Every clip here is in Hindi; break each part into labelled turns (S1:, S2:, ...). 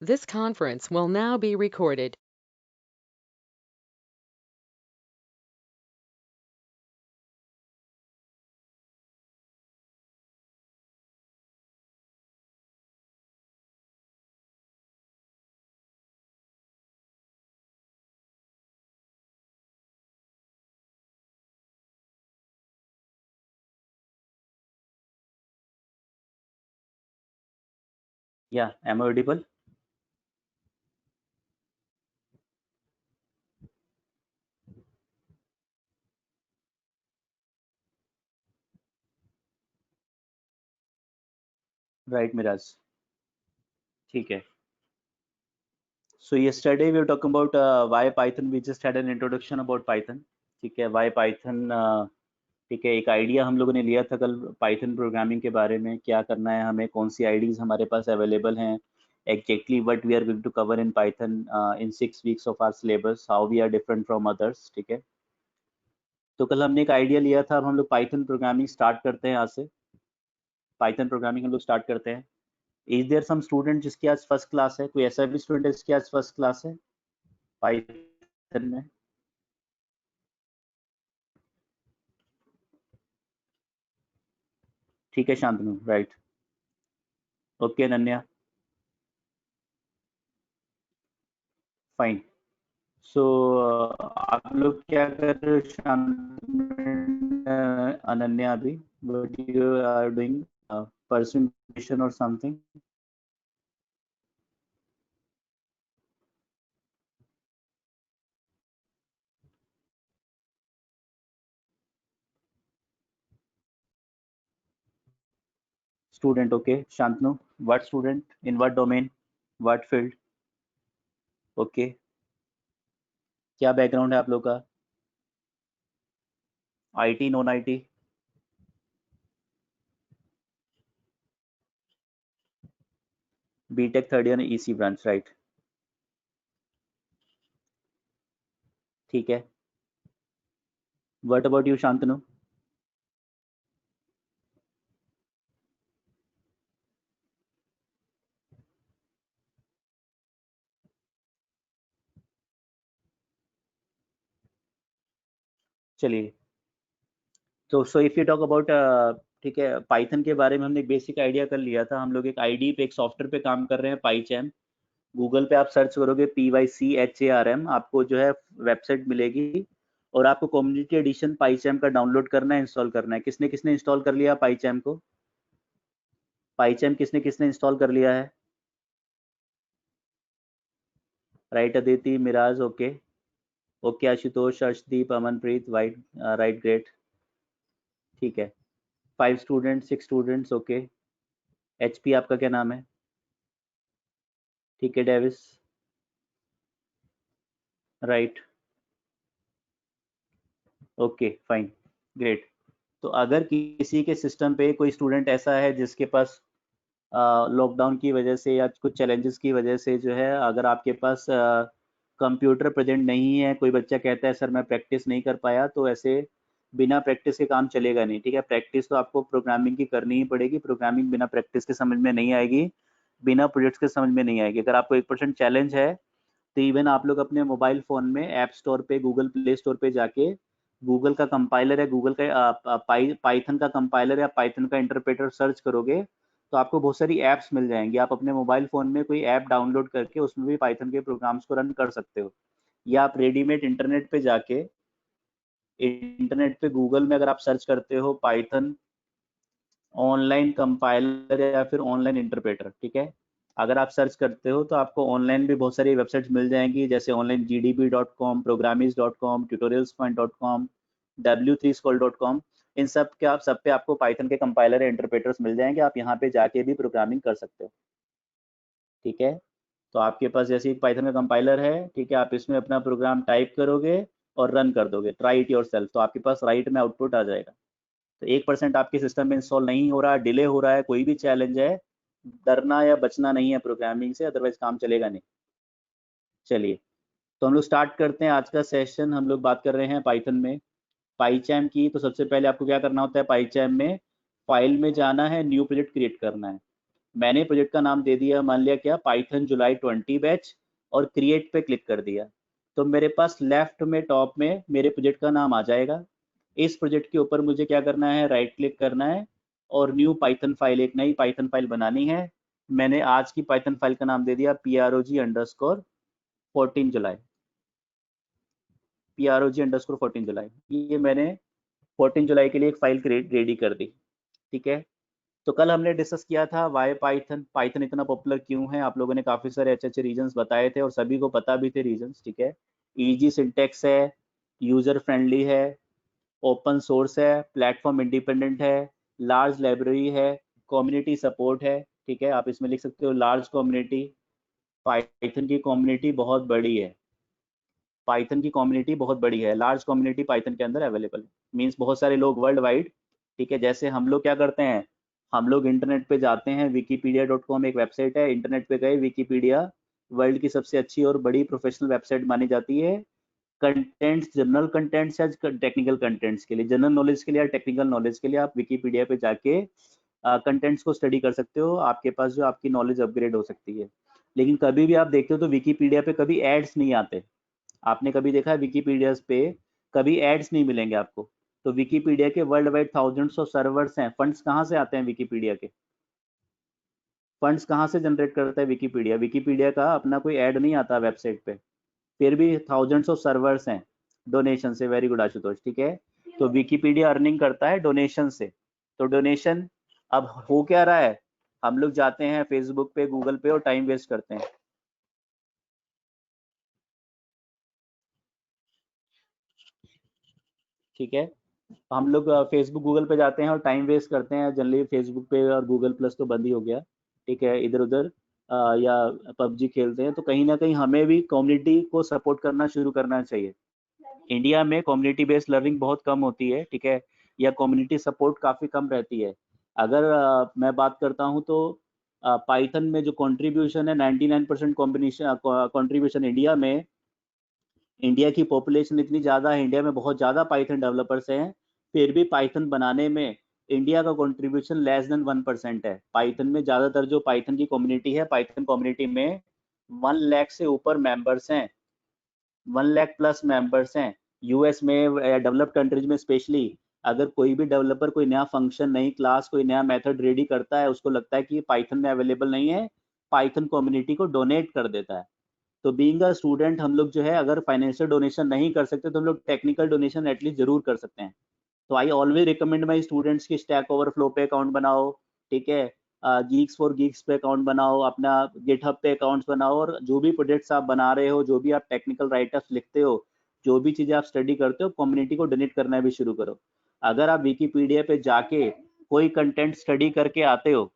S1: This conference will now be recorded.
S2: Yeah, am I audible? Right, Miraj. ठीक है. So yesterday we were talking about why Python. We just had an introduction about Python. ठीक है, why Python. ठीक है, एक आइडिया हम लोगों ने लिया था कल पाइथन प्रोग्रामिंग के बारे में, क्या करना है हमें, कौन सी आईडीज हमारे पास अवेलेबल हैं, exactly what we are going to cover in Python in 6 weeks of our syllabus, how we are different from others. ठीक है, तो कल हमने एक आइडिया लिया था. अब हम लोग पाइथन प्रोग्रामिंग स्टार्ट करते हैं. यहाँ से पाइथन प्रोग्रामिंग हम लोग स्टार्ट करते हैं. इज देयर सम स्टूडेंट जिसकी आज फर्स्ट क्लास है? कोई ऐसा भी स्टूडेंट है जिसकी आज फर्स्ट क्लास है पाइथन में? ठीक है Shantanu, right. Okay Ananya, fine. So आप लोग क्या कर रहे हो अनन्या अभी? What you are doing? Pursuing और something? Student, okay. Shantanu, what student, in what domain, what field? Okay, क्या बैकग्राउंड है आप लोग का? IT, non IT? BTech third year EC branch, right. ठीक है. What about you Shantanu? चलिए, तो so if you talk about, ठीक है, पाइथन के बारे में हमने एक बेसिक आइडिया कर लिया था. हम लोग एक आईडी पे, एक सॉफ्टवेयर पे काम कर रहे हैं, पाईचैम. गूगल पे आप सर्च करोगे PYCHARM, आपको जो है वेबसाइट मिलेगी. और आपको कम्युनिटी एडिशन पाईचैम का डाउनलोड करना है, इंस्टॉल करना है. किसने किसने इंस्टॉल कर लिया पाईचैम को? पाईचैम किसने किसने इंस्टॉल कर लिया है? Right Aditi, Miraj, okay. Okay Ashutosh, Arshdeep, Amanpreet, white, right, great. ठीक है. 5 स्टूडेंट, 6 स्टूडेंट्स, ओके. HP आपका क्या नाम है? ठीक है, Davis, right. Okay, fine, great. तो अगर किसी के सिस्टम पे कोई स्टूडेंट ऐसा है जिसके पास लॉकडाउन की वजह से या कुछ चैलेंजेस की वजह से जो है, अगर आपके पास कंप्यूटर प्रेजेंट नहीं है, कोई बच्चा कहता है सर मैं प्रैक्टिस नहीं कर पाया, तो ऐसे बिना प्रैक्टिस के काम चलेगा नहीं. ठीक है, प्रैक्टिस तो आपको प्रोग्रामिंग की करनी ही पड़ेगी. प्रोग्रामिंग बिना प्रैक्टिस के समझ में नहीं आएगी, बिना प्रोजेक्ट्स के समझ में नहीं आएगी. अगर आपको 1% चैलेंज है तो इवन आप लोग अपने मोबाइल फ़ोन में ऐप स्टोर पे, गूगल प्ले स्टोर पे जाके गूगल का कंपाइलर है, गूगल का पाइथन का कंपाइलर या पाइथन का इंटरप्रेटर सर्च करोगे तो आपको बहुत सारी ऐप्स मिल जाएंगी. आप अपने मोबाइल फ़ोन में कोई ऐप डाउनलोड करके उसमें भी पाइथन के प्रोग्राम्स को रन कर सकते हो. या आप रेडीमेड इंटरनेट पे जाके, इंटरनेट पे गूगल में अगर आप सर्च करते हो पाइथन ऑनलाइन कंपाइलर या फिर ऑनलाइन इंटरप्रेटर, ठीक है, अगर आप सर्च करते हो तो आपको ऑनलाइन भी बहुत सारी वेबसाइट्स मिल जाएंगी, जैसे online gdb.com, programmies.com, tutorialspoint.com, w3school.com. इन सब के, आप सब पे आपको पाइथन के कंपाइलर या इंटरप्रेटर्स मिल जाएंगे. आप यहाँ पे जाके भी प्रोग्रामिंग कर सकते हो. ठीक है, तो आपके पास जैसे एक पाइथन का कंपाइलर है, ठीक है, आप इसमें अपना प्रोग्राम टाइप करोगे और रन कर दोगे, ट्राई इट योर सेल्फ, तो आपके पास राइट में आउटपुट आ जाएगा. तो 1% आपके सिस्टम में इंस्टॉल नहीं हो रहा है, डिले हो रहा है, कोई भी चैलेंज है, डरना या बचना नहीं है प्रोग्रामिंग से, अदरवाइज काम चलेगा नहीं. चलिए, तो हम लोग स्टार्ट करते हैं आज का सेशन. हम लोग बात कर रहे हैं पाइथन में पाईचैम की. तो सबसे पहले आपको क्या करना होता है पाईचैम में? फाइल में जाना है, न्यू प्रोजेक्ट क्रिएट करना है. मैंने प्रोजेक्ट का नाम दे दिया, मान लिया क्या, पाइथन जुलाई 20 बैच, और क्रिएट पे क्लिक कर दिया। तो मेरे पास लेफ्ट में टॉप में मेरे प्रोजेक्ट का नाम आ जाएगा। इस प्रोजेक्ट के ऊपर मुझे क्या करना है, राइट क्लिक करना है और न्यू पाइथन फाइल, एक नई पाइथन फाइल बनानी है। मैंने आज की पाइथन फाइल का नाम दे दिया PROG_14 जुलाई, PROG_14 जुलाई। ये मैंने 14 जुलाई के लिए एक फाइल रेडी कर दी। ठीक है। तो कल हमने डिस्कस किया था वाई पाइथन, पाइथन इतना पॉपुलर क्यों है। आप लोगों ने काफी सारे अच्छे अच्छे रीजंस बताए थे और सभी को पता भी थे रीजंस। ठीक है। इजी सिंटेक्स है, यूजर फ्रेंडली है, ओपन सोर्स है, प्लेटफॉर्म इंडिपेंडेंट है, लार्ज लाइब्रेरी है, कम्युनिटी सपोर्ट है। ठीक है, आप इसमें लिख सकते हो लार्ज कम्युनिटी। पाइथन की कम्युनिटी बहुत बड़ी है, पाइथन की कम्युनिटी बहुत बड़ी है, लार्ज कम्युनिटी पाइथन के अंदर अवेलेबल है, मीन्स बहुत सारे लोग वर्ल्ड वाइड। ठीक है, जैसे हम लोग क्या करते हैं, हम लोग इंटरनेट पे जाते हैं, wikipedia.com एक वेबसाइट है, इंटरनेट पे गए, विकीपीडिया वर्ल्ड की सबसे अच्छी और बड़ी प्रोफेशनल वेबसाइट मानी जाती है कंटेंट्स, जनरल कंटेंट्स या टेक्निकल कंटेंट्स के लिए, जनरल नॉलेज के लिए या टेक्निकल नॉलेज के लिए आप विकीपीडिया पे जाके कंटेंट्स को स्टडी कर सकते हो, आपके पास जो आपकी नॉलेज अपग्रेड हो सकती है। लेकिन कभी भी आप देखते हो तो विकीपीडिया पे कभी एड्स नहीं आते। आपने कभी देखा है विकीपीडिया पे कभी एड्स नहीं मिलेंगे आपको। तो विकीपीडिया के world wide thousands of servers हैं। फंड्स कहाँ से आते हैं विकीपीडिया के, फंड्स कहाँ से जनरेट करता है विकीपीडिया, विकीपीडिया का अपना कोई ऐड नहीं आता वेबसाइट पे, फिर भी थाउजेंड्स ऑफ सर्वर्स हैं डोनेशन से। Very good Ashutosh. ठीक है, तो विकीपीडिया अर्निंग करता है डोनेशन से। तो डोनेशन, अब हो क्या रहा है, हम लोग जाते हैं फेसबुक पे, गूगल पे और टाइम वेस्ट करते हैं। ठीक है, हम लोग फेसबुक गूगल पे जाते हैं और टाइम वेस्ट करते हैं। जनरली फेसबुक पे और गूगल प्लस तो बंद ही हो गया। ठीक है, इधर उधर या पबजी खेलते हैं। तो कहीं ना कहीं हमें भी कम्युनिटी को सपोर्ट करना शुरू करना चाहिए। इंडिया में कम्युनिटी बेस्ड लर्निंग बहुत कम होती है। ठीक है, या कम्युनिटी सपोर्ट काफ़ी कम रहती है। अगर मैं बात करता हूँ तो पाइथन में जो कंट्रीब्यूशन है 99% कॉम्बिनेशन कंट्रीब्यूशन इंडिया में, इंडिया की पॉपुलेशन इतनी ज़्यादा है, इंडिया में बहुत ज़्यादा पाइथन डेवलपर्स हैं, फिर भी पाइथन बनाने में इंडिया का कंट्रीब्यूशन लेस देन 1% है। पाइथन में ज़्यादातर जो पाइथन की कम्युनिटी है, पाइथन कम्युनिटी में 1 लाख से ऊपर मेंबर्स हैं, 1 लाख प्लस मेंबर्स हैं। यूएस में, डेवलप्ड कंट्रीज में स्पेशली, अगर कोई भी डेवलपर कोई नया फंक्शन, नई क्लास, कोई नया मेथड रेडी करता है, उसको लगता है कि पाइथन में अवेलेबल नहीं है, पाइथन कम्युनिटी को डोनेट कर देता है। तो बीइंग अ स्टूडेंट हम लोग जो है, अगर फाइनेंशियल डोनेशन नहीं कर सकते तो हम लोग टेक्निकल डोनेशन एटलीस्ट जरूर कर सकते हैं। तो I always recommend my students की स्टैक ओवरफ्लो पे अकाउंट बनाओ। ठीक है, गीक्स फॉर गीक्स पे अकाउंट बनाओ, अपना गिटहब पे अकाउंट्स बनाओ, और जो भी प्रोजेक्ट्स आप बना रहे हो, जो भी आप टेक्निकल राइटर्स लिखते हो, जो भी चीज़ें आप स्टडी करते हो, कम्युनिटी को डोनेट करना भी शुरू करो। अगर आप विकीपीडिया पे जाके कोई कंटेंट स्टडी करके आते हो,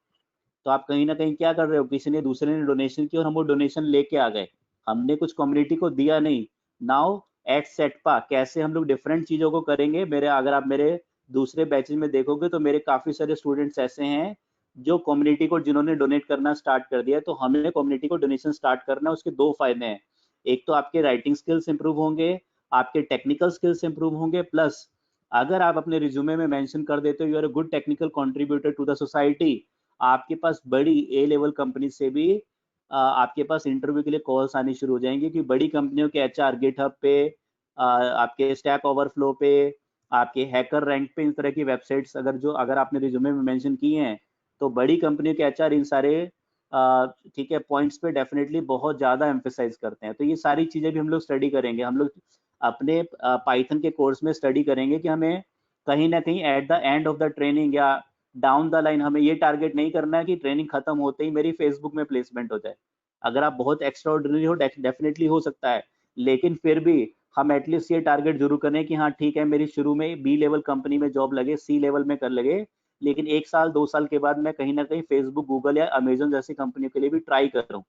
S2: तो आप कहीं ना कहीं क्या कर रहे हो, किसी ने दूसरे ने डोनेशन की और हम वो डोनेशन लेके आ गए, हमने कुछ कम्युनिटी को दिया नहीं। नाउ एट सेटपा कैसे हम लोग डिफरेंट चीजों को करेंगे, मेरे, अगर आप मेरे दूसरे बैचेज में देखोगे तो मेरे काफी सारे स्टूडेंट्स ऐसे हैं जो कम्युनिटी को, जिन्होंने डोनेट करना स्टार्ट कर दिया है। तो हमें कम्युनिटी को डोनेशन स्टार्ट करना है, उसके दो फायदे हैं। एक तो आपके राइटिंग स्किल्स इंप्रूव होंगे, आपके टेक्निकल स्किल्स इंप्रूव होंगे, प्लस अगर आप अपने रिज्यूमे में मेंशन कर देते हो you are a good technical contributor to the society, आपके पास बड़ी ए लेवल कंपनी से भी आपके पास इंटरव्यू के लिए कॉल्स आनी शुरू हो जाएंगी। कि बड़ी कंपनियों के एचआर गिटहब पे, आपके स्टैक ओवरफ्लो पे, आपके हैकर रैंक पे, इस तरह की वेबसाइट्स अगर आपने रिज्यूमे में मेंशन की हैं, तो बड़ी कंपनियों के एचआर इन सारे ठीक है पॉइंट्स पे डेफिनेटली बहुत ज़्यादा एम्फेसाइज करते हैं। तो ये सारी चीज़ें भी हम लोग स्टडी करेंगे, हम लोग अपने पाइथन के कोर्स में स्टडी करेंगे कि हमें कहीं ना कहीं at the end of the training या डाउन द लाइन हमें ये टारगेट नहीं करना है कि ट्रेनिंग खत्म होते ही मेरी फेसबुक में प्लेसमेंट हो जाए। अगर आप बहुत एक्स्ट्रा ऑर्डिनरी हो, डेफिनेटली हो सकता है, लेकिन फिर भी हम एटलीस्ट ये टारगेट जरूर करें कि हाँ ठीक है, मेरी शुरू में बी लेवल कंपनी में जॉब लगे, सी लेवल में कर लगे, लेकिन 1 साल 2 साल के बाद मैं कहीं ना कहीं फेसबुक, गूगल या अमेजन जैसी कंपनियों के लिए भी ट्राई कर रहा हूँ।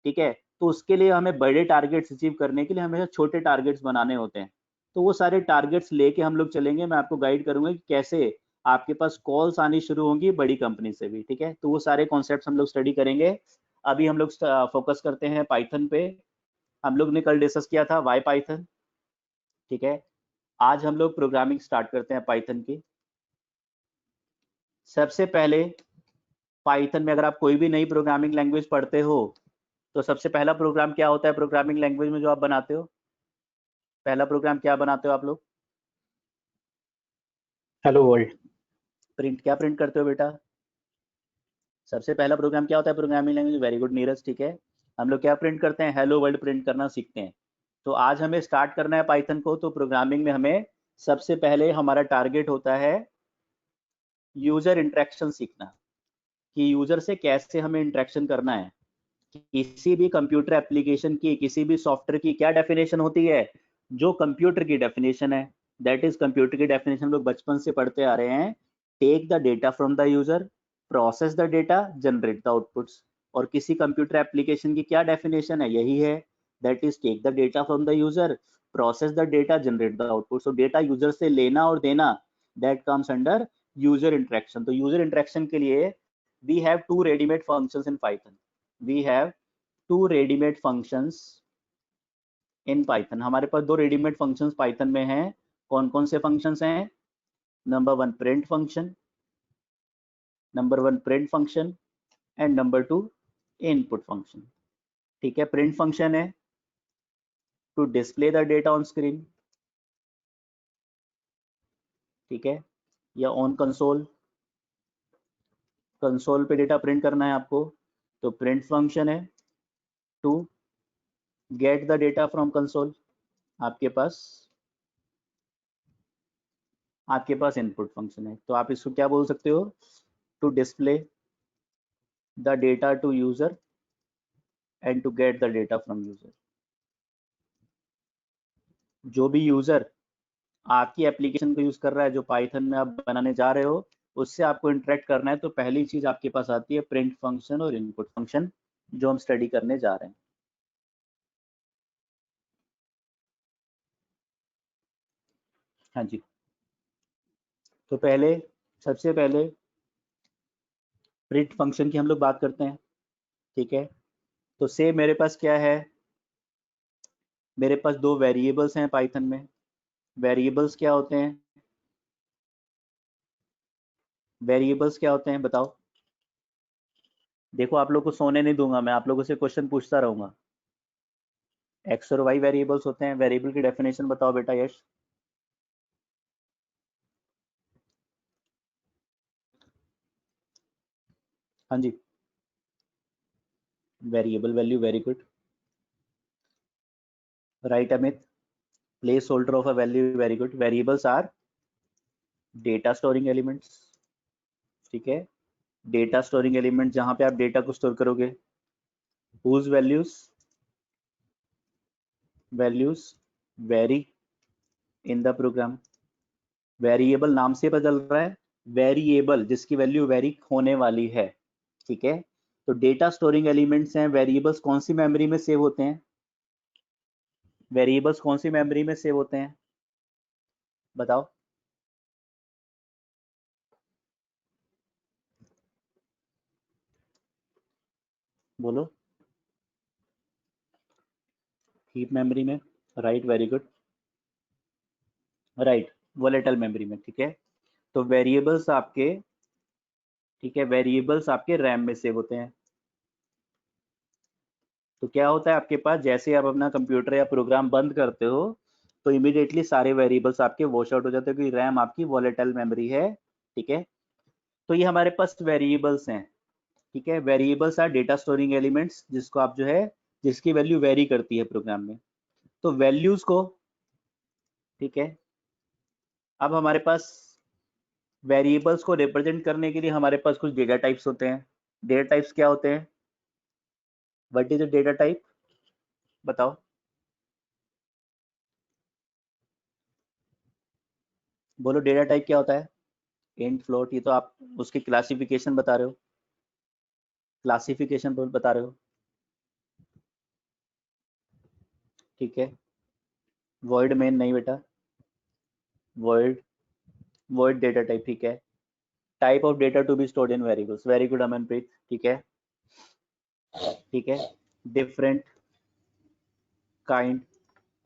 S2: ठीक है, तो उसके लिए हमें बड़े टारगेट्स अचीव करने के लिए हमेशा छोटे टारगेट्स बनाने होते हैं। तो वो सारे टारगेट्स लेके हम लोग चलेंगे, मैं आपको गाइड करूंगा कि कैसे आपके पास कॉल्स आनी शुरू होंगी बड़ी कंपनी से भी। ठीक है, तो वो सारे कॉन्सेप्ट्स हम लोग स्टडी करेंगे। अभी हम लोग फोकस करते हैं पाइथन पे। हम लोग ने कल डिस्कस किया था वाई पाइथन। ठीक है, आज हम लोग प्रोग्रामिंग स्टार्ट करते हैं पाइथन की। सबसे पहले पाइथन में अगर आप कोई भी नई प्रोग्रामिंग लैंग्वेज पढ़ते हो तो सबसे पहला प्रोग्राम क्या होता है प्रोग्रामिंग लैंग्वेज में जो आप बनाते हो? पहला प्रोग्राम क्या बनाते हो आप लोग?
S3: Hello world.
S2: प्रिंट क्या प्रिंट करते हो बेटा? सबसे पहला प्रोग्राम क्या होता है programming language? Very good Neeraj, ठीक है। हम लोग क्या प्रिंट करते हैं? हेलो वर्ल्ड प्रिंट करना सीखते हैं। तो आज हमें स्टार्ट करना है पाइथन को। तो प्रोग्रामिंग में हमें सबसे पहले हमारा टारगेट होता है यूजर इंटरेक्शन सीखना, कि यूजर से कैसे हमें इंटरेक्शन करना है। किसी भी कंप्यूटर एप्लीकेशन की, किसी भी सॉफ्टवेयर की क्या डेफिनेशन होती है? जो कंप्यूटर की डेफिनेशन है, दैट इज कंप्यूटर की डेफिनेशन लोग बचपन से पढ़ते आ रहे हैं। Take the data from the user, process the data, generate the outputs. और किसी कंप्यूटर एप्लीकेशन की क्या डेफिनेशन है? यही है, that is take the data from the user, process the data, generate the output. So data user से लेना और देना, that comes under user interaction. तो यूजर इंटरेक्शन के लिए we have two ready-made functions in Python. We have two ready-made functions in Python. हमारे पास दो ready-made functions Python में हैं। कौन कौन से functions हैं? Number one print function, and number two input function। ठीक है, print function है to display the data on screen, ठीक है, या on console, कंसोल पे डेटा प्रिंट करना है आपको, तो प्रिंट फंक्शन है to get the data from console. आपके पास इनपुट फंक्शन है, तो आप इसको क्या बोल सकते हो? To display the data to user and to get the data from user. जो भी यूजर आपकी एप्लीकेशन को यूज कर रहा है, जो पाइथन में आप बनाने जा रहे हो, उससे आपको इंटरेक्ट करना है, तो पहली चीज आपके पास आती है प्रिंट फंक्शन और इनपुट फंक्शन, जो हम स्टडी करने जा रहे हैं। हाँ जी, तो सबसे पहले प्रिंट फंक्शन की हम लोग बात करते हैं, ठीक है। तो से मेरे पास क्या है? मेरे पास दो वेरिएबल्स हैं पाइथन में। वेरिएबल्स क्या होते हैं? वेरिएबल्स क्या होते हैं बताओ? देखो, आप लोग को सोने नहीं दूंगा मैं, आप लोगों से क्वेश्चन पूछता रहूंगा। एक्स और वाई वेरिएबल्स होते हैं। वेरिएबल की डेफिनेशन बताओ बेटा यश। हाँ जी, variable value, very good, right Amit. Placeholder of a value, very good. Variables are data storing elements, ठीक है। डेटा स्टोरिंग एलिमेंट, जहां पे आप डेटा को स्टोर करोगे। whose values vary in the program। Variable नाम से बदल रहा है, वेरिएबल जिसकी वैल्यू वेरी होने वाली है, ठीक है। तो डेटा स्टोरिंग एलिमेंट्स हैं। वेरिएबल्स कौन सी मेमोरी में सेव होते हैं? वेरिएबल्स कौन सी मेमोरी में सेव होते हैं बताओ? बोलो। हीप मेमोरी में, right, very good, right, volatile memory में, ठीक है। तो वेरिएबल्स आपके, ठीक है, वेरिएबल्स आपके रैम में सेव होते हैं। तो क्या होता है आपके पास, जैसे आप अपना कंप्यूटर या प्रोग्राम बंद करते हो, तो इमीडिएटली सारे वेरिएबल्स आपके वॉश आउट हो जाते हैं, क्योंकि रैम आपकी वोलेटाइल मेमोरी है, ठीक है। तो ये हमारे पास वेरिएबल्स हैं, ठीक है। Variables are data storing elements, जिसको आप जो है, जिसकी वैल्यू वेरी करती है प्रोग्राम में। तो वैल्यूज को, ठीक है, अब हमारे पास वेरिएबल्स को रिप्रेजेंट करने के लिए हमारे पास कुछ डेटा टाइप्स होते हैं। डेटा टाइप्स क्या होते हैं? What is a data type बताओ? बोलो, डेटा टाइप क्या होता है? इंट, फ्लोट, ये तो आप उसकी क्लासिफिकेशन बता रहे हो, क्लासिफिकेशन बता रहे हो, ठीक है। वॉइड मेन नहीं बेटा, वॉइड, वॉइड डेटा टाइप, ठीक है। Type of data to be stored in variables, very good Amanpreet, ठीक है, ठीक है। डिफरेंट काइंड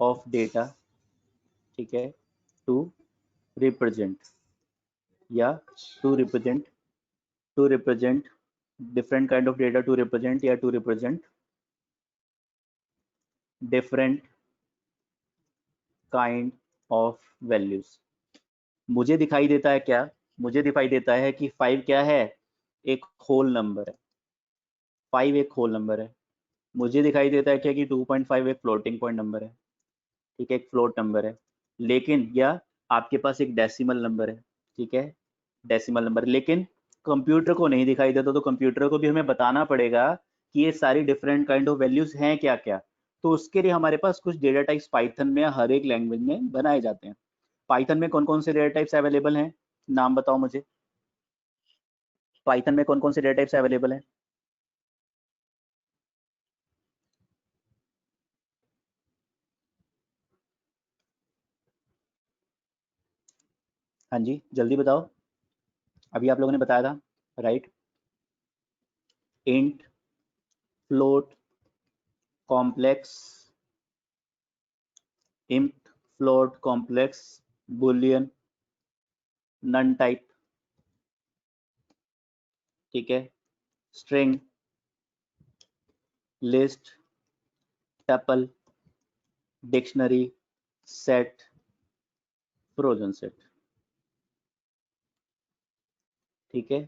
S2: ऑफ डेटा, ठीक है, टू रिप्रेजेंट, या to represent different kind of data to represent या to represent different kind of values. मुझे दिखाई देता है क्या, मुझे दिखाई देता है कि 5 क्या है, एक होल नंबर है, 5 एक होल नंबर है। मुझे दिखाई देता है क्या कि 2.5 एक फ्लोटिंग पॉइंट नंबर है, ठीक है, एक फ्लोट नंबर है। लेकिन या आपके पास एक डेसिमल नंबर है, ठीक है, डेसिमल नंबर। लेकिन कंप्यूटर को नहीं दिखाई देता, तो कंप्यूटर को भी हमें बताना पड़ेगा कि ये सारी डिफरेंट काइंड ऑफ वैल्यूज हैं क्या क्या। तो उसके लिए हमारे पास कुछ डेटा टाइप्स पाइथन में हर एक लैंग्वेज में बनाए जाते हैं। पाइथन में कौन कौन से डेटा टाइप्स अवेलेबल हैं, नाम बताओ मुझे। पाइथन में कौन कौन से डेटा टाइप्स अवेलेबल हैं? हाँ जी, जल्दी बताओ। अभी आप लोगों ने बताया था, right. Int, float, complex, int, float, complex, boolean, none type, ठीक है, string, list, tuple, dictionary, set, frozen set, ठीक है।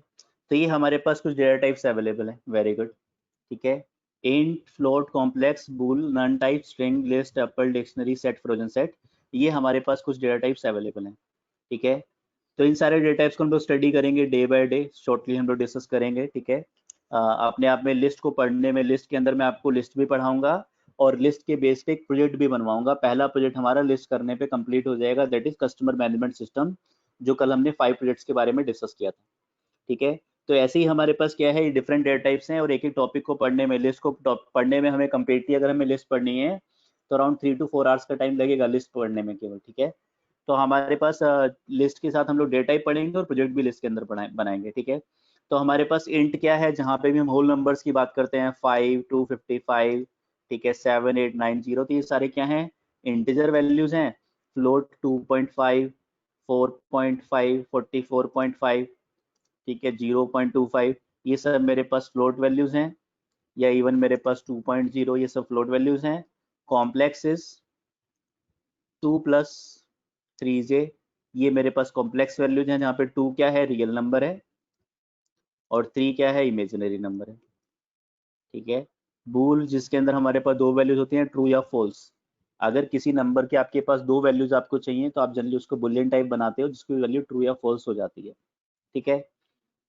S2: तो ये हमारे पास कुछ डेटा टाइप्स अवेलेबल है, वेरी गुड, ठीक है। Int, float, complex, bool, none type, string, list, tuple, dictionary, set, frozen set, ये हमारे पास कुछ डेटा टाइप्स अवेलेबल हैं, ठीक है। तो इन सारे डेटा टाइप्स को हम लोग स्टडी करेंगे डे बाय डे, शॉर्टली हम लोग डिस्कस करेंगे, ठीक है। अपने आप में लिस्ट को पढ़ने में, लिस्ट के अंदर मैं आपको लिस्ट भी पढ़ाऊंगा और लिस्ट के बेस पे एक प्रोजेक्ट भी बनवाऊंगा। पहला प्रोजेक्ट हमारा लिस्ट करने पे कंप्लीट हो जाएगा, that is customer management system, जो कल हमने 5 प्रोजेक्ट्स के बारे में डिस्कस किया था, ठीक है। तो ऐसे ही हमारे पास क्या है, डिफरेंट डेटा टाइप्स हैं और एक एक टॉपिक को पढ़ने में, लिस्ट को पढ़ने में हमें कंप्लीटली अगर हमें लिस्ट पढ़नी है तो अराउंड 3 to 4 आवर्स का टाइम लगेगा लिस्ट पढ़ने में केवल, ठीक है। तो हमारे पास लिस्ट के साथ हम लोग डेटा टाइप पढ़ेंगे और प्रोजेक्ट भी लिस्ट के अंदर बनाएंगे, ठीक है। तो हमारे पास इंट क्या है, जहाँ पे भी हम होल नंबर्स की बात करते हैं, 5, 255, ठीक है, 7, 8, 9, 0, तो ये सारे क्या हैं, इंटीजर वैल्यूज हैं। फ्लोट 2.5, 4.5, 44.5, ठीक है, 0.25, ये सब मेरे पास फ्लोट वैल्यूज हैं, या इवन मेरे पास 2.0, ये सब फ्लोट वैल्यूज हैं। कॉम्प्लेक्स इज 2+3j, ये मेरे पास कॉम्प्लेक्स वैल्यूज हैं, जहाँ पे 2 क्या है, रियल नंबर है, और 3 क्या है, इमेजिनरी नंबर है, ठीक है। बूल, जिसके अंदर हमारे पास दो वैल्यूज होती हैं, ट्रू या फॉल्स। अगर किसी नंबर के आपके पास दो वैल्यूज आपको चाहिए तो आप जनरली उसको बुलियन टाइप बनाते हो, जिसकी वैल्यू ट्रू या फॉल्स हो जाती है, ठीक है।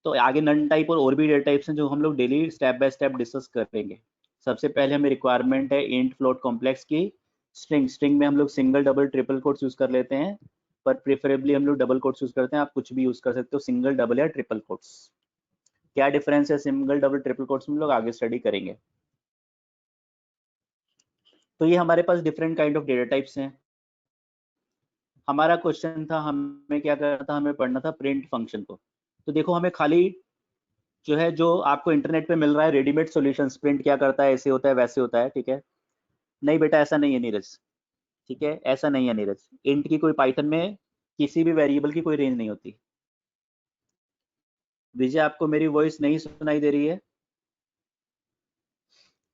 S2: तो आगे नन टाइप और भी डेटा टाइप्स हैं जो हम लोग daily step by step discuss करेंगे। सबसे पहले हमें रिक्वायरमेंट है इंट, फ्लोट, कॉम्प्लेक्स की। स्ट्रिंग, स्ट्रिंग में हम लोग single, double, triple quotes use कर लेते हैं, पर प्रेफरेबली हम लोग डबल कोट्स यूज करते हैं। आप कुछ भी यूज कर सकते हो, सिंगल, डबल या ट्रिपल कोट्स। क्या डिफरेंस है सिंगल, डबल, ट्रिपल कोट्स में, हम लोग आगे स्टडी करेंगे। तो ये हमारे पास different kind of data types हैं। हमारा क्वेश्चन था, हमें क्या करना था, हमें पढ़ना था प्रिंट फंक्शन को। तो देखो, हमें खाली जो है, जो आपको इंटरनेट पे मिल रहा है रेडीमेड सॉल्यूशंस, प्रिंट क्या करता है, ऐसे होता है, वैसे होता है, ठीक है। नहीं बेटा, ऐसा नहीं है नीरज, ठीक है, ऐसा नहीं है नीरज। इंट की कोई, पाइथन में किसी भी वेरिएबल की कोई रेंज नहीं होती। विजय, आपको मेरी वॉइस नहीं सुनाई दे रही है?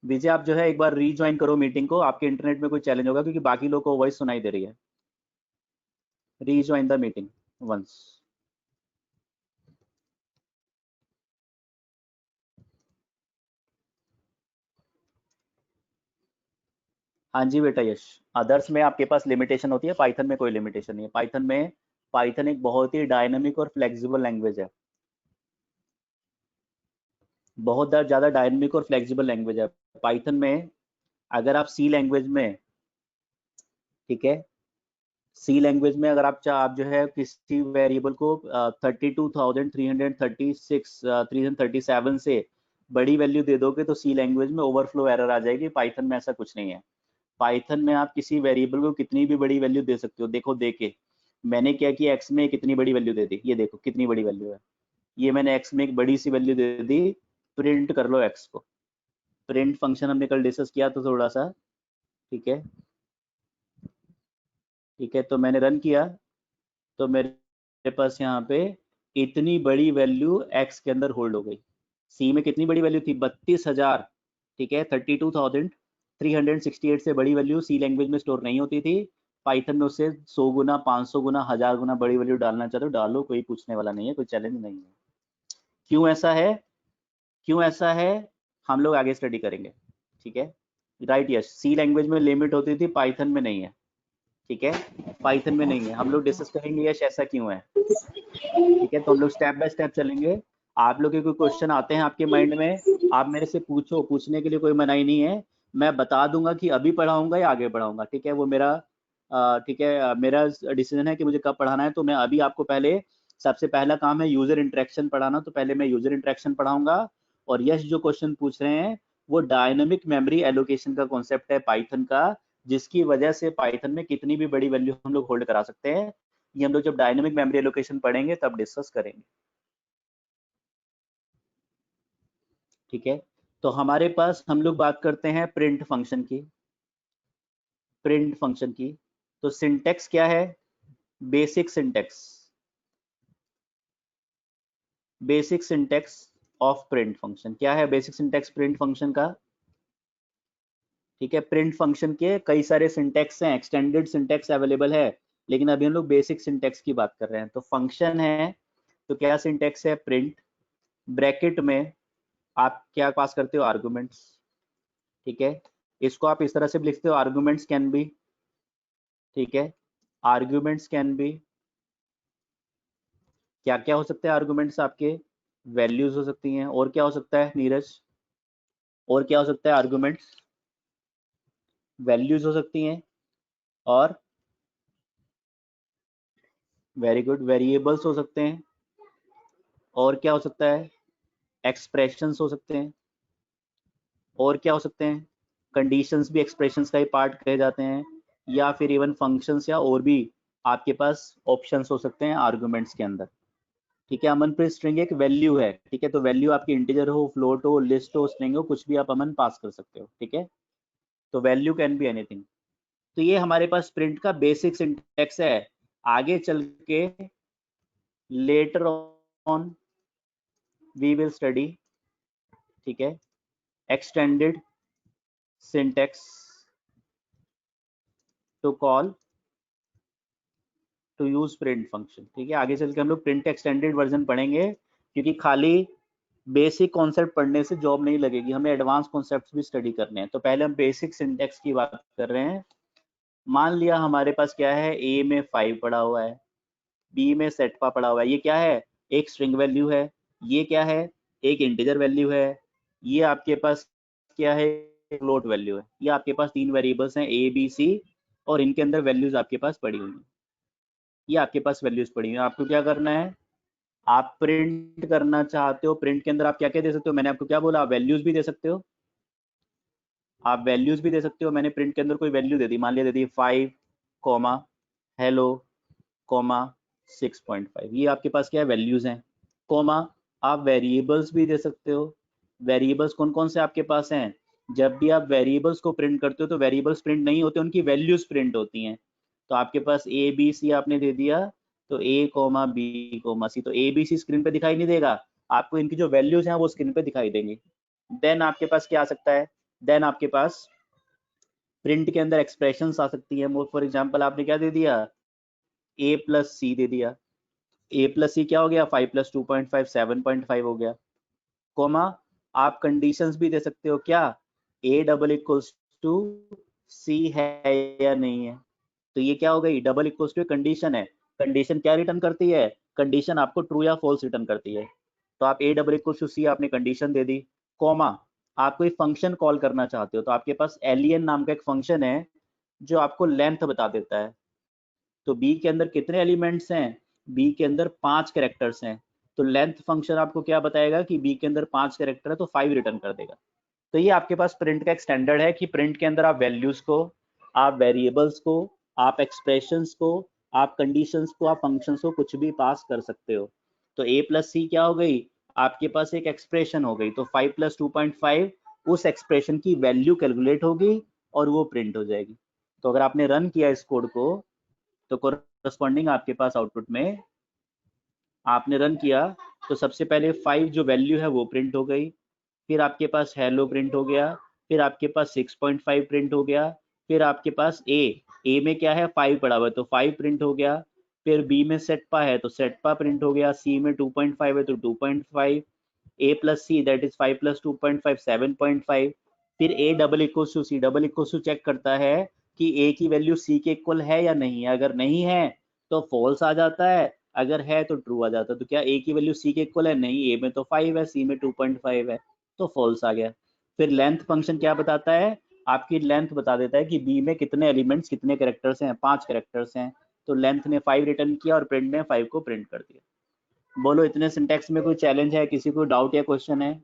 S2: विजय, आप जो है एक बार रीज्वाइन करो मीटिंग को, आपके इंटरनेट में कोई चैलेंज होगा, क्योंकि बाकी लोगों को वॉइस सुनाई दे रही है। Rejoin the meeting once. हाँ जी बेटा यश, अदर्स में आपके पास लिमिटेशन होती है, पाइथन में कोई लिमिटेशन नहीं है। पाइथन एक बहुत ही डायनामिक और फ्लेक्सिबल लैंग्वेज है, बहुत ज़्यादा डायनामिक और फ्लेक्सिबल लैंग्वेज है पाइथन में। अगर आप सी लैंग्वेज में, ठीक है, सी लैंग्वेज में अगर आप जो है किसी वेरिएबल को 32,337 से बड़ी वैल्यू दे दोगे तो सी लैंग्वेज में ओवरफ्लो एरर आ जाएगी। पाइथन में ऐसा कुछ नहीं है। पाइथन में आप किसी वेरिएबल को कितनी भी बड़ी वैल्यू दे सकते हो। देखो, देखे मैंने क्या किया, एक्स में कितनी बड़ी वैल्यू दे दी, ये देखो कितनी बड़ी वैल्यू है। ये मैंने एक्स में एक बड़ी सी वैल्यू दे दी, प्रिंट कर लो एक्स को। प्रिंट फंक्शन हमने कल डिस्कस किया तो थोड़ा सा, ठीक है, ठीक है। तो मैंने रन किया, तो मेरे पास यहाँ पे इतनी बड़ी वैल्यू एक्स के अंदर होल्ड हो गई, सी में कितनी बड़ी वैल्यू थी, 32,000, ठीक है, 32,368 से बड़ी वैल्यू सी लैंग्वेज में स्टोर नहीं होती थी। पाइथन में उससे 100 गुना, 500 गुना, 1000 गुना बड़ी वैल्यू डालना चाहते हो डालो, कोई पूछने वाला नहीं है, कोई चैलेंज नहीं है। क्यों ऐसा है, क्यों ऐसा है, हम लोग आगे स्टडी करेंगे, ठीक है। राइट, यस, सी लैंग्वेज में लिमिट होती थी, पाइथन में नहीं है, ठीक है, पाइथन में नहीं है। हम लोग डिस्कस करेंगे यश ऐसा क्यों है, ठीक है। तो हम लोग स्टेप बाय स्टेप चलेंगे। आप लोग के कोई क्वेश्चन आते हैं आपके माइंड में, आप मेरे से पूछो, पूछने के लिए कोई मनाही नहीं है। मैं बता दूंगा कि अभी पढ़ाऊंगा या आगे पढ़ाऊंगा, ठीक है, वो मेरा ठीक है, मेरा डिसीजन है कि मुझे कब पढ़ाना है। तो मैं अभी आपको पहले, सबसे पहला काम है यूजर इंटरेक्शन पढ़ाना, तो पहले मैं यूजर इंटरेक्शन पढ़ाऊंगा। और यश जो क्वेश्चन पूछ रहे हैं वो डायनेमिक मेमोरी एलोकेशन का कॉन्सेप्ट है पाइथन का, जिसकी वजह से पाइथन में कितनी भी बड़ी वैल्यू हम लोग होल्ड करा सकते हैं। ये हम लोग जब डायनेमिक मेमोरी एलोकेशन पढ़ेंगे तब डिस्कस करेंगे, ठीक है। तो हमारे पास, हम लोग बात करते हैं प्रिंट फंक्शन की, प्रिंट फंक्शन की। तो सिंटेक्स क्या है, basic syntax, basic syntax of print function क्या है, बेसिक सिंटेक्स प्रिंट फंक्शन का, ठीक है। प्रिंट फंक्शन के कई सारे सिंटेक्स हैं, एक्सटेंडेड सिंटेक्स अवेलेबल है, लेकिन अभी हम लोग बेसिक सिंटेक्स की बात कर रहे हैं। तो फंक्शन है, तो क्या सिंटेक्स है, प्रिंट, ब्रैकेट में आप क्या पास करते हो, आर्गुमेंट्स, ठीक है। इसको आप इस तरह से भी लिखते हो, आर्गुमेंट्स कैन बी, ठीक है, आर्गुमेंट्स कैन बी, क्या क्या हो सकते हैं आर्गुमेंट्स आपके, वैल्यूज हो सकती हैं, और क्या हो सकता है नीरज, और क्या हो सकता है आर्गुमेंट्स, वैल्यूज हो सकती हैं, और वेरी गुड, वेरिएबल्स हो सकते हैं, और क्या हो सकता है, एक्सप्रेशंस हो सकते हैं, और क्या हो सकते हैं, कंडीशंस भी एक्सप्रेशंस का ही पार्ट कहे जाते हैं, या फिर इवन फंक्शंस, या और भी आपके पास ऑप्शंस हो सकते हैं आर्गुमेंट्स के अंदर, ठीक है। अमनप्रीत, स्ट्रिंग एक वैल्यू है, ठीक है, तो वैल्यू आपकी इंटीजर हो, फ्लोट हो, लिस्ट हो, स्ट्रिंग हो, कुछ भी आप अमन पास कर सकते हो, ठीक है। तो वैल्यू कैन बी एनीथिंग। तो ये हमारे पास प्रिंट का बेसिक सिंटेक्स है। आगे चल के later on we will study, ठीक है, extended syntax to call to use print function, ठीक है। आगे चल के हम लोग प्रिंट एक्सटेंडेड वर्जन पढ़ेंगे, क्योंकि खाली बेसिक कॉन्सेप्ट पढ़ने से जॉब नहीं लगेगी, हमें एडवांस कॉन्सेप्ट्स भी स्टडी करने हैं। तो पहले हम बेसिक सिंटेक्स की बात कर रहे हैं। मान लिया हमारे पास क्या है, ए में 5 पड़ा हुआ है, बी में सेटपा पड़ा हुआ है, ये क्या है, एक स्ट्रिंग वैल्यू है, ये क्या है, एक इंटीजर वैल्यू है, ये आपके पास क्या है, फ्लोट वैल्यू है। ये आपके पास तीन वेरिएबल्स हैं ए बी सी, और इनके अंदर वैल्यूज आपके पास पड़ी हुई हैं, ये आपके पास वैल्यूज पड़ी हुई हैं। आपको क्या करना है, आप प्रिंट करना चाहते हो, प्रिंट के अंदर आप क्या क्या दे सकते हो, मैंने आपको क्या बोला, आप वैल्यूज भी दे सकते हो, आप वैल्यूज भी दे सकते हो। मैंने प्रिंट के अंदर कोई वैल्यू दे दी, मान लिया दे दी 5 कॉमा हेलो कॉमा 6.5, ये आपके पास क्या है, वैल्यूज हैं। कॉमा, आप वेरिएबल्स भी दे सकते हो। वेरिएबल्स कौन कौन से आपके पास हैं, जब भी आप वेरिएबल्स को प्रिंट करते हो तो वेरिएबल्स प्रिंट नहीं होते, उनकी वैल्यूज प्रिंट होती हैं। तो आपके पास ए बी सी आपने दे दिया, तो ए कॉमा बी कॉमा सी, तो ए बी सी स्क्रीन पे दिखाई नहीं देगा आपको, इनकी जो वैल्यूज हैं वो स्क्रीन पे दिखाई देंगी। देन आपके पास क्या आ सकता है, देन आपके पास प्रिंट के अंदर एक्सप्रेशंस आ सकती है। फॉर एग्जांपल आपने क्या दे दिया, ए प्लस सी दे दिया, ए प्लस सी क्या हो गया, 5 प्लस 2.5 7.5 हो गया। कोमा, आप कंडीशंस भी दे सकते हो, क्या ए डबल इक्वल्स टू सी है या नहीं है, तो ये क्या हो गई, डबल इक्वल्स टू कंडीशन है। कंडीशन क्या रिटर्न करती है, कंडीशन आपको ट्रू या फॉल्स रिटर्न करती है। तो आप ए डबल इक्वल्स टू सी आपने कंडीशन दे दी। कोमा, आप कोई फंक्शन कॉल करना चाहते हो, तो आपके पास एलियन नाम का एक फंक्शन है जो आपको लेंथ बता देता है। तो बी के अंदर कितने एलिमेंट्स हैं, बी के अंदर 5 कैरेक्टर्स हैं, तो लेंथ फंक्शन आपको क्या बताएगा कि बी के अंदर 5 कैरेक्टर है, तो 5 रिटर्न कर देगा। तो ये आपके पास प्रिंट का एक स्टैंडर्ड है कि प्रिंट के अंदर आप वैल्यूज को, आप वेरिएबल्स को, आप एक्सप्रेशंस को, आप कंडीशंस को, आप फंक्शंस को कुछ भी पास कर सकते हो। तो a प्लस सी क्या हो गई, आपके पास एक एक्सप्रेशन हो गई, तो 5 प्लस 2.5 उस एक्सप्रेशन की वैल्यू कैलकुलेट होगी और वो प्रिंट हो जाएगी। तो अगर आपने रन किया इस कोड को, तो कोरस्पॉन्डिंग आपके पास आउटपुट में आपने रन किया तो सबसे पहले 5 जो वैल्यू है वो प्रिंट हो गई, फिर आपके पास हेलो प्रिंट हो गया, फिर आपके पास 6.5 प्रिंट हो गया, फिर आपके पास ए में क्या है 5 पड़ा हुआ है तो 5 प्रिंट हो गया, फिर बी में सेटपा है तो सेटपा प्रिंट हो गया, सी में 2.5 है तो 2.5, A plus C that is 5 plus 2.5 7.5, फिर A double equal to C, double equal to check करता है कि ए की वैल्यू सी के इक्वल है या नहीं है, अगर नहीं है तो फॉल्स आ जाता है, अगर है तो ट्रू आ जाता है। तो क्या ए की वैल्यू सी के इक्वल है? नहीं, ए में तो 5 है, सी में 2.5 है, तो फॉल्स आ गया। फिर लेंथ फंक्शन क्या बताता है? आपकी लेंथ बता देता है कि बी में कितने एलिमेंट्स कितने कैरेक्टर्स हैं, 5 कैरेक्टर्स हैं, तो लेंथ ने 5 रिटर्न किया और प्रिंट ने 5 को प्रिंट कर दिया। बोलो इतने सिंटेक्स में कोई चैलेंज है? किसी को डाउट या क्वेश्चन है?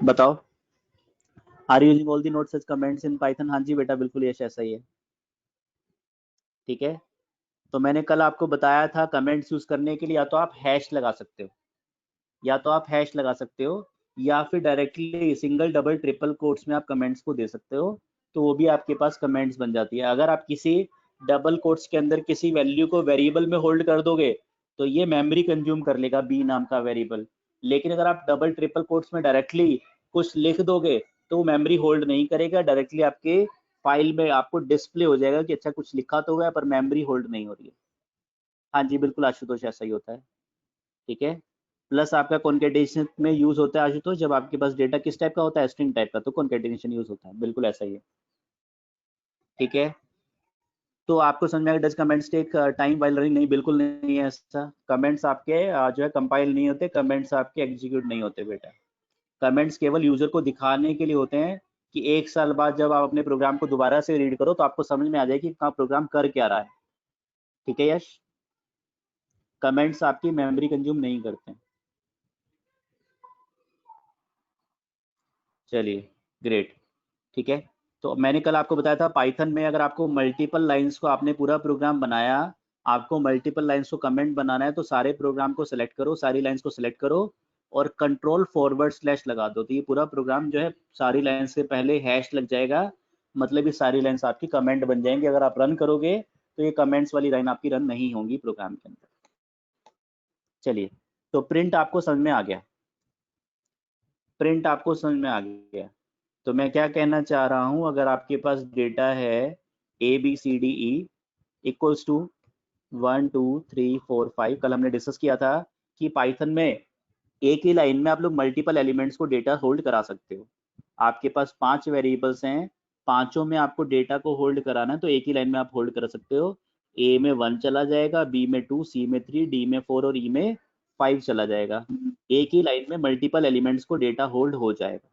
S2: बताओ। Are you using all the notes as comments in Python? हाँ जी बेटा बिल्कुल यश ऐसा ही है। ठीक है, तो मैंने कल आपको बताया था कमेंट्स यूज करने के लिए या तो आप हैश लगा सकते हो, या तो आप हैश लगा सकते हो, या फिर directly single double triple quotes में आप कमेंट्स को दे सकते हो, तो वो भी आपके पास कमेंट्स बन जाती है। अगर आप किसी डबल कोट्स के अंदर किसी वैल्यू को वेरिएबल में होल्ड कर दोगे तो ये मेमोरी कंज्यूम कर लेगा बी नाम का वेरिएबल, लेकिन अगर आप डबल ट्रिपल कोट्स में डायरेक्टली कुछ लिख दोगे तो वो मेमोरी होल्ड नहीं करेगा, डायरेक्टली आपके फाइल में आपको डिस्प्ले हो जाएगा कि अच्छा कुछ लिखा तो हुआ है पर मेमोरी होल्ड नहीं हो रही है। हाँ जी बिल्कुल आशुतोष ऐसा ही होता है। ठीक है, प्लस आपका कॉन्केटेनेशन में यूज होता है आशुतोष, जब आपके पास डेटा किस टाइप का होता है? स्ट्रिंग टाइप का, तो कॉन्केटेनेशन यूज होता है, बिल्कुल ऐसा ही है। ठीक है, तो आपको समझ में आएगा does comments take time while running? नहीं, बिल्कुल नहीं है ऐसा। कमेंट्स आपके जो है कंपाइल नहीं होते, कमेंट्स आपके एग्जीक्यूट नहीं होते बेटा। कमेंट्स केवल यूजर को दिखाने के लिए होते हैं कि 1 साल बाद जब आप अपने प्रोग्राम को दोबारा से रीड करो तो आपको समझ में आ जाए कि प्रोग्राम कर क्या रहा है। ठीक है यश, कमेंट्स आपकी मेमोरी कंज्यूम नहीं करते हैं। चलिए ग्रेट। ठीक है, तो मैंने कल आपको बताया था पाइथन में अगर आपको मल्टीपल लाइंस को आपने पूरा प्रोग्राम बनाया, आपको मल्टीपल लाइंस को कमेंट बनाना है तो सारे प्रोग्राम को सिलेक्ट करो, सारी लाइंस को सिलेक्ट करो और कंट्रोल फॉरवर्ड स्लैश लगा दो, तो ये पूरा प्रोग्राम जो है सारी लाइंस से पहले हैश लग जाएगा, मतलब ये सारी लाइंस आपकी कमेंट बन जाएंगी। अगर आप रन करोगे तो ये कमेंट्स वाली लाइन आपकी रन नहीं होंगी प्रोग्राम के अंदर। चलिए, तो प्रिंट आपको समझ में आ गया, प्रिंट आपको समझ में आ गया। तो मैं क्या कहना चाह रहा हूं, अगर आपके पास डेटा है A B C D E equals to 1 2 3 4 5, कल हमने डिस्कस किया था कि पाइथन में एक ही लाइन में आप लोग मल्टीपल एलिमेंट्स को डेटा होल्ड करा सकते हो। आपके पास 5 वेरिएबल्स हैं, पांचों में आपको डेटा को होल्ड कराना है तो एक ही लाइन में आप होल्ड कर सकते हो। ए में 1 चला जाएगा, बी में 2, सी में 3, डी में 4 और ई में 5 चला जाएगा। एक ही लाइन में मल्टीपल एलिमेंट्स को डेटा होल्ड हो जाएगा।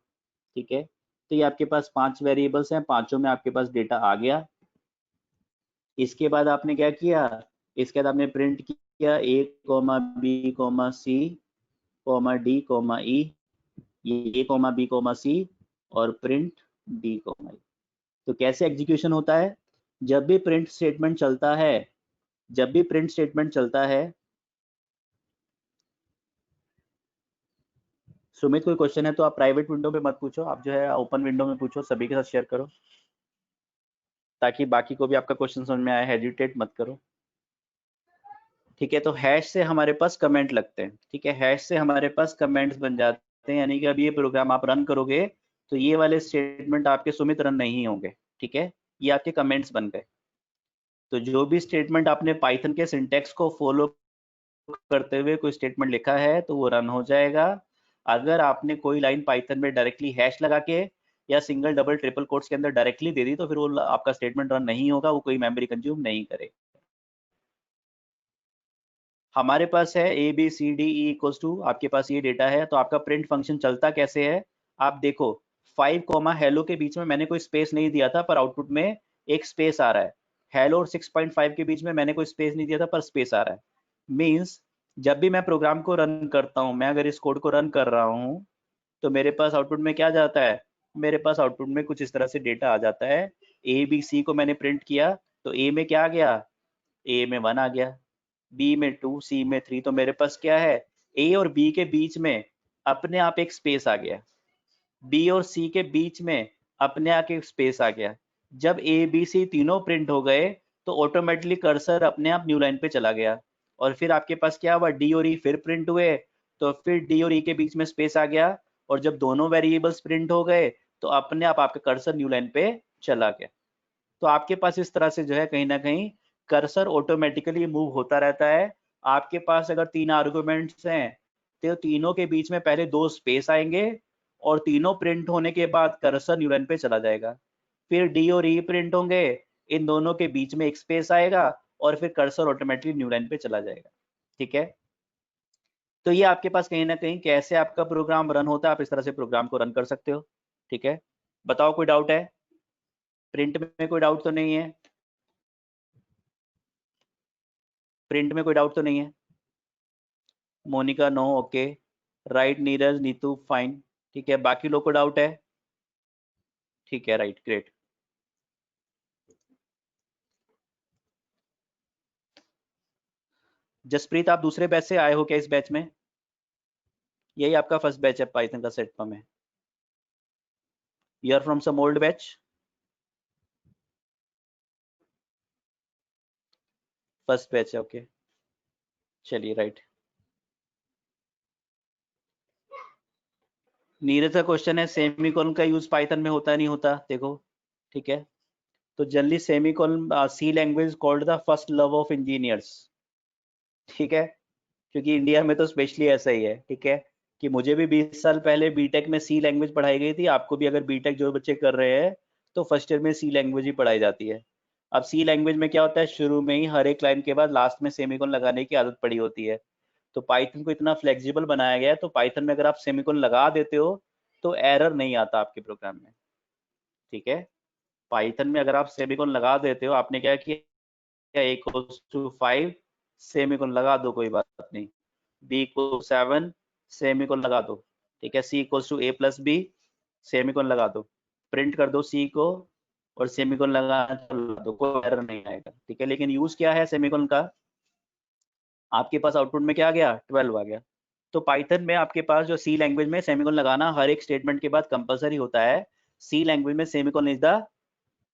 S2: ठीक है, तो ये आपके पास 5 वेरिएबल्स हैं, पांचों में आपके पास डेटा आ गया। इसके बाद आपने क्या किया? इसके बाद आपने प्रिंट किया A comma B comma C comma D comma ई, ये ए कॉमा बी कॉमा सी और प्रिंट डी कॉमा ई। तो कैसे एग्जीक्यूशन होता है? जब भी प्रिंट स्टेटमेंट चलता है, जब भी प्रिंट स्टेटमेंट चलता है, सुमित कोई क्वेश्चन है तो आप प्राइवेट विंडो में मत पूछो, आप जो है ओपन विंडो में पूछो, सभी के साथ शेयर करो ताकि बाकी को भी आपका क्वेश्चन समझ में आए, हेजिटेट मत करो। ठीक है, तो हैश से हमारे पास कमेंट लगते हैं। ठीक है, हैश से हमारे पास कमेंट्स बन जाते हैं, यानी कि अब ये प्रोग्राम आप रन करोगे तो ये वाले स्टेटमेंट आपके सुमित रन नहीं होंगे। ठीक है, ये आपके कमेंट्स बन गए। तो जो भी स्टेटमेंट आपने पाइथन के सिंटेक्स को फॉलो करते हुए कोई स्टेटमेंट लिखा है तो वो रन हो जाएगा। अगर आपने कोई लाइन पाइथन में डायरेक्टली हैश लगा के या सिंगल डबल ट्रिपल कोट्स के अंदर डायरेक्टली दे दी तो फिर वो आपका स्टेटमेंट रन नहीं होगा, वो कोई मेमोरी कंज्यूम नहीं करेगा। हमारे पास है A B C D E equals to, आपके पास ये डेटा है, तो आपका प्रिंट फंक्शन चलता कैसे है? आप देखो 5 कॉमा हेलो के बीच में मैंने कोई स्पेस नहीं दिया था पर आउटपुट में एक स्पेस आ रहा है। हेलो और 6.5 के बीच में मैंने कोई स्पेस नहीं दिया था पर स्पेस आ रहा है। मीन्स जब भी मैं प्रोग्राम को रन करता हूँ, मैं अगर इस कोड को रन कर रहा हूँ तो मेरे पास आउटपुट में क्या जाता है? मेरे पास आउटपुट में कुछ इस तरह से डेटा आ जाता है। ए बी सी को मैंने प्रिंट किया तो ए में क्या आ गया? ए में 1 आ गया, बी में 2, सी में 3, तो मेरे पास क्या है? ए और बी के बीच में अपने आप एक स्पेस आ गया, बी और सी के बीच में अपने आप एक स्पेस आ गया। जब ए बी सी तीनों प्रिंट हो गए तो ऑटोमेटिकली कर्सर अपने आप न्यू लाइन पे चला गया और फिर आपके पास क्या हुआ, डी और ई फिर प्रिंट हुए, तो फिर डी और ई के बीच में स्पेस आ गया, और जब दोनों वेरिएबल्स प्रिंट हो गए तो अपने आप आपका कर्सर न्यू लाइन पे चला गया। तो आपके पास इस तरह से जो है कहीं ना कहीं कर्सर ऑटोमेटिकली मूव होता रहता है। आपके पास अगर 3 आर्गुमेंट्स हैं तो तीनों के बीच में पहले 2 स्पेस आएंगे, और तीनों प्रिंट होने के बाद कर्सर न्यू लाइन पे चला जाएगा। फिर डी और ई प्रिंट होंगे, इन दोनों के बीच में एक स्पेस आएगा, और फिर कर्सर ऑटोमेटिकली न्यू लाइन पे चला जाएगा। ठीक है, तो ये आपके पास कहीं ना कहीं कैसे आपका प्रोग्राम रन होता है, आप इस तरह से प्रोग्राम को रन कर सकते हो। ठीक है, बताओ कोई डाउट है? प्रिंट में कोई डाउट तो नहीं है? प्रिंट में कोई डाउट तो नहीं है? Monika no, okay. Right, Neeraj, Neetu fine. ठीक है, बाकी लोग को डाउट है? ठीक है, राइट, ग्रेट। जसप्रीत, आप दूसरे बैच से आए हो क्या इस बैच में? यही आपका फर्स्ट बैच है पाइथन का सेट में? You are from some old batch? First batch है, ओके। चलिए, राइट। नीरज का क्वेश्चन है सेमीकोलन का यूज पाइथन में होता नहीं होता, देखो। ठीक है, तो generally semicolon C language called the first love of engineers. ठीक है, क्योंकि इंडिया में तो स्पेशली ऐसा ही है। ठीक है, कि मुझे भी 20 साल पहले बीटेक में सी लैंग्वेज पढ़ाई गई थी, आपको भी अगर बीटेक जो बच्चे कर रहे हैं तो फर्स्ट ईयर में सी लैंग्वेज ही पढ़ाई जाती है। अब सी लैंग्वेज में क्या होता है, शुरू में ही हर एक लाइन के बाद लास्ट में सेमीकोलन लगाने की आदत पड़ी होती है। तो पाइथन को इतना फ्लेक्सिबल बनाया गया है, तो पाइथन में अगर आप सेमीकोलन लगा देते हो तो एरर नहीं आता आपके प्रोग्राम में। ठीक है, पाइथन में अगर आप सेमीकोलन लगा देते हो, आपने क्या किया, a=5 सेमीकोलन लगा दो, कोई बात नहीं। b=7 सेमीकोलन लगा दो। ठीक है, c=a+b सेमीकोलन लगा दो, प्रिंट कर दो c को, और सेमीकोलन लगा दो, कोई एरर नहीं आएगा। ठीक है, लेकिन यूज क्या है सेमीकोलन का, आपके पास आउटपुट में क्या आ गया, 12 आ गया। तो पाइथन में आपके पास जो सी लैंग्वेज में सेमीकोलन लगाना हर एक स्टेटमेंट के बाद कंपलसरी होता है। सी लैंग्वेज में semicolon is the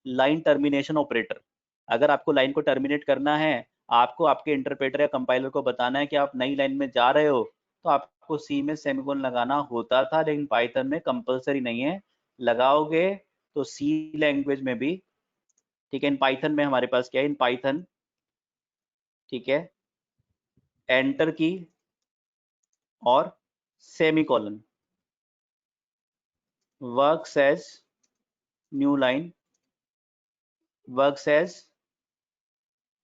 S2: line termination operator. अगर आपको लाइन को टर्मिनेट करना है, आपको आपके इंटरप्रेटर या कंपाइलर को बताना है कि आप नई लाइन में जा रहे हो, तो आपको सी में सेमीकोलन लगाना होता था, लेकिन पाइथन में कंपलसरी नहीं है, लगाओगे तो सी लैंग्वेज में भी। ठीक है, इन पाइथन में हमारे पास क्या है, इन पाइथन, ठीक है, एंटर की और semicolon works as new line, works as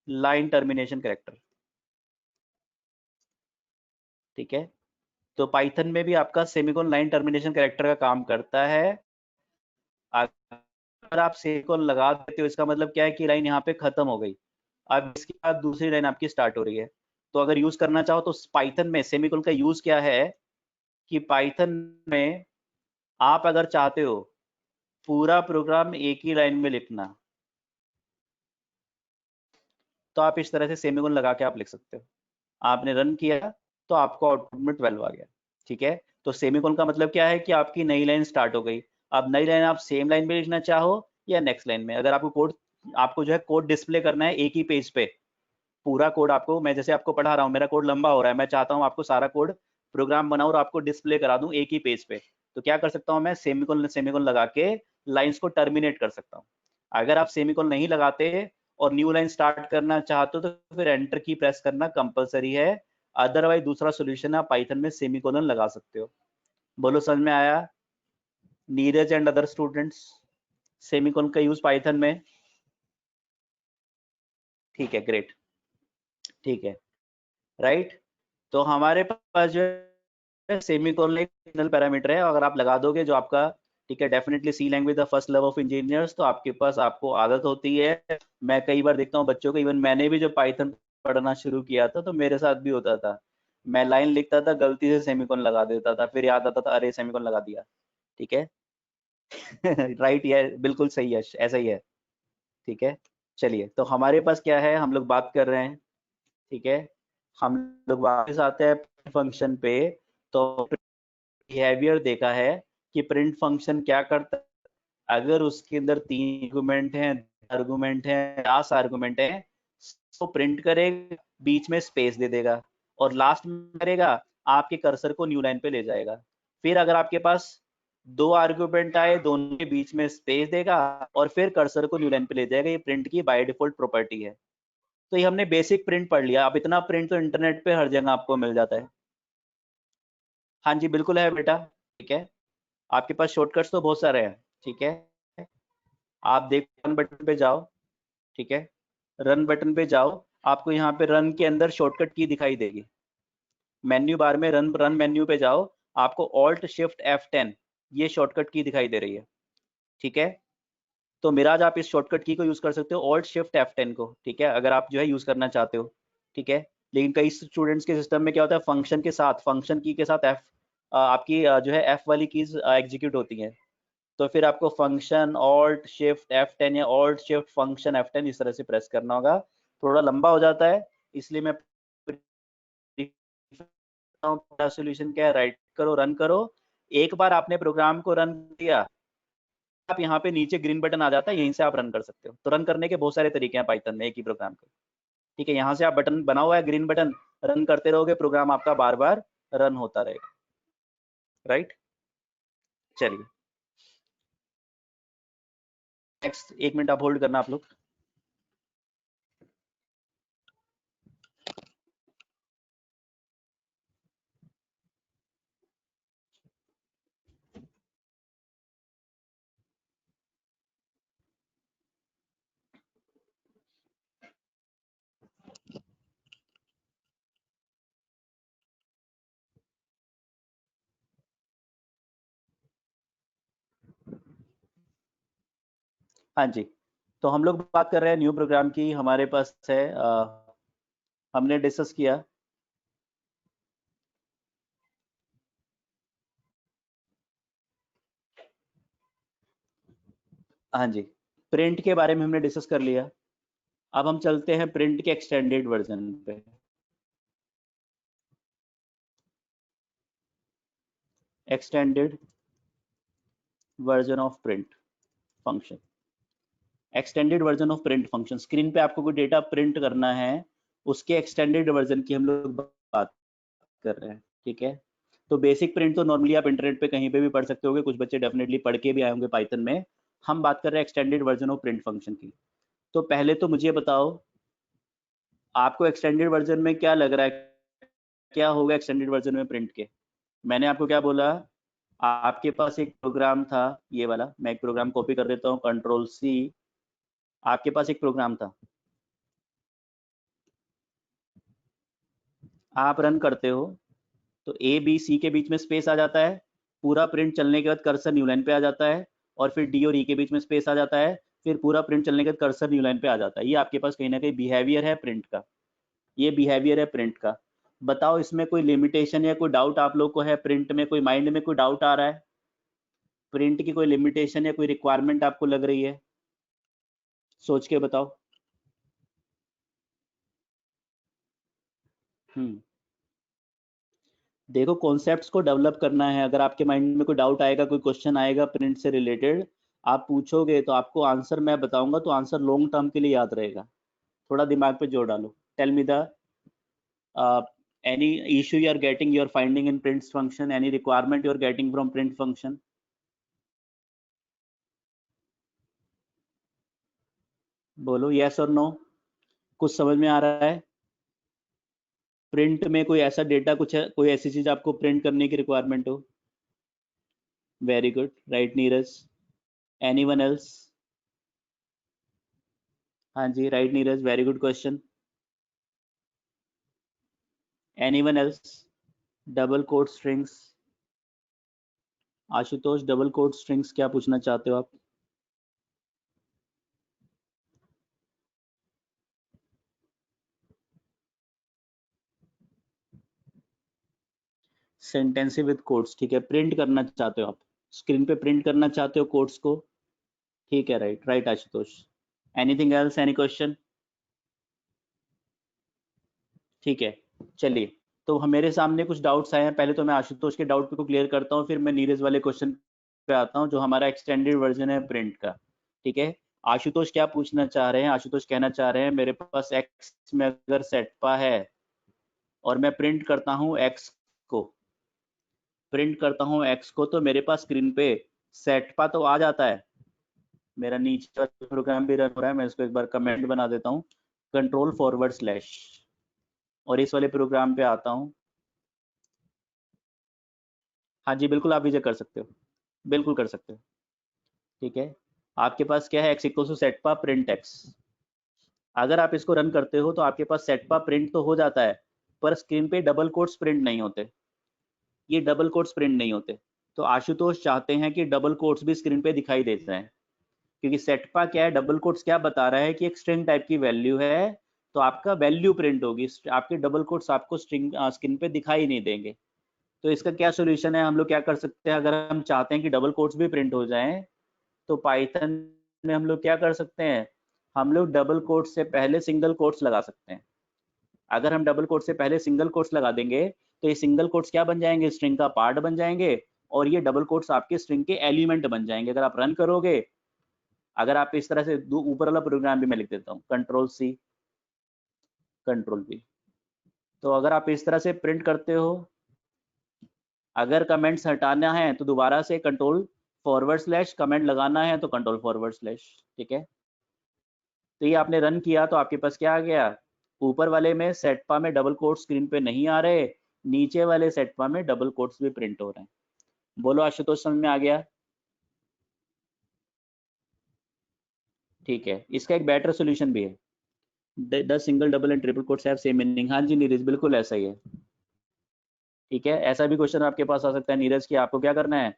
S2: line termination character. ठीक है, तो पाइथन में भी आपका सेमीकोलन लाइन टर्मिनेशन कैरेक्टर का काम करता है। अगर आप सेमीकोलन लगा देते हो, इसका मतलब क्या है कि लाइन यहाँ पे खत्म हो गई, अब इसके बाद दूसरी लाइन आपकी स्टार्ट हो रही है। तो अगर यूज करना चाहो तो पाइथन में सेमीकोलन का यूज क्या है, कि पाइथन में आप अगर चाहते हो पूरा प्रोग्राम एक ही लाइन में लिखना, तो आप इस तरह से सेमीकोलन लगा के आप लिख सकते हो। आपने रन किया तो आपको आउटपुट में 12 आ गया। ठीक है, तो सेमीकोलन का मतलब क्या है कि आपकी नई लाइन स्टार्ट हो गई। अब नई लाइन आप सेम लाइन में लिखना चाहो या नेक्स्ट लाइन में, अगर आपको कोड, आपको जो है कोड डिस्प्ले करना है एक ही पेज पे, पूरा कोड आपको, मैं जैसे आपको पढ़ा रहा हूँ, मेरा कोड लंबा हो रहा है, मैं चाहता हूँ आपको सारा कोड प्रोग्राम बनाऊँ और आपको डिस्प्ले करा दूँ एक ही पेज पे, तो क्या कर सकता हूँ मैं, सेमीकोलन सेमीकोलन लगा के लाइंस को टर्मिनेट कर सकता हूँ। अगर आप सेमीकोलन नहीं लगाते और न्यू लाइन स्टार्ट करना चाहते हो तो फिर एंटर की प्रेस करना कंपलसरी है, अदरवाइज दूसरा सोल्यूशन आप पाइथन में सेमीकोलन लगा सकते हो। बोलो, समझ में आया? Neeraj and other students, semicolon का यूज पाइथन में? ठीक है, ग्रेट। ठीक है, राइट। तो हमारे पास जो है सेमीकोलन एक सिग्नल पैरामीटर है, अगर आप लगा दोगे जो आपका, ठीक है, definitely C language the first love of engineers, तो आपके पास, आपको आदत होती है, मैं कई बार देखता हूँ बच्चों को, इवन मैंने भी जब पाइथन पढ़ना शुरू किया था तो मेरे साथ भी होता था, मैं लाइन लिखता था, गलती से सेमीकोलन लगा देता था, फिर याद आता था अरे सेमीकोलन लगा दिया। ठीक है राइट, ये बिल्कुल सही है, ऐसा ही है। ठीक है, चलिए, तो हमारे पास क्या है, हम लोग बात कर रहे हैं। ठीक है, हम लोग वापस आते हैं फंक्शन पे। तो बिहेवियर देखा है कि प्रिंट फंक्शन क्या करता है, अगर उसके अंदर 3 आर्गुमेंट हैं, 10 आर्गुमेंट हैं, 50 आर्गुमेंट हैं, तो प्रिंट करेगा, बीच में स्पेस दे देगा और लास्ट में करेगा आपके कर्सर को न्यू लाइन पे ले जाएगा। फिर अगर आपके पास 2 आर्गुमेंट आए, दोनों के बीच में स्पेस देगा और फिर कर्सर को न्यू लाइन पे ले जाएगा। ये प्रिंट की बाय डिफॉल्ट प्रॉपर्टी है। तो ये हमने बेसिक प्रिंट पढ़ लिया। अब इतना प्रिंट तो इंटरनेट पे हर जगह आपको मिल जाता है। हाँ जी बिल्कुल है बेटा, ठीक है। आपके पास शॉर्टकट्स तो बहुत सारे हैं, ठीक है। आप देखो रन बटन पे जाओ, ठीक है। रन बटन पे जाओ, आपको यहाँ पे रन के अंदर शॉर्टकट की दिखाई देगी। मेन्यू बार में रन मेन्यू पे जाओ, आपको ऑल्ट शिफ्ट F10 ये शॉर्टकट की दिखाई दे रही है, ठीक है। तो मिराज आप इस शॉर्टकट की को यूज कर सकते हो, ऑल्ट शिफ्ट F10 को, ठीक है, अगर आप जो है यूज करना चाहते हो, ठीक है। लेकिन कई स्टूडेंट्स के सिस्टम में क्या होता है, फंक्शन के साथ, फंक्शन की के साथ आपकी जो है F वाली कीज एग्जीक्यूट होती हैं। तो फिर आपको फंक्शन ऑल्ट शिफ्ट F10 या ऑल्ट शिफ्ट फंक्शन F10 इस तरह से प्रेस करना होगा। थोड़ा लंबा हो जाता है, इसलिए मैं सोल्यूशन क्या है, राइट करो, रन करो। एक बार आपने प्रोग्राम को रन किया, आप यहाँ पे नीचे ग्रीन बटन आ जाता है, यहीं से आप रन कर सकते हो। तो रन करने के बहुत सारे तरीके हैं पाइथन में एक ही प्रोग्राम के, ठीक है। यहाँ से आप बटन बना हुआ है ग्रीन बटन, रन करते रहोगे, प्रोग्राम आपका बार बार रन होता रहेगा, राइट। चलिए नेक्स्ट, 1 मिनट आप होल्ड करना आप लोग। हाँ जी, तो हम लोग बात कर रहे हैं न्यू प्रोग्राम की। हमारे पास है हमने डिस्कस किया, हाँ जी, प्रिंट के बारे में हमने डिस्कस कर लिया। अब हम चलते हैं प्रिंट के एक्सटेंडेड वर्जन पे। Extended version of print function, extended version of print function. Screen पे आपको कोई डेटा प्रिंट करना है, उसके एक्सटेंडेड वर्जन की हम लोग बात कर रहे हैं, ठीक है। तो बेसिक प्रिंट तो नॉर्मली आप इंटरनेट पे कहीं पे भी पढ़ सकते होगे, कुछ बच्चे डेफिनेटली पढ़ के भी आए होंगे पाइथन में। हम बात कर रहे हैं extended version of print function की। तो पहले तो मुझे बताओ, आपको एक्सटेंडेड वर्जन में क्या लग रहा है, क्या होगा एक्सटेंडेड वर्जन में प्रिंट के? मैंने आपको क्या बोला, आपके पास एक प्रोग्राम था, ये वाला, मैं एक प्रोग्राम कॉपी कर देता हूँ, Ctrl+C। आपके पास एक प्रोग्राम था, आप रन करते हो, तो ए बी सी के बीच में स्पेस आ जाता है, पूरा प्रिंट चलने के बाद कर्सर न्यू लाइन पे आ जाता है, और फिर डी और ई के बीच में स्पेस आ जाता है, फिर पूरा प्रिंट चलने के बाद कर्सर न्यू लाइन पे आ जाता है। ये आपके पास कहीं ना कहीं बिहेवियर है प्रिंट का, ये बिहेवियर है प्रिंट का। बताओ इसमें कोई लिमिटेशन या कोई डाउट आप लोग को है? प्रिंट में कोई माइंड में कोई डाउट आ रहा है? प्रिंट की कोई लिमिटेशन या कोई रिक्वायरमेंट आपको लग रही है? सोच के बताओ। हम्म, देखो कॉन्सेप्ट्स को डेवलप करना है। अगर आपके माइंड में कोई डाउट आएगा, कोई क्वेश्चन आएगा प्रिंट से रिलेटेड, आप पूछोगे तो आपको आंसर मैं बताऊंगा, तो आंसर लॉन्ग टर्म के लिए याद रहेगा। थोड़ा दिमाग पे जोर डालो। Tell me the any issue you are getting, you are finding in print function, any requirement you are getting from print function? बोलो yes और no। कुछ समझ में आ रहा है? प्रिंट में कोई ऐसा डेटा, कुछ है, कोई ऐसी चीज आपको प्रिंट करने की रिक्वायरमेंट हो? Very good, right Neeraj. Anyone else? हाँ जी, right Neeraj, very good question. Anyone else? Double quote strings, Ashutosh double quote strings क्या पूछना चाहते हो आप? सेंटेंसिव विद कोट्स, ठीक है, प्रिंट करना चाहते हो आप, स्क्रीन पे प्रिंट करना चाहते हो कोट्स को, ठीक है, right right Ashutosh. Anything else, any question? ठीक है, चलिए। तो मेरे सामने कुछ डाउट्स आए हैं, पहले तो मैं आशुतोष के डाउट को क्लियर करता हूँ, फिर मैं नीरज वाले क्वेश्चन पे आता हूँ, जो हमारा एक्सटेंडेड वर्जन है प्रिंट का, ठीक है। आशुतोष क्या पूछना चाह रहे हैं? आशुतोष कहना चाह रहे हैं मेरे पास एक्स में अगर सेटपा है और मैं प्रिंट करता हूँ एक्स को, तो मेरे पास स्क्रीन पे सेटपा तो आ जाता है। मेरा नीचे वाला प्रोग्राम भी रन हो रहा है, मैं इसको एक बार कमेंट बना देता हूँ, कंट्रोल/, और इस वाले प्रोग्राम पे आता हूँ। हाँ जी बिल्कुल, आप विजय कर सकते हो, बिल्कुल कर सकते हो। ठीक है, आपके पास क्या है, एक्स इक्वल टू सेटपा प्रिंट एक्स। अगर आप इसको रन करते हो तो आपके पास सेटपा प्रिंट तो हो जाता है, पर स्क्रीन पे डबल कोट्स प्रिंट नहीं होते, ये डबल कोट्स प्रिंट नहीं होते। तो आशुतोष चाहते हैं कि डबल कोट्स भी स्क्रीन पे दिखाई देते हैं, क्योंकि सेटपा क्या है, डबल कोट्स क्या बता रहा है कि एक स्ट्रिंग टाइप की वैल्यू है, तो आपका वैल्यू प्रिंट होगी, आपके डबल कोट्स आपको स्ट्रिंग स्क्रीन पे दिखाई नहीं देंगे। तो इसका क्या सोल्यूशन है, हम लोग क्या कर सकते हैं, अगर हम चाहते हैं कि डबल कोट्स भी प्रिंट हो जाएं, तो पाइथन में हम लोग क्या कर सकते हैं, हम लोग डबल कोट्स से पहले सिंगल कोट्स लगा सकते हैं। अगर हम डबल कोट्स से पहले सिंगल कोट्स लगा देंगे तो ये सिंगल कोट्स क्या बन जाएंगे, स्ट्रिंग का पार्ट बन जाएंगे, और ये डबल कोट्स आपके स्ट्रिंग के एलिमेंट बन जाएंगे। अगर आप रन करोगे, अगर आप इस तरह से ऊपर वाला प्रोग्राम भी मैं लिख देता हूँ, कंट्रोल+C कंट्रोल+V, तो अगर आप इस तरह से प्रिंट करते हो, अगर कमेंट्स हटाना है तो दोबारा से कंट्रोल/, कमेंट लगाना है तो कंट्रोल/। ठीक है, तो ये आपने रन किया तो आपके पास क्या आ गया, ऊपर वाले में सेटपा में डबल कोट्स स्क्रीन पे नहीं आ रहे, नीचे वाले सेटपा में डबल कोट्स भी प्रिंट हो रहे हैं। बोलो आशुतोष, समझ में आ गया? ठीक है, इसका एक बेटर सोल्यूशन भी है, the single double and triple quotes have same meaning. हाँ जी नीरज, बिल्कुल ऐसा ही है। ठीक है, ऐसा भी क्वेश्चन आपके पास आ सकता है नीरज कि आपको क्या करना है,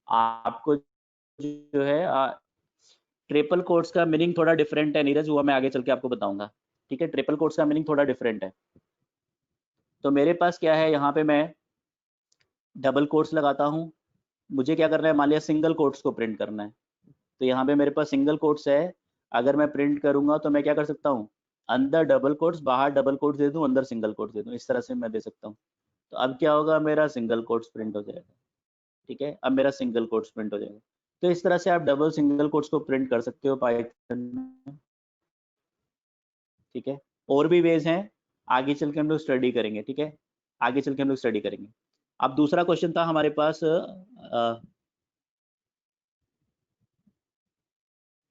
S2: आपको जो है ट्रिपल कोट्स का मीनिंग थोड़ा डिफरेंट है नीरज, वो मैं आगे चल के आपको बताऊंगा। ठीक है, ट्रिपल कोट्स का मीनिंग थोड़ा डिफरेंट है। तो मेरे पास क्या है, यहाँ पे मैं डबल कोट्स लगाता हूँ, मुझे क्या करना है, मान लिया सिंगल कोट्स को प्रिंट करना है, तो यहाँ पे मेरे पास सिंगल कोट्स है। अगर मैं प्रिंट करूंगा तो मैं क्या कर सकता हूँ, अंदर डबल कोट्स, बाहर डबल कोट्स दे दूं, अंदर सिंगल कोट्स दे दूं, इस तरह से मैं दे सकता हूँ। तो अब क्या होगा, मेरा सिंगल कोट्स प्रिंट हो जाएगा। ठीक है, अब मेरा सिंगल कोट्स प्रिंट हो जाएगा। तो इस तरह से आप डबल सिंगल कोट्स को प्रिंट कर सकते हो पाइथन में। ठीक है, और भी वेज हैं, आगे चल के हम लोग स्टडी करेंगे। ठीक है, आगे चल के हम लोग स्टडी करेंगे। अब दूसरा क्वेश्चन था हमारे पास,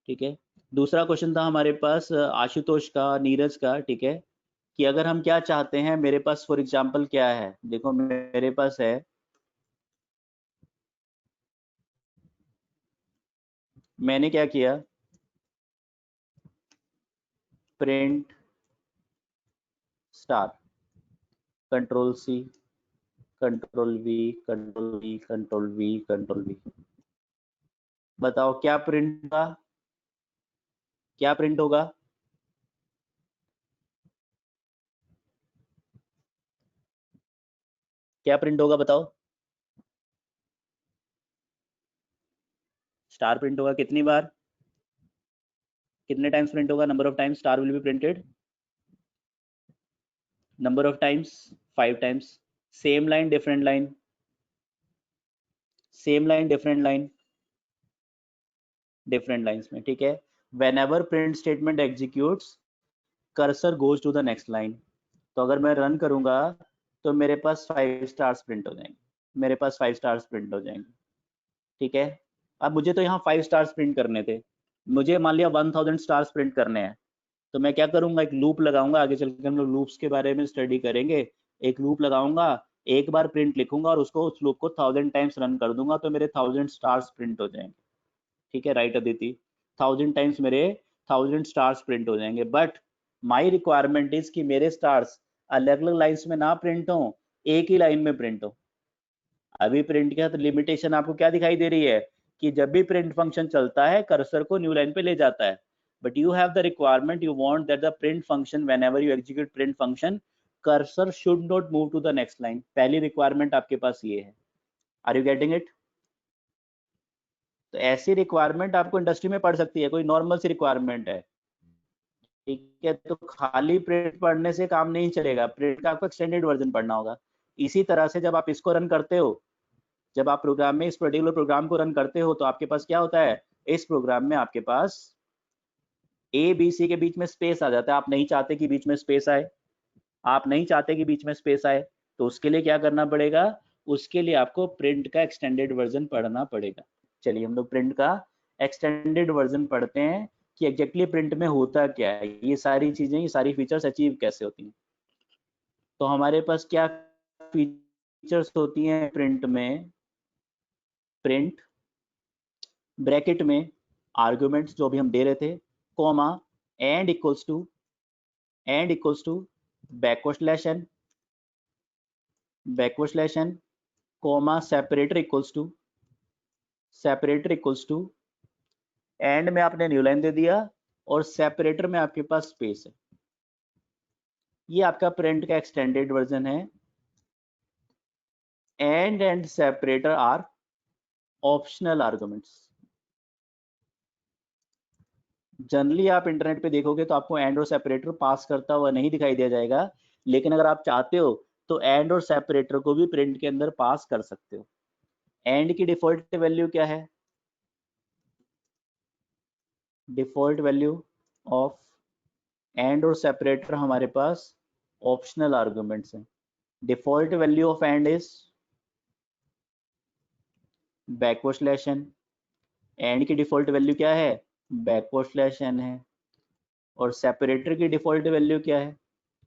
S2: ठीक है, दूसरा क्वेश्चन था हमारे पास आशुतोष का, नीरज का। ठीक है, कि अगर हम क्या चाहते हैं, मेरे पास फॉर एग्जांपल क्या है, देखो मेरे पास है, मैंने क्या किया, प्रिंट स्टार, कंट्रोल+C कंट्रोल+V कंट्रोल+V कंट्रोल+V कंट्रोल+V, बताओ क्या प्रिंट होगा, क्या प्रिंट होगा, क्या प्रिंट होगा बताओ, स्टार प्रिंट होगा, कितनी बार, कितने टाइम्स प्रिंट होगा, number of times star will be printed, number of times 5 times. Same line different line, same line different line, different lines में। ठीक है, whenever print statement executes cursor goes to the next line, तो अगर मैं रन करूंगा तो मेरे पास 5 स्टार्स प्रिंट हो जाएंगे, मेरे पास 5 स्टार्स प्रिंट हो जाएंगे। ठीक है, अब मुझे तो यहाँ 5 स्टार्स प्रिंट करने थे, मुझे मान लिया 1000 स्टार्स प्रिंट करने हैं, तो मैं क्या करूंगा, एक लूप लगाऊंगा, आगे चल के हम लोग लूप्स के बारे में स्टडी करेंगे। एक लूप लगाऊंगा, एक बार प्रिंट लिखूंगा और उसको, उस लूप को 1000 टाइम्स रन कर दूंगा, तो मेरे 1000 स्टार्स प्रिंट हो जाएंगे। ठीक है, राइट अदिति, 1000 टाइम्स मेरे 1000 स्टार्स प्रिंट हो जाएंगे। बट माई रिक्वायरमेंट इज कि मेरे स्टार्स अलग अलग लाइन्स में ना प्रिंट हो, एक ही लाइन में प्रिंट हो। अभी प्रिंट का तो लिमिटेशन आपको क्या दिखाई दे रही है, कि जब भी प्रिंट फंक्शन चलता है कर्सर को न्यू लाइन पे ले जाता है, but you have the requirement, you want that the print function, whenever you execute print function, cursor should not move to the next line. पहली रिक्वायरमेंट आपके पास ये है, आर यू गेटिंग इट? तो ऐसी रिक्वायरमेंट आपको इंडस्ट्री में पड़ सकती है, कोई नॉर्मल सी रिक्वायरमेंट है। ठीक है, तो खाली प्रिंट पढ़ने से काम नहीं चलेगा, प्रिंट का आपको एक्सटेंडेड वर्जन पढ़ना होगा। इसी तरह से जब आप इसको रन करते हो, जब आप प्रोग्राम में इस पर्टिकुलर प्रोग्राम को रन करते हो, तो आपके पास क्या होता है, इस प्रोग्राम में आपके पास ए बी सी के बीच में स्पेस आ जाता है, आप नहीं चाहते कि बीच में स्पेस आए, आप नहीं चाहते कि बीच में स्पेस आए, तो उसके लिए क्या करना पड़ेगा, उसके लिए आपको प्रिंट का एक्सटेंडेड वर्जन पढ़ना पड़ेगा। चलिए हम लोग प्रिंट का एक्सटेंडेड वर्जन पढ़ते हैं कि एग्जैक्टली प्रिंट में होता क्या है, ये सारी चीजें, ये सारी फीचर्स अचीव कैसे होती हैं। तो हमारे पास क्या फीचर्स होती हैं प्रिंट में, प्रिंट ब्रैकेट में आर्गुमेंट्स जो भी हम दे रहे थे, comma end equals to backward slash n comma separator equals to end में आपने न्यू लाइन दे दिया और सेपरेटर में आपके पास स्पेस है। ये आपका प्रिंट का एक्सटेंडेड वर्जन है। End separator are optional arguments. Generally आप इंटरनेट पे देखोगे तो आपको एंड और सेपरेटर पास करता हुआ नहीं दिखाई दिया जाएगा, लेकिन अगर आप चाहते हो तो एंड और सेपरेटर को भी प्रिंट के अंदर पास कर सकते हो। एंड की डिफॉल्ट वैल्यू क्या है, डिफॉल्ट वैल्यू ऑफ एंड और सेपरेटर हमारे पास ऑप्शनल आर्गुमेंट्स हैं। Default value of end is backward slash n, end की डिफॉल्ट वैल्यू क्या है, बैकवर्ड स्लैश एन है, और सेपरेटर की डिफॉल्ट वैल्यू क्या है,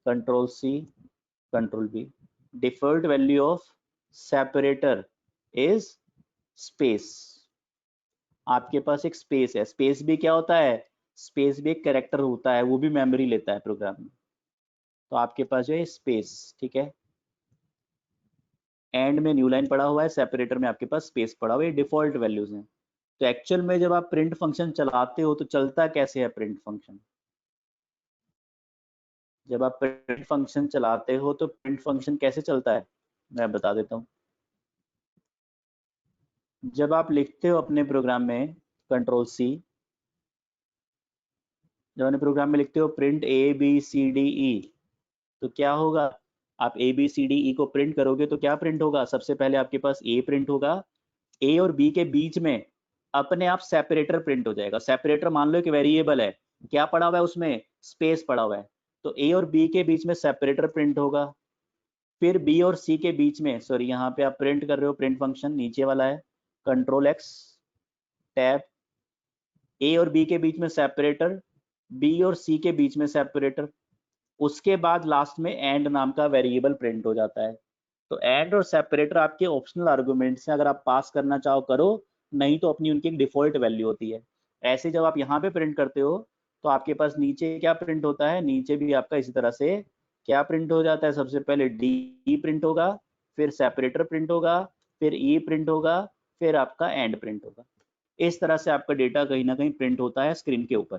S2: control C control B. Default value of separator is space. आपके पास एक स्पेस है, स्पेस भी क्या होता है, स्पेस भी एक कैरेक्टर होता है, वो भी मेमोरी लेता है प्रोग्राम में। तो आपके पास जो है स्पेस, ठीक है, एंड में न्यू लाइन पड़ा हुआ है, सेपरेटर में आपके पास स्पेस पड़ा हुआ है, डिफॉल्ट वैल्यूज हैं। तो एक्चुअल में जब आप प्रिंट फंक्शन चलाते हो तो चलता कैसे है प्रिंट फंक्शन, जब आप प्रिंट फंक्शन चलाते हो तो प्रिंट फंक्शन कैसे चलता है, मैं बता देता हूँ। जब आप लिखते हो अपने प्रोग्राम में कंट्रोल सी, जब अपने प्रोग्राम में लिखते हो print A B C D E, तो क्या होगा, आप ए बी सी डी ई को प्रिंट करोगे तो क्या प्रिंट होगा, सबसे पहले आपके पास ए प्रिंट होगा, ए और बी के बीच में अपने आप सेपरेटर प्रिंट हो जाएगा। सेपरेटर मान लो एक वेरिएबल है, क्या पड़ा हुआ है उसमें, स्पेस पड़ा हुआ है, तो ए और बी के बीच में सेपरेटर प्रिंट होगा। फिर बी और सी के बीच में, सॉरी यहाँ पे आप प्रिंट कर रहे हो, प्रिंट फंक्शन नीचे वाला है, कंट्रोल एक्स टैब, ए और बी के बीच में सेपरेटर, बी और सी के बीच में सेपरेटर, उसके बाद लास्ट में एंड नाम का वेरिएबल प्रिंट हो जाता है। तो एंड और सेपरेटर आपके ऑप्शनल आर्गुमेंट्स हैं, अगर आप पास करना चाहो करो, नहीं तो अपनी उनकी एक डिफॉल्ट वैल्यू होती है। ऐसे जब आप यहाँ पे प्रिंट करते हो तो आपके पास नीचे क्या प्रिंट होता है, नीचे भी आपका इसी तरह से क्या प्रिंट हो जाता है, सबसे पहले डी प्रिंट होगा, फिर सेपरेटर प्रिंट होगा, फिर ई प्रिंट होगा, फिर आपका एंड प्रिंट होगा। इस तरह से आपका डेटा कहीं ना कहीं प्रिंट होता है स्क्रीन के ऊपर।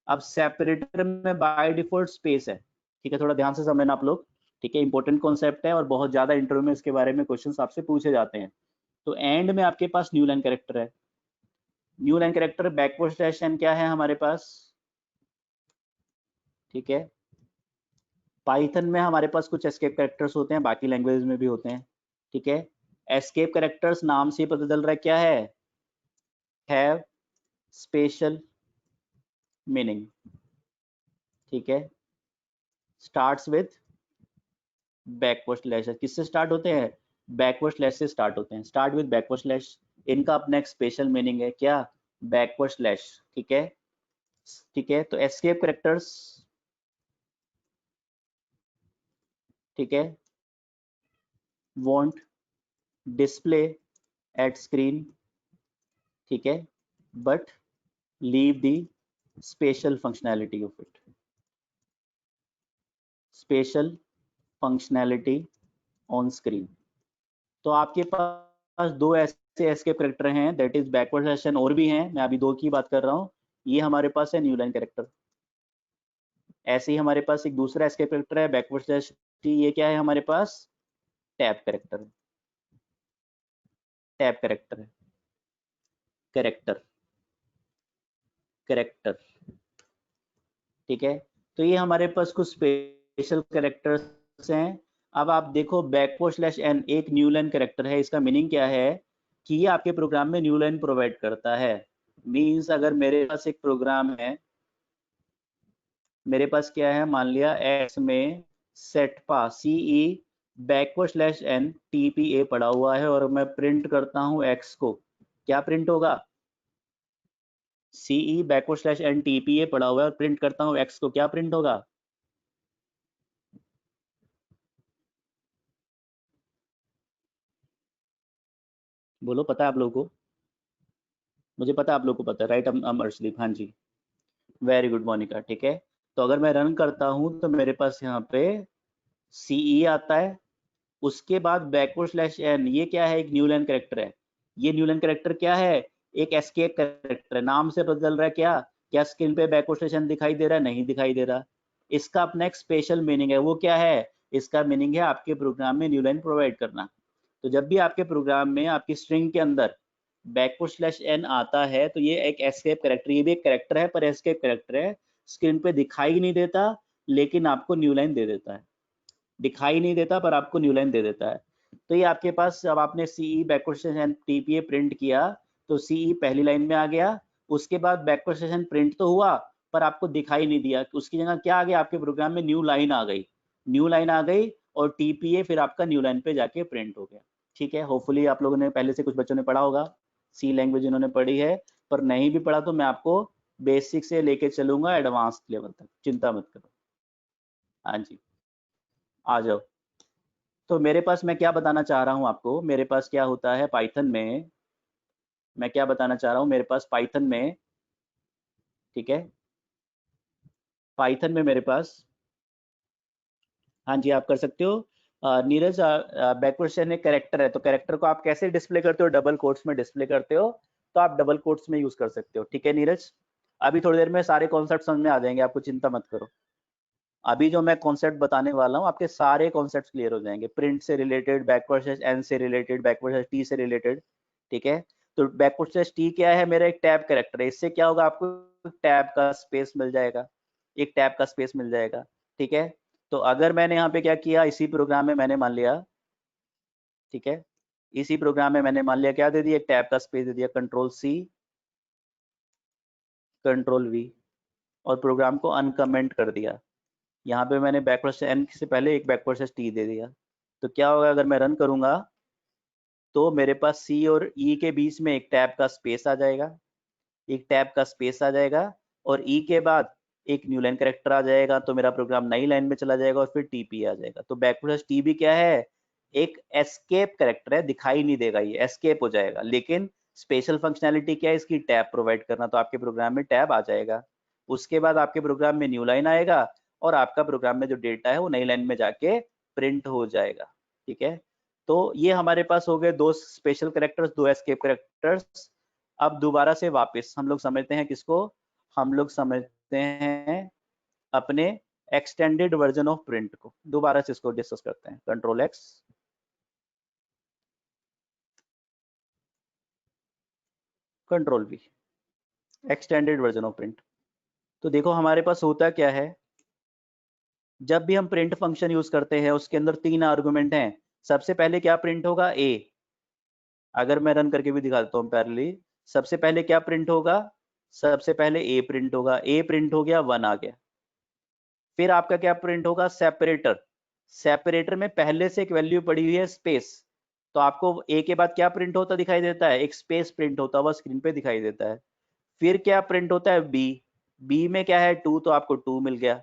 S2: अब सेपरेटर में बाय डिफॉल्ट स्पेस है, ठीक है, थोड़ा ध्यान से समझना आप लोग, ठीक है, इंपॉर्टेंट कॉन्सेप्ट है और बहुत ज्यादा इंटरव्यू में इसके बारे में क्वेश्चंस आपसे पूछे जाते हैं। तो एंड में आपके पास न्यू लाइन कैरेक्टर है, new line character backward slash n क्या है हमारे पास, ठीक है, पाइथन में हमारे पास कुछ एस्केप कैरेक्टर्स होते हैं, बाकी लैंग्वेज में भी होते हैं, ठीक है। एस्केप कैरेक्टर्स नाम से पता चल रहा है क्या है, हैव स्पेशल मीनिंग, ठीक है, स्टार्ट्स विद बैकवर्ड स्लैश, किससे स्टार्ट होते हैं, बैकवर्ड स्लैश से स्टार्ट होते हैं, स्टार्ट विद बैकवर्ड स्लैश, इनका अपना एक स्पेशल मीनिंग है क्या, बैकवर्ड स्लैश, ठीक है, ठीक है। तो एस्केप कैरेक्टर्स, ठीक है, वॉन्ट डिस्प्ले एट स्क्रीन, ठीक है, but leave the special functionality of it, special functionality on screen. तो आपके पास दो ऐसे एस्केप कैरेक्टर हैं, that is backward slash n, और भी हैं, मैं अभी दो की बात कर रहा हूँ। ये हमारे पास है न्यू लाइन कैरेक्टर। ऐसे ही हमारे पास एक दूसरा एस्केप कैरेक्टर है बैकवर्ड स्लैश टी, ये क्या है हमारे पास, टैब कैरेक्टर है, टैब कैरेक्टर है, कैरेक्टर कैरेक्टर, ठीक है। तो ये हमारे पास कुछ स्पेशल कैरेक्टर्स हैं। अब आप देखो बैकवर्ड स्लैश एन एक न्यू लाइन कैरेक्टर है, इसका मीनिंग क्या है कि ये आपके प्रोग्राम में न्यू लाइन प्रोवाइड करता है। मींस अगर मेरे पास एक प्रोग्राम है, मेरे पास क्या है, मान लिया एक्स में सेटपा सीई बैकवर्ड स्लैश एन टीपीए पड़ा हुआ है और मैं प्रिंट करता हूं एक्स को, क्या प्रिंट होगा? C E backward slash N TPA पड़ा हुआ है और प्रिंट करता हूं एक्स को, क्या प्रिंट होगा? बोलो, पता है आप लोगों को? मुझे पता है आप लोगों को पता है, राइट? अर्शदीप, हाँ जी, वेरी गुड मोनिका, ठीक है। तो अगर मैं रन करता हूं तो मेरे पास यहाँ पे सीई आता है, उसके बाद बैकवर्ड स्लैश एन, ये क्या है? एक न्यू लाइन कैरेक्टर है। ये न्यू लाइन कैरेक्टर क्या है? एक एस्केप कैरेक्टर है, नाम से पता चल रहा है। क्या क्या स्क्रीन पे बैकवर्ड स्लैश एन दिखाई दे रहा है? नहीं दिखाई दे रहा। इसका अपना एक स्पेशल मीनिंग है, वो क्या है? इसका मीनिंग है आपके प्रोग्राम में न्यू लाइन प्रोवाइड करना। तो जब भी आपके प्रोग्राम में आपकी स्ट्रिंग के अंदर बैकवर्ड स्लैश एन आता है तो ये एक एस्केप कैरेक्टर, ये भी एक कैरेक्टर है पर एस्केप कैरेक्टर है, स्क्रीन पे दिखाई नहीं देता लेकिन आपको न्यू लाइन दे देता है। दिखाई नहीं देता पर आपको न्यू लाइन दे देता है। तो ये आपके पास, अब आपने C E backward slash N T P A print किया तो सीई पहली लाइन में आ गया, उसके बाद बैकवर्ड स्लैश एन प्रिंट तो हुआ पर आपको दिखाई नहीं दिया, उसकी जगह क्या आ गया आपके प्रोग्राम में? न्यू लाइन आ गई। न्यू लाइन आ गई और टीपीए फिर आपका न्यू लाइन पे जाके प्रिंट हो गया। ठीक है, होपफुली आप लोगों ने पहले से, कुछ बच्चों ने पढ़ा होगा सी लैंग्वेज, इन्होंने पढ़ी है, पर नहीं भी पढ़ा तो मैं आपको बेसिक से लेके चलूंगा एडवांस लेवल तक, चिंता मत करो। हाँ जी, आ जाओ। तो मेरे पास, मैं क्या बताना चाह रहा हूँ आपको, मेरे पास क्या होता है पाइथन में, मैं क्या बताना चाह रहा हूँ, मेरे पास पाइथन में, ठीक है, पाइथन में मेरे पास, हाँ जी आप कर सकते हो। नीरज, बैकवर्ड स्लैश एक कैरेक्टर है, तो कैरेक्टर को आप कैसे डिस्प्ले करते हो? डबल कोट्स में डिस्प्ले करते हो, तो आप डबल कोट्स में यूज कर सकते हो। ठीक है नीरज, अभी थोड़ी देर में सारे कॉन्सेप्ट समझ में आ जाएंगे आपको, चिंता मत करो। अभी जो मैं कॉन्सेप्ट बताने वाला हूँ आपके सारे कॉन्सेप्ट क्लियर हो जाएंगे, प्रिंट से रिलेटेड, बैकवर्ड स्लैश एन से रिलेटेड, बैकवर्ड स्लैश टी से रिलेटेड। ठीक है, तो बैकवर्ड स्लैश टी क्या है? मेरा एक टैब कैरेक्टर है, इससे क्या होगा? आपको टैब का स्पेस मिल जाएगा, एक टैब का स्पेस मिल जाएगा। ठीक है, तो अगर मैंने यहाँ पे क्या किया, इसी प्रोग्राम में मैंने मान लिया, ठीक है, इसी प्रोग्राम में मैंने मान लिया क्या दे दिया, एक टैब का स्पेस दे दिया, कंट्रोल सी कंट्रोल वी, और प्रोग्राम को अनकमेंट कर दिया। यहाँ पे मैंने बैकवर्ड से एन से पहले एक बैकवर्ड से टी दे दिया। तो क्या होगा अगर मैं रन करूंगा तो मेरे पास सी और ई के बीच में एक टैब का स्पेस आ जाएगा, एक टैब का स्पेस आ जाएगा, और ई के बाद एक न्यू लाइन कैरेक्टर आ जाएगा, तो मेरा प्रोग्राम नई लाइन में चला जाएगा और फिर टीपी आ जाएगा। तो बैकवर्ड टी भी क्या है? एक एस्केप कैरेक्टर है, दिखाई नहीं देगा, ये एस्केप हो जाएगा, लेकिन स्पेशल फंक्शनैलिटी क्या है इसकी? टैब प्रोवाइड करना, तो आपके प्रोग्राम में टैब आ जाएगा। उसके बाद आपके प्रोग्राम में न्यू लाइन आएगा और आपका प्रोग्राम में जो डेटा है वो नई लाइन में जाके प्रिंट हो जाएगा। ठीक है, तो ये हमारे पास हो गए दो स्पेशल कैरेक्टर्स, दो एस्केप कैरेक्टर्स। अब दोबारा से वापस हम लोग समझते हैं किसको? हम लोग समझते हैं अपने एक्सटेंडेड वर्जन ऑफ प्रिंट को, दोबारा से इसको डिस्कस करते हैं। Control x, control we, extended version of print. तो देखो हमारे पास होता क्या है, जब भी हम प्रिंट फंक्शन यूज करते हैं उसके अंदर तीन आर्गुमेंट हैं। सबसे पहले क्या प्रिंट होगा? ए। अगर मैं रन करके भी दिखा देता हूँ पैरेलली, सबसे पहले क्या प्रिंट होगा? सबसे पहले ए प्रिंट होगा, ए प्रिंट हो गया, वन आ गया। फिर आपका क्या प्रिंट होगा? सेपरेटर। सेपरेटर में पहले से एक वैल्यू पड़ी हुई है स्पेस, तो आपको ए के बाद क्या प्रिंट होता दिखाई देता है? एक स्पेस प्रिंट होता हुआ स्क्रीन पे दिखाई देता है। फिर क्या प्रिंट होता है? बी। बी में क्या है? टू, तो आपको टू मिल गया।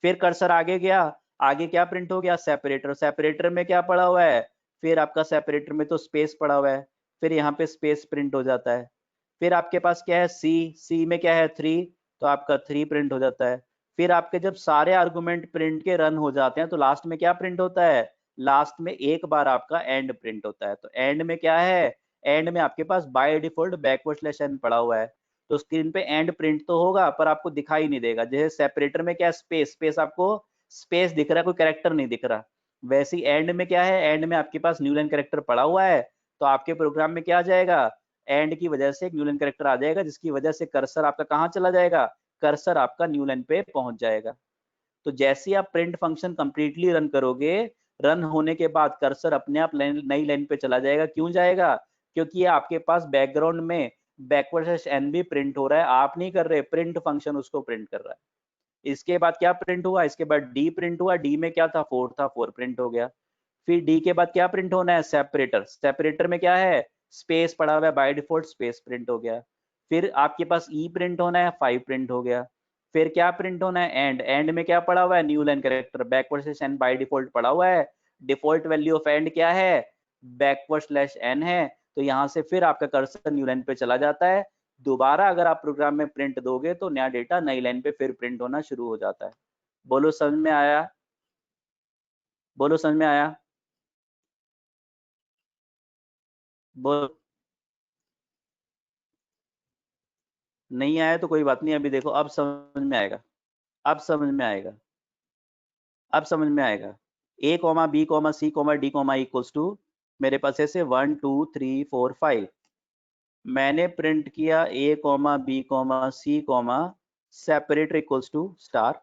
S2: फिर कर्सर आगे गया, आगे क्या प्रिंट हो गया? सेपरेटर। सेपरेटर में क्या पड़ा हुआ है? फिर आपका सेपरेटर में तो स्पेस पड़ा हुआ है, फिर यहाँ पे स्पेस प्रिंट हो जाता है। फिर आपके पास क्या है? सी। सी में क्या है? थ्री, तो आपका थ्री प्रिंट हो जाता है। फिर आपके जब सारे आर्गुमेंट प्रिंट के रन हो जाते हैं तो लास्ट में क्या प्रिंट होता है? लास्ट में एक बार आपका एंड प्रिंट होता है। तो एंड में क्या है? एंड में आपके पास by default backward slash N पड़ा हुआ है, तो स्क्रीन पे एंड प्रिंट तो होगा पर आपको दिखाई नहीं देगा। जैसे सेपरेटर में क्या? स्पेस, स्पेस आपको स्पेस दिख रहा है, कोई कैरेक्टर नहीं दिख रहा। वैसे ही एंड में क्या है? एंड में आपके पास न्यू लाइन कैरेक्टर पड़ा हुआ है, तो आपके प्रोग्राम में क्या आ जाएगा? एंड की वजह से एक न्यू लाइन कैरेक्टर आ जाएगा, जिसकी वजह से कर्सर आपका कहाँ चला जाएगा? कर्सर आपका न्यू लाइन पे पहुंच जाएगा। तो जैसे ही आप प्रिंट फंक्शन कंप्लीटली रन करोगे, रन होने के बाद कर्सर अपने आप नई लाइन पे चला जाएगा। क्यों जाएगा? क्योंकि ये आपके पास बैकग्राउंड में बैकवर्ड स्लैश एन भी प्रिंट हो रहा है, आप नहीं कर रहे, प्रिंट फंक्शन उसको प्रिंट कर रहा है। इसके बाद क्या प्रिंट हुआ, इसके बाद डी प्रिंट हुआ, डी में क्या था 4 था, 4 प्रिंट हो गया। फिर डी के बाद क्या प्रिंट होना है, सेपरेटर, सेपरेटर में क्या है, स्पेस पड़ा हुआ है, बाय डिफॉल्ट स्पेस प्रिंट हो गया। फिर आपके पास ई प्रिंट होना है, 5 प्रिंट हो गया। फिर क्या प्रिंट होना है, एंड, एंड में क्या पड़ा हुआ है, new line character, backward slash n by default पड़ा हुआ है। डिफॉल्ट वैल्यू ऑफ एंड क्या है, बैकवर्ड स्लैश एन है। तो यहाँ से फिर आपका कर्सर न्यू लाइन पे चला जाता है। दोबारा अगर आप प्रोग्राम में प्रिंट दोगे तो नया डेटा नई लाइन पे फिर प्रिंट होना शुरू हो जाता है। बोलो समझ में आया, बोलो समझ में आया, बोल। नहीं आया तो कोई बात नहीं, अभी देखो अब समझ में आएगा, अब समझ में आएगा, अब समझ में आएगा। A comma B comma C comma D comma equals to, मेरे पास ऐसे 1 2 3 4 5, मैंने प्रिंट किया A comma B comma C comma separator equals to star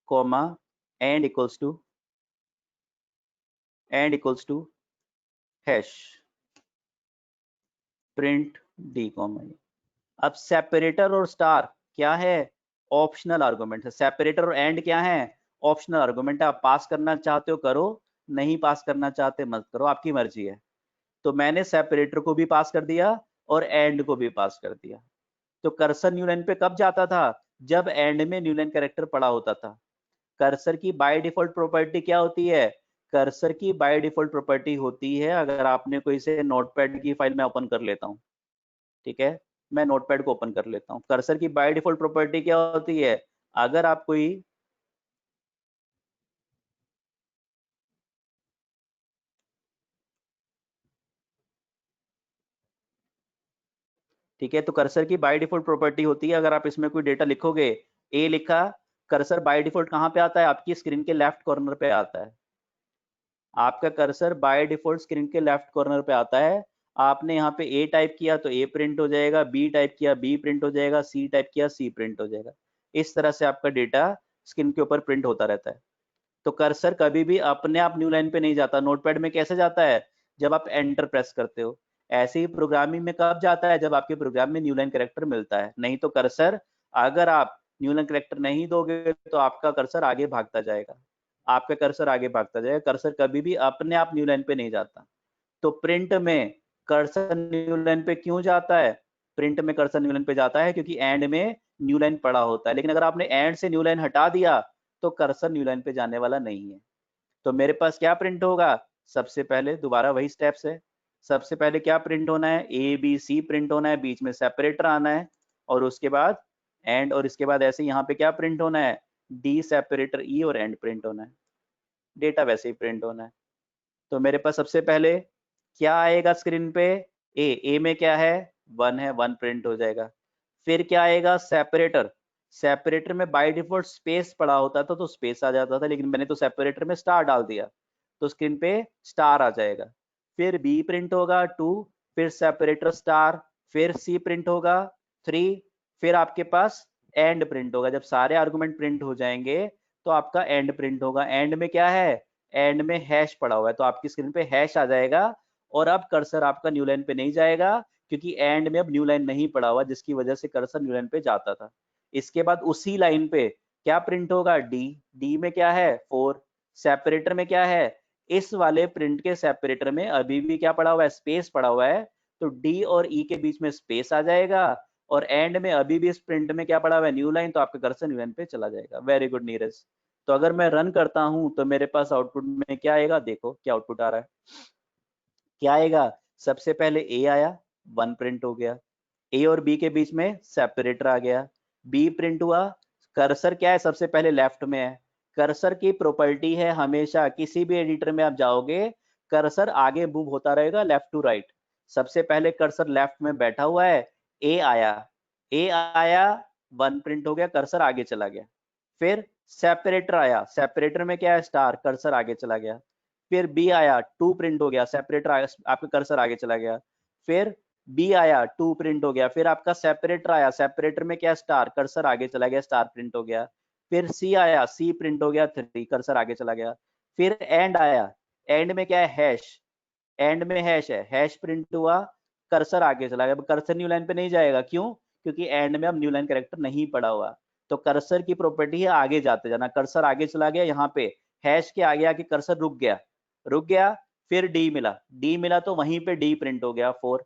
S2: comma end equals to, end equals to hash print D comma. अब सेपरेटर और स्टार क्या है, ऑप्शनल आर्गुमेंट है। सेपरेटर और एंड क्या है, ऑप्शनल आर्गुमेंट है। आप पास करना चाहते हो करो, नहीं पास करना चाहते मत करो, आपकी मर्जी है। तो मैंने सेपरेटर को भी पास कर दिया और एंड को भी पास कर दिया। तो कर्सर न्यू लाइन पे कब जाता था, जब एंड में न्यू लाइन कैरेक्टर पड़ा होता था। कर्सर की बाय डिफॉल्ट प्रॉपर्टी क्या होती है, कर्सर की बाय डिफॉल्ट प्रॉपर्टी होती है, अगर आपने कोई से नोटपैड की फाइल में ओपन कर लेता हूँ, ठीक है, मैं नोटपैड को ओपन कर लेता हूँ। कर्सर की बाय डिफॉल्ट प्रॉपर्टी क्या होती है, अगर आप कोई, ठीक है, तो कर्सर की बाय डिफॉल्ट प्रॉपर्टी होती है, अगर आप इसमें कोई डेटा लिखोगे, ए लिखा, कर्सर बाय डिफॉल्ट कहाँ पे आता है, आपकी स्क्रीन के लेफ्ट कॉर्नर पे आता है। आपका कर्सर बाय डिफॉल्ट स्क्रीन के लेफ्ट कॉर्नर पे आता है। आपने यहाँ पे ए टाइप किया तो ए प्रिंट हो जाएगा, बी टाइप किया बी प्रिंट हो जाएगा, सी टाइप किया सी प्रिंट हो जाएगा। इस तरह से आपका डेटा स्क्रीन के ऊपर प्रिंट होता रहता है। तो कर्सर कभी भी अपने आप न्यू लाइन पे नहीं जाता। नोटपैड में कैसे जाता है, जब आप एंटर प्रेस करते हो। ऐसे ही प्रोग्रामिंग में कब जाता है, जब आपके प्रोग्राम में न्यू लाइन कैरेक्टर मिलता है। नहीं तो कर्सर, अगर आप न्यू लाइन कैरेक्टर नहीं दोगे तो आपका कर्सर आगे भागता जाएगा, आपका कर्सर आगे भागता जाएगा। कर्सर कभी भी अपने आप न्यू लाइन पे नहीं जाता। तो प्रिंट में कर्सर न्यू लाइन पे क्यों जाता है, प्रिंट में कर्सर न्यू लाइन पे जाता है क्योंकि एंड में न्यू लाइन पड़ा होता है। लेकिन अगर आपने एंड से न्यू लाइन हटा दिया तो कर्सर न्यू लाइन पे जाने वाला नहीं है। तो मेरे पास क्या प्रिंट होगा, सबसे पहले दोबारा वही स्टेप्स है। सबसे पहले क्या प्रिंट होना है, ए बी सी प्रिंट होना है, बीच में सेपरेटर आना है, और उसके बाद एंड, और इसके बाद ऐसे यहाँ पे क्या प्रिंट होना है, डी सेपरेटर ई और एंड प्रिंट होना है। डेटा वैसे ही प्रिंट होना है। तो मेरे पास सबसे पहले क्या आएगा स्क्रीन पे, ए में क्या है, 1 है, 1 प्रिंट हो जाएगा। फिर क्या आएगा, सेपरेटर, सेपरेटर में बाय डिफॉल्ट स्पेस पड़ा होता था तो स्पेस आ जाता था, लेकिन मैंने तो सेपरेटर में स्टार डाल दिया तो स्क्रीन पे स्टार आ जाएगा। फिर बी प्रिंट होगा 2, फिर सेपरेटर स्टार, फिर सी प्रिंट होगा 3, फिर आपके पास एंड प्रिंट होगा। जब सारे आर्गुमेंट प्रिंट हो जाएंगे तो आपका एंड प्रिंट होगा। एंड में क्या है, एंड में हैश पड़ा हुआ है तो आपकी स्क्रीन पे हैश आ जाएगा। और अब कर्सर आपका न्यू लाइन पे नहीं जाएगा क्योंकि एंड में अब न्यू लाइन नहीं पड़ा हुआ, जिसकी वजह से कर्सर न्यू लाइन पे जाता था। इसके बाद उसी लाइन पे क्या प्रिंट होगा, डी, डी में क्या है 4, सेपरेटर में क्या है, इस वाले प्रिंट के सेपरेटर में अभी भी क्या पड़ा हुआ है, स्पेस पड़ा हुआ है, तो डी और ई के बीच में स्पेस आ जाएगा। और एंड में अभी भी इस प्रिंट में क्या पड़ा हुआ है, न्यू लाइन, तो आपका कर्सर न्यू लाइन पे चला जाएगा। Very good Neeraj. तो अगर मैं रन करता हूं तो मेरे पास आउटपुट में क्या आएगा, देखो क्या आउटपुट आ रहा है, क्या आएगा, सबसे पहले ए आया, 1 प्रिंट हो गया, ए और बी के बीच में सेपरेटर आ गया, बी प्रिंट हुआ। कर्सर क्या है, सबसे पहले लेफ्ट में है। कर्सर की प्रॉपर्टी है हमेशा किसी भी एडिटर में आप जाओगे कर्सर आगे मूव होता रहेगा लेफ्ट टू राइट। सबसे पहले कर्सर लेफ्ट में बैठा हुआ है, ए आया, ए आया, 1 प्रिंट हो गया, कर्सर आगे चला गया। फिर सेपरेटर आया, सेपरेटर में क्या है, स्टार, कर्सर आगे चला गया। फिर बी आया, 2 प्रिंट हो गया, सेपरेटर आपका कर्सर आगे चला गया। फिर बी आया, 2 प्रिंट हो गया। फिर आपका सेपरेटर आया, सेपरेटर में क्या, स्टार, कर्सर आगे चला गया, स्टार प्रिंट हो गया। फिर सी आया, सी प्रिंट हो गया, 3, कर्सर आगे चला गया। फिर एंड आया, एंड में क्या है, हैश, एंड में हैश है, हैश प्रिंट हुआ, कर्सर आगे चला गया। कर्सर न्यू लाइन पे नहीं जाएगा, क्यों, क्योंकि एंड में अब न्यू लाइन कैरेक्टर नहीं पड़ा हुआ। तो कर्सर की प्रॉपर्टी है आगे जाते जाना, कर्सर आगे चला गया, यहाँ पे हैश के आगे आके कर्सर रुक गया, फिर डी मिला तो वहीं पे डी प्रिंट हो गया 4।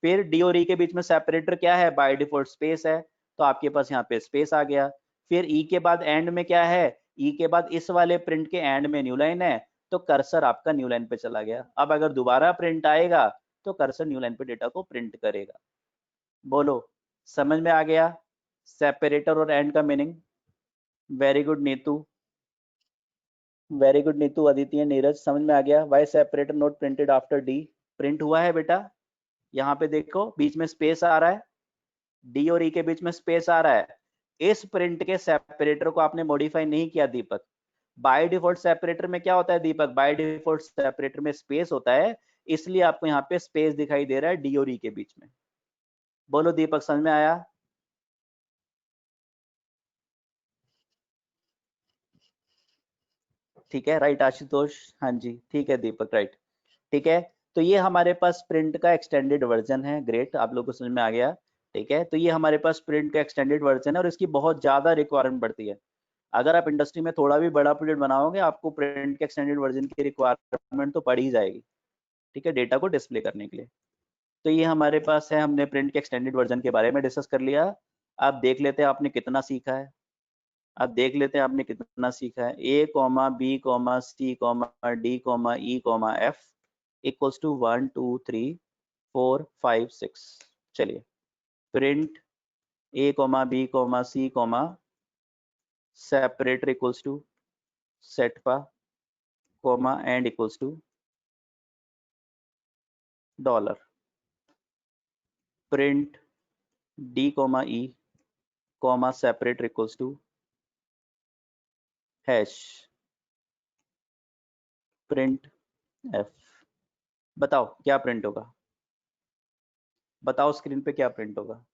S2: फिर डी और ई के बीच में सेपरेटर क्या है, बाय डिफॉल्ट स्पेस है, तो आपके पास यहाँ पे स्पेस आ गया। फिर ई के बाद एंड में क्या है, ई के बाद इस वाले प्रिंट के एंड में न्यू लाइन है, तो कर्सर आपका न्यू लाइन पे चला गया। अब अगर दोबारा प्रिंट आएगा तो कर्सर न्यू लाइन पे डेटा को प्रिंट करेगा। बोलो समझ में आ गया सेपरेटर और एंड का meaning? Very good Neetu, very good Neetu, Aditi, Neeraj, समझ में आ गया? Why separator not printed after D? Print हुआ है बेटा, यहाँ पे देखो बीच में स्पेस आ रहा है, डी और ई के बीच में स्पेस आ रहा है। इस प्रिंट के सेपरेटर को आपने मॉडिफाई नहीं किया दीपक। बाय डिफॉल्ट सेपरेटर में क्या होता है दीपक, बाय डिफॉल्ट सेपरेटर में स्पेस होता है, इसलिए आपको यहाँ पे स्पेस दिखाई दे रहा है डी और ई के बीच में। बोलो दीपक समझ में आया? ठीक है, राइट आशुतोष, हाँ जी ठीक है दीपक, राइट, ठीक है। तो ये हमारे पास प्रिंट का एक्सटेंडेड वर्जन है, ग्रेट, आप लोगों को समझ में आ गया। ठीक है, तो ये हमारे पास प्रिंट का एक्सटेंडेड वर्जन है और इसकी बहुत ज्यादा रिक्वायरमेंट पड़ती है। अगर आप इंडस्ट्री में थोड़ा भी बड़ा प्रोजेक्ट बनाओगे, आपको प्रिंट के एक्सटेंडेड वर्जन की रिक्वायरमेंट तो पड़ ही जाएगी, ठीक है, डेटा को डिस्प्ले करने के लिए। तो ये हमारे पास है, हमने प्रिंट के एक्सटेंडेड वर्जन के बारे में डिस्कस कर लिया। अब देख लेते हैं आपने कितना सीखा है। अब देख लेते हैं आपने कितना सीखा है। A comma B comma C comma D comma E comma F equals to 1 2 3 4 5 6। चलिए, print A comma B comma C comma separator equals to सेटपा comma end equals to dollar, print D comma E comma separator equals to hash print F. बताओ क्या प्रिंट होगा, बताओ स्क्रीन पे क्या प्रिंट होगा?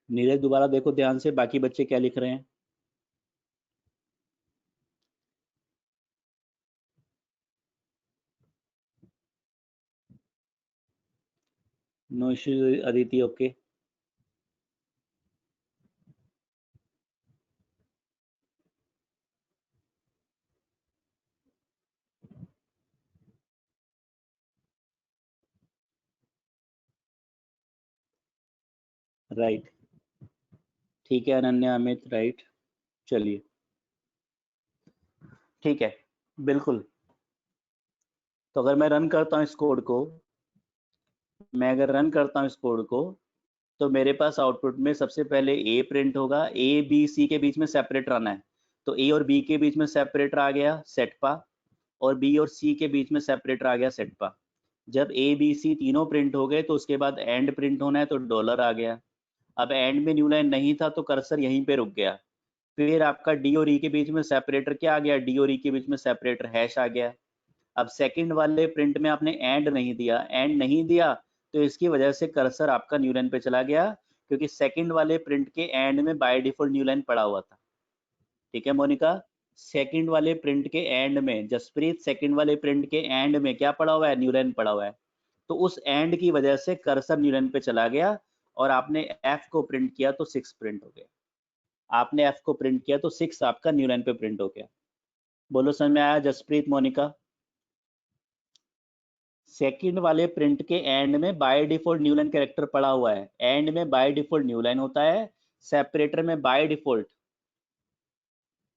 S2: नीरज दोबारा देखो ध्यान से, बाकी बच्चे क्या लिख रहे हैं। No issue Aditi, okay. Right, ठीक है अनन्या, अमित, राइट, चलिए ठीक है, बिल्कुल। तो अगर मैं रन करता हूँ इस कोड को, मैं अगर रन करता हूँ इस कोड को, तो मेरे पास आउटपुट में सबसे पहले ए प्रिंट होगा। ए बी सी के बीच में सेपरेटर आना है, तो ए और बी के बीच में सेपरेटर आ गया सेटपा, और बी और सी के बीच में सेपरेटर आ गया सेटपा। जब ए बी सी तीनों प्रिंट हो गए तो उसके बाद एंड प्रिंट होना है, तो डॉलर आ गया। अब एंड में न्यू लाइन नहीं था तो कर्सर यहीं पे रुक गया। फिर आपका डी और ई के बीच में सेपरेटर क्या आ गया, डी और ई के बीच में सेपरेटर हैश आ गया। अब सेकंड वाले प्रिंट में आपने एंड नहीं दिया, एंड नहीं दिया तो इसकी वजह से कर्सर आपका न्यू लाइन पे चला गया, क्योंकि सेकंड वाले प्रिंट के एंड में बाय डिफॉल्ट न्यू लाइन पड़ा हुआ था। ठीक है मोनिका, सेकंड वाले प्रिंट के एंड में, जसप्रीत सेकंड वाले प्रिंट के एंड में क्या पड़ा हुआ है, न्यू लाइन पड़ा हुआ है। तो उस एंड की वजह से कर्सर न्यू लाइन पे चला गया और आपने एफ को प्रिंट किया तो 6 प्रिंट हो गया। आपने एफ को प्रिंट किया तो 6 आपका न्यू लाइन पे प्रिंट हो गया। बोलो समझ में आया जसप्रीत, मोनिका? सेकंड वाले प्रिंट के एंड में by default new line character पड़ा हुआ है, एंड में बाय डिफॉल्ट न्यू लाइन होता है, सेपरेटर में बाय डिफॉल्ट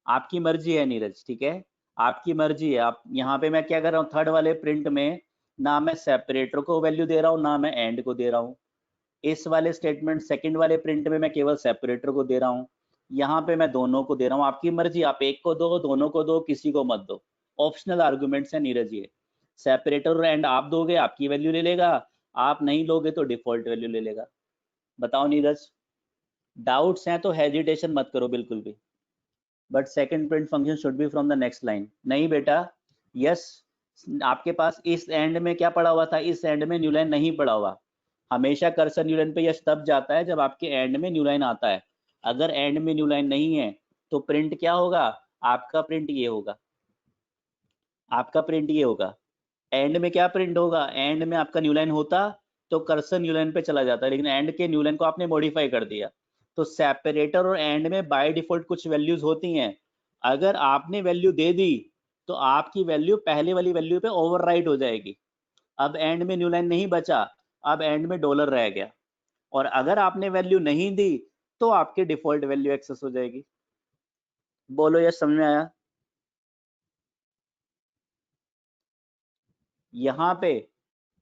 S2: आपकी मर्जी है नीरज, ठीक है, आपकी मर्जी है। आप यहाँ पे मैं क्या कर रहा हूँ, थर्ड वाले प्रिंट में ना मैं सेपरेटर को वैल्यू दे रहा हूँ ना मैं एंड को दे रहा हूँ। इस वाले स्टेटमेंट सेकंड वाले प्रिंट में मैं केवल सेपरेटर को दे रहा हूँ, यहाँ पे मैं दोनों को दे रहा हूँ। आपकी मर्जी, आप एक को दो, दोनों को दो, किसी को मत दो। ऑप्शनल आर्गुमेंट्स है नीरज ये। सेपरेटर और एंड आप दोगे आपकी वैल्यू ले लेगा, आप नहीं लोगे तो डिफॉल्ट वैल्यू ले लेगा। बताओ नीरज, डाउट्स हैं तो हेजिटेशन मत करो बिल्कुल भी। But second print function should be from the next line. नहीं बेटा, यस, आपके पास इस एंड में क्या पड़ा हुआ था, इस एंड में न्यू लाइन नहीं पड़ा हुआ। हमेशा कर्सर न्यू लाइन पे यस तब जाता है जब आपके एंड में न्यू लाइन आता है। अगर एंड में न्यू लाइन नहीं है तो प्रिंट क्या होगा, आपका प्रिंट ये होगा, आपका प्रिंट ये होगा। एंड में क्या प्रिंट होगा, एंड में आपका न्यू लाइन होता तो कर्सर न्यू लाइन पे चला जाता है, लेकिन एंड के न्यू लाइन को आपने मॉडिफाई कर दिया। तो सेपरेटर और एंड में बाय डिफॉल्ट कुछ वैल्यूज होती हैं, अगर आपने वैल्यू दे दी तो आपकी वैल्यू पहले वाली वैल्यू पे ओवरराइट हो जाएगी। अब एंड में न्यू लाइन नहीं बचा, अब एंड में डॉलर रह गया। और अगर आपने वैल्यू नहीं दी तो आपकी डिफॉल्ट वैल्यू एक्सेस हो जाएगी। बोलो ये समझ में आया? यहाँ पे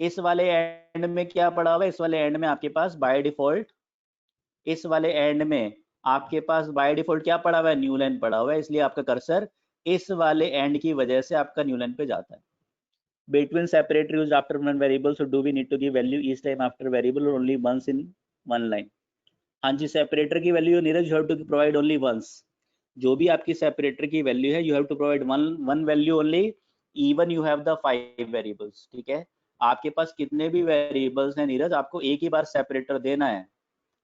S2: इस वाले एंड में क्या पड़ा हुआ है, इस वाले एंड में आपके पास बाय डिफॉल्ट, इस वाले एंड में आपके पास बाय डिफॉल्ट क्या पड़ा हुआ है, न्यू लाइन पड़ा हुआ है, इसलिए आपका कर्सर इस वाले एंड की वजह से आपका न्यू लाइन पे जाता है। Between separator used after one variable, so do we need to give value each time after variable or only once in one line? हाँ जी, सेपरेटर की value Neeraj you have to provide only once. जो भी आपकी सेपरेटर की वैल्यू है you have to provide one value only, even you have the 5 variables, ठीक है। आपके पास कितने भी वेरिएबल्स हैं नीरज, आपको एक ही बार सेपरेटर देना है,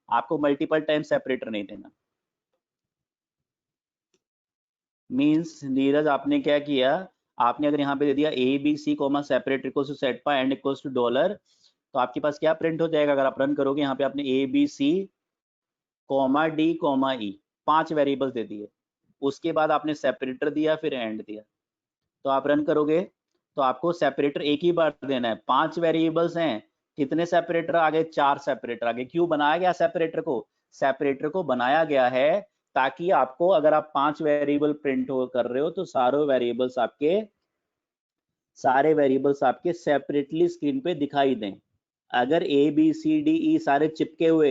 S2: आपको मल्टीपल टाइम सेपरेटर नहीं देना। मीन्स नीरज आपने क्या किया, आपने अगर यहाँ पे दे दिया A B C comma separate equals to set पा एंड इक्वल्स टू डॉलर, तो आपके पास क्या प्रिंट हो जाएगा, अगर आप रन करोगे यहाँ पे आपने A B C comma D comma E 5 variables दे दिए, उसके बाद आपने सेपरेटर दिया फिर एंड दिया, तो आप रन करोगे तो आपको सेपरेटर एक ही बार देना है। 5 वेरिएबल्स हैं, कितने सेपरेटर आ गए, 4 सेपरेटर आ गए। क्यों बनाया गया सेपरेटर को, सेपरेटर को बनाया गया है ताकि आपको अगर आप 5 वेरिएबल प्रिंट कर रहे हो तो सारे वेरिएबल्स आपके सेपरेटली स्क्रीन पे दिखाई दें। अगर ए बी सी डी ई सारे चिपके हुए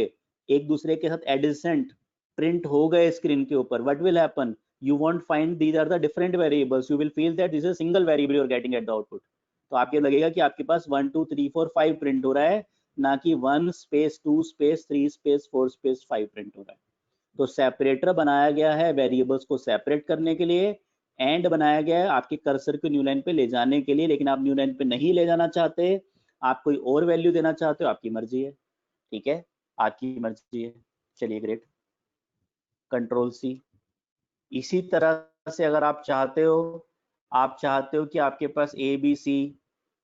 S2: एक दूसरे के साथ एडिसेंट प्रिंट हो गए स्क्रीन के ऊपर, what will happen, you won't find these are the different variables, you will feel that this is a single variable you are getting at the output। तो आपको लगेगा कि आपके पास 1 2 3 4 5 प्रिंट हो रहा है, ना कि 1 space 2 space 3 space 4 space 5 print हो रहा है। तो सेपरेटर बनाया गया है वेरिएबल्स को सेपरेट करने के लिए, एंड बनाया गया है आपके कर्सर को न्यू लाइन पे ले जाने के लिए, लेकिन आप न्यू लाइन पे नहीं ले जाना चाहते, आप कोई और वैल्यू देना चाहते हो, आपकी मर्जी है, ठीक है, आपकी मर्जी है। चलिए ग्रेट, कंट्रोल सी। इसी तरह से अगर आप चाहते हो, आप चाहते हो कि आपके पास ए बी सी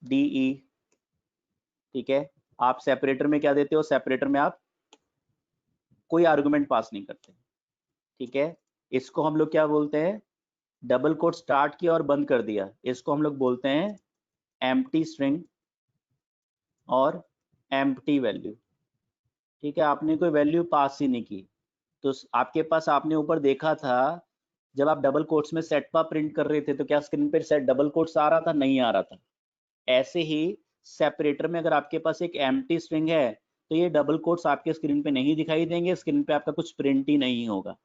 S2: डी ई, ठीक है, आप सेपरेटर में क्या देते हो, सेपरेटर में आप कोई आर्गुमेंट पास नहीं करते, ठीक है। इसको हम लोग क्या बोलते हैं, डबल कोट स्टार्ट किया और बंद कर दिया, इसको हम लोग बोलते हैं एम्प्टी स्ट्रिंग और एम्प्टी वैल्यू, ठीक है। आपने कोई वैल्यू पास ही नहीं की, तो आपके पास, आपने ऊपर देखा था जब आप डबल कोट्स में सेट पा प्रिंट कर रहे थे तो क्या स्क्रीन पर सेट डबल कोट्स आ रहा था, नहीं आ रहा था। ऐसे ही सेपरेटर में अगर आपके पास एक एम्प्टी स्ट्रिंग है तो ये डबल कोट्स आपके स्क्रीन पे नहीं दिखाई देंगे, स्क्रीन पे आपका कुछ प्रिंट ही नहीं होगा।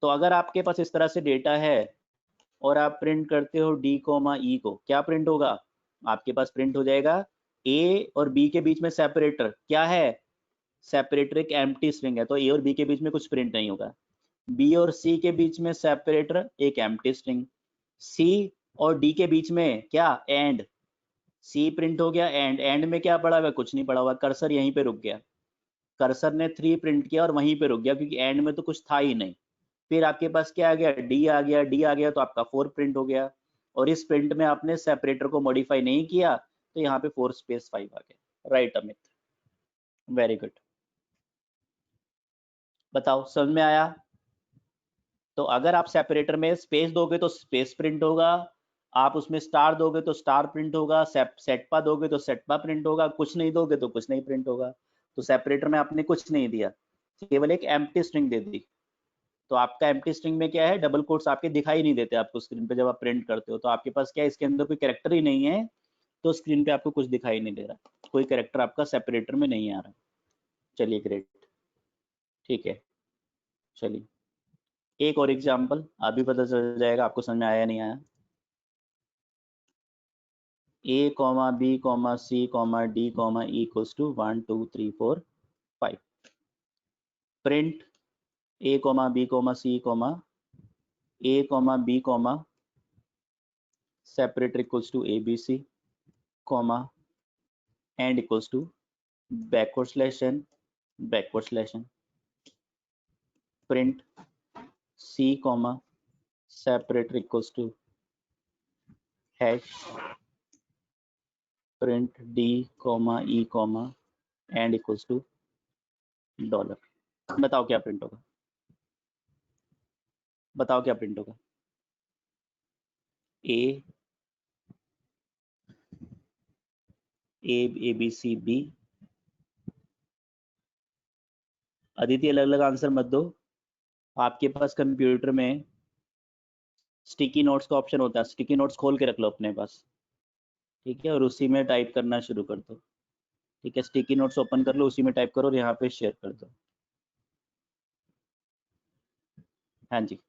S2: तो अगर आपके पास इस तरह से डेटा है और आप प्रिंट करते हो डी कोमा ई को, क्या प्रिंट होगा, आपके पास प्रिंट हो जाएगा ए और बी के बीच में सेपरेटर क्या है, सेपरेटर एक एम्प्टी स्ट्रिंग है तो ए और बी के बीच में कुछ प्रिंट नहीं होगा। बी और सी के बीच में सेपरेटर एक एम्प्टी स्ट्रिंग, सी और डी के बीच में क्या, एंड, सी प्रिंट हो गया, एंड में क्या पड़ा हुआ है, कुछ नहीं पड़ा हुआ, कर्सर यहीं पे रुक गया, कर्सर ने 3 प्रिंट किया और वहीं पे रुक गया क्योंकि एंड में तो कुछ था ही नहीं। फिर आपके पास क्या आ गया, डी आ गया, डी आ गया तो आपका 4 प्रिंट हो गया, और इस प्रिंट में आपने सेपरेटर को मॉडिफाई नहीं किया तो यहाँ पे 4 स्पेस 5 आ गया। Right Amit, very good. बताओ समझ में आया? तो अगर आप सेपरेटर में स्पेस दोगे तो स्पेस प्रिंट होगा, आप उसमें स्टार दोगे तो स्टार प्रिंट होगा, सेटपा दोगे तो सेटपा प्रिंट होगा, कुछ नहीं दोगे तो कुछ नहीं प्रिंट होगा। तो सेपरेटर में आपने कुछ नहीं दिया, केवल एक एम्प्टी स्ट्रिंग दे दी। तो आपका एम्प्टी स्ट्रिंग में क्या है, डबल कोट्स आपके दिखाई नहीं देते आपको स्क्रीन पे जब आप प्रिंट करते हो। तो आपके पास क्या है, इसके अंदर कोई कैरेक्टर ही नहीं है, तो स्क्रीन पे आपको कुछ दिखाई नहीं दे रहा, कोई कैरेक्टर आपका सेपरेटर में नहीं आ रहा। चलिए ग्रेट, ठीक है। चलिए एक और एग्जाम्पल, अभी पता चल जाएगा आपको समझ में आया नहीं आया। a comma b comma c comma d comma e equals to 1 2 3 4 5। print a comma b comma c comma a comma b comma separator equals to abc comma and equals to backward slash n backward slash n। print c comma separator equals to hash print d comma e comma and equals to dollar. बताओ क्या प्रिंट होगा, बताओ क्या प्रिंट होगा। A A B C B. Aditi अलग अलग आंसर मत दो, आपके पास कंप्यूटर में स्टिकी नोट्स का ऑप्शन होता है, स्टिकी नोट्स खोल के रख लो अपने पास, ठीक है, और उसी में टाइप करना शुरू कर दो। ठीक है, स्टिकी नोट्स ओपन कर लो, उसी में टाइप करो और यहाँ पे शेयर कर दो। हाँ जी,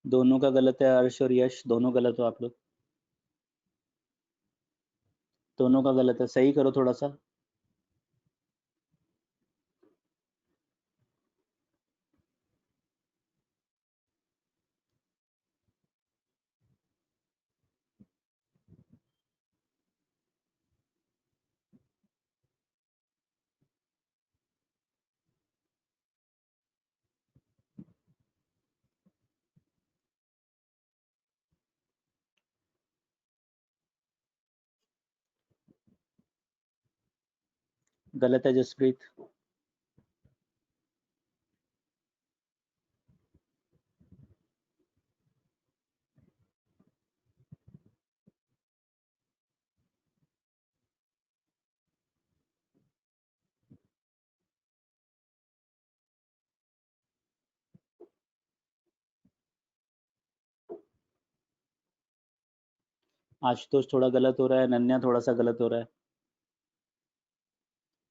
S2: दोनों का गलत है, अर्श और यश दोनों गलत हो आप लोग, दोनों का गलत है, सही करो थोड़ा सा। गलत है जसप्रीत। आशुतोष थोड़ा गलत हो रहा है, अनन्या थोड़ा सा गलत हो रहा है।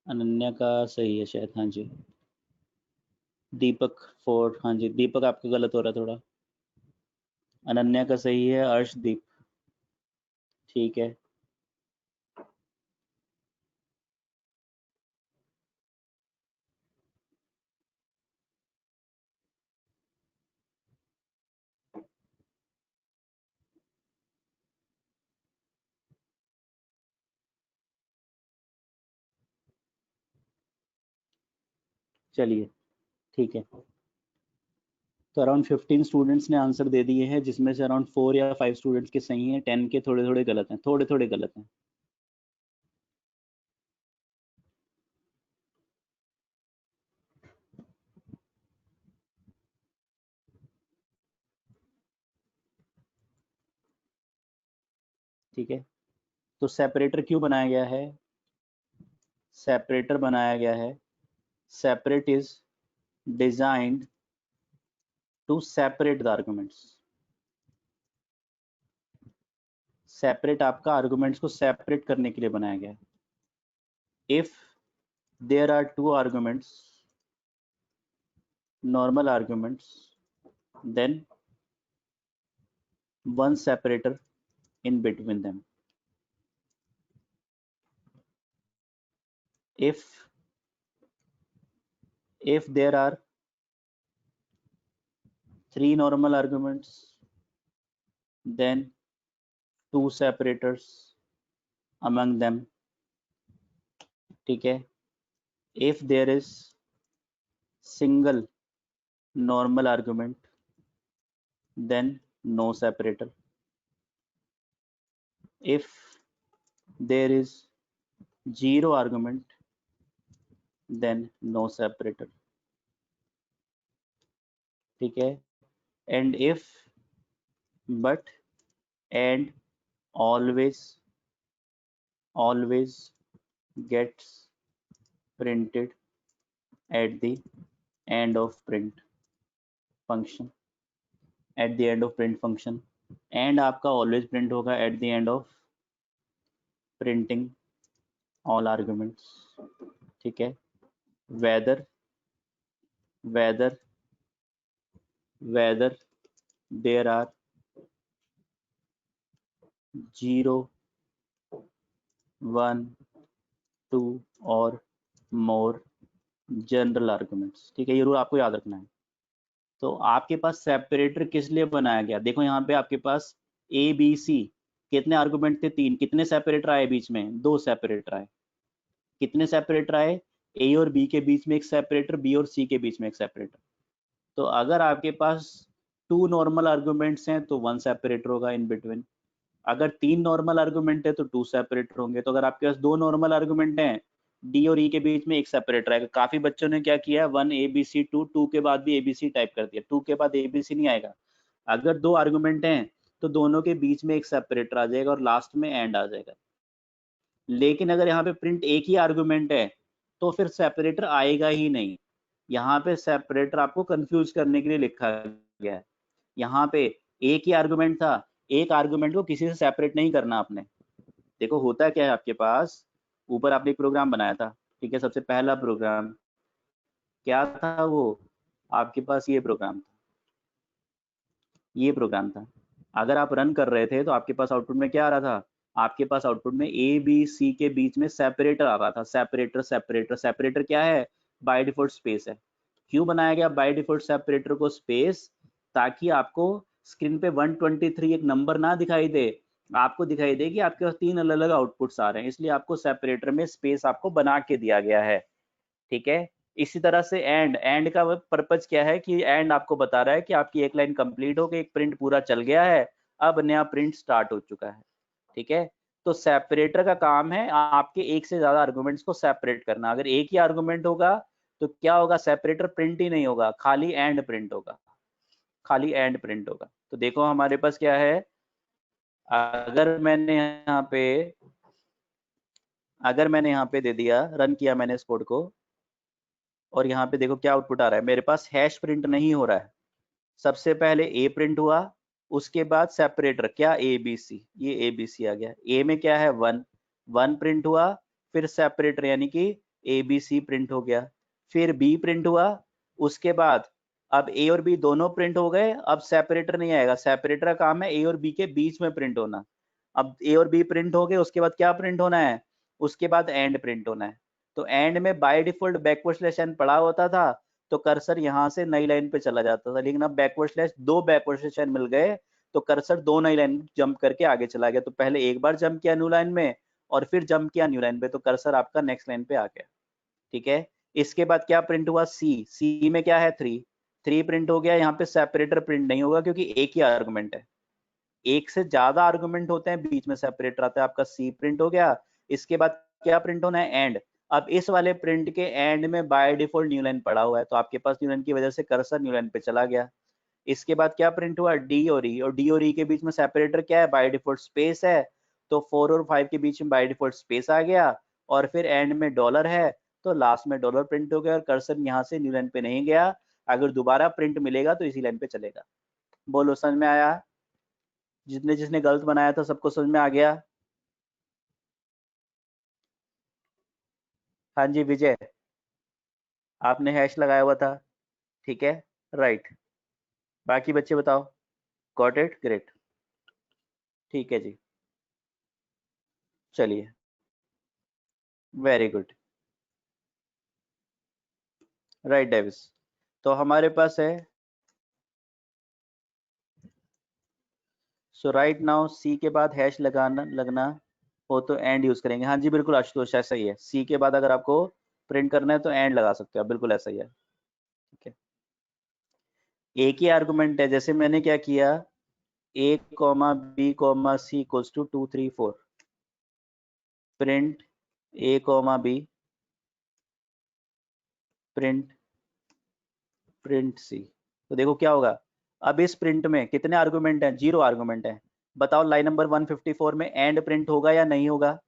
S2: अनन्या का सही है शायद, हाँ जी। दीपक 4, हाँ जी, दीपक आपका गलत हो रहा है थोड़ा। अनन्या का सही है, अर्शदीप, ठीक है। चलिए ठीक है, तो अराउंड 15 स्टूडेंट्स ने आंसर दे दिए हैं, जिसमें से अराउंड 4 या 5 स्टूडेंट्स के सही हैं, 10 के थोड़े थोड़े गलत हैं, थोड़े थोड़े गलत हैं। ठीक है, तो सेपरेटर क्यों बनाया गया है, सेपरेटर बनाया गया है, separate is designed to separate the arguments. Separate आपका आर्गुमेंट्स को सेपरेट करने के लिए बनाया गया है। If there are two arguments, normal arguments, then one separator in between them। if if there are 3 normal arguments, then 2 separators among them. ठीक है, if there is single normal argument, then no separator. If there is 0 argument, then no separator. ठीक है, and if, but, and, always gets printed at the end of print function. At the end of print function, and आपका always print होगा at the end of printing all arguments. ठीक है, whether there are 0, 1, 2 और more जनरल आर्गुमेंट्स. ठीक है, ये रूल आपको याद रखना है. तो आपके पास सेपरेटर किस लिए बनाया गया? देखो यहाँ पे आपके पास ए बी सी कितने आर्गुमेंट थे? 3. कितने सेपरेटर आए बीच में? 2 सेपरेटर आए. कितने सेपरेटर आए? ए और बी के बीच में एक सेपरेटर, बी और सी के बीच में एक सेपरेटर. तो अगर आपके पास 2 नॉर्मल आर्गुमेंट्स हैं तो 1 सेपरेटर होगा इन बिटवीन. अगर 3 नॉर्मल आर्गुमेंट है तो 2 सेपरेटर होंगे. तो अगर आपके पास 2 नॉर्मल आर्गुमेंट हैं, डी और ई के बीच में एक सेपरेटर आएगा. काफी बच्चों ने क्या किया, 1 ए बी सी 2 के बाद भी ए बी सी टाइप कर दिया. 2 के बाद ए बी सी नहीं आएगा. अगर 2 आर्गुमेंट हैं तो दोनों के बीच में एक सेपरेटर आ जाएगा और लास्ट में एंड आ जाएगा. लेकिन अगर यहाँ पे प्रिंट एक ही आर्गुमेंट है तो फिर सेपरेटर आएगा ही नहीं. यहाँ पे सेपरेटर आपको कंफ्यूज करने के लिए लिखा गया है. यहाँ पे एक ही आर्गुमेंट था, एक आर्गुमेंट को किसी से सेपरेट नहीं करना आपने. देखो होता क्या है, आपके पास ऊपर आपने एक प्रोग्राम बनाया था. ठीक है, सबसे पहला प्रोग्राम क्या था? वो आपके पास ये प्रोग्राम था. अगर आप रन कर रहे थे तो आपके पास आउटपुट में क्या आ रहा था? आपके पास आउटपुट में ए बी सी के बीच में सेपरेटर आ रहा था. सेपरेटर क्या है? बाय डिफॉल्ट स्पेस है. क्यों बनाया गया बाय डिफॉल्ट सेपरेटर को स्पेस? ताकि आपको स्क्रीन पे 123 एक नंबर ना दिखाई दे, आपको दिखाई दे कि आपके पास 3 अलग अलग आउटपुट्स आ रहे हैं. इसलिए आपको सेपरेटर में स्पेस आपको बना के दिया गया है. ठीक है, इसी तरह से एंड का पर्पज क्या है कि एंड आपको बता रहा है कि आपकी एक लाइन कंप्लीट हो गई, एक प्रिंट पूरा चल गया है, अब नया प्रिंट स्टार्ट हो चुका है. ठीक है, तो सेपरेटर का काम है आपके एक से ज्यादा आर्गुमेंट्स को सेपरेट करना. अगर एक ही आर्गुमेंट होगा तो क्या होगा? सेपरेटर प्रिंट ही नहीं होगा, खाली एंड प्रिंट होगा. तो देखो हमारे पास क्या है, अगर मैंने यहाँ पे दे दिया, रन किया मैंने इस कोड को, और यहाँ पे देखो क्या आउटपुट आ रहा है. मेरे पास हैश प्रिंट नहीं हो रहा है. सबसे पहले ए प्रिंट हुआ, उसके बाद सेपरेटर क्या? A B C. ये ए बी सी आ गया. ए में क्या है? 1 प्रिंट हुआ, फिर सेपरेटर यानी कि ए बी सी प्रिंट हो गया. फिर बी प्रिंट हुआ, उसके बाद अब ए और बी दोनों प्रिंट हो गए. अब सेपरेटर नहीं आएगा. सेपरेटर का काम है ए और बी के बीच में प्रिंट होना. अब ए और बी प्रिंट हो गए, उसके बाद क्या प्रिंट होना है? उसके बाद एंड प्रिंट होना है. तो एंड में by default backward slash N पड़ा होता था, तो कर्सर यहाँ से नई लाइन पे चला जाता था. लेकिन अब दो बैकवर्ड स्लैश एन मिल गए तो कर्सर 2 नई लाइन जंप करके आगे चला गया. तो पहले एक बार जंप किया न्यू लाइन में और फिर जंप किया न्यू लाइन पे, तो कर्सर आपका नेक्स्ट लाइन पे आ गया. ठीक है, इसके बाद क्या प्रिंट हुआ? सी में क्या है? 3 प्रिंट हो गया. यहाँ पे सेपरेटर प्रिंट नहीं होगा क्योंकि एक ही आर्गुमेंट है. एक से ज्यादा आर्गुमेंट होते हैं, बीच में सेपरेटर आता है. आपका सी प्रिंट हो गया. इसके बाद क्या प्रिंट होना है? एंड. अब इस वाले प्रिंट के एंड में बाय डिफॉल्ट न्यू लाइन पड़ा हुआ है, तो आपके पास न्यू लाइन की वजह से कर्सर न्यू लाइन पे चला गया. इसके बाद क्या प्रिंट हुआ? डी और ई. और डी और ई के बीच में सेपरेटर क्या है? बाय डिफॉल्ट स्पेस है. तो 4 और 5 के बीच में बाय डिफॉल्ट स्पेस आ गया, और फिर एंड में डॉलर है, तो लास्ट में डॉलर प्रिंट हो गया और कर्सर यहाँ से न्यू लाइन पे नहीं गया. अगर दोबारा प्रिंट मिलेगा तो इसी लाइन पे चलेगा. बोलो, समझ में आया? जिसने जिसने गलत बनाया था सबको समझ में आ गया? हाँ जी विजय, आपने हैश लगाया हुआ था. ठीक है, राइट. बाकी बच्चे बताओ. Got it? ग्रेट. ठीक है जी, चलिए, वेरी गुड. Right Davis. तो हमारे पास है, सो राइट नाउ सी के बाद हैश लगाना लगना हो तो एंड यूज करेंगे। हाँ जी बिल्कुल आशुतोष, ऐसा ही है। सी के बाद अगर आपको प्रिंट करना है तो एंड लगा सकते हो आप, बिल्कुल ऐसा ही है। ठीक है, एक ही आर्गुमेंट है, जैसे मैंने क्या किया, A comma B comma C equals to 2 3 4, print A comma B, print print C. तो देखो क्या होगा, अब इस प्रिंट में कितने आर्गुमेंट हैं, 0 आर्गुमेंट है। बताओ लाइन नंबर 154 में एंड प्रिंट होगा या नहीं होगा?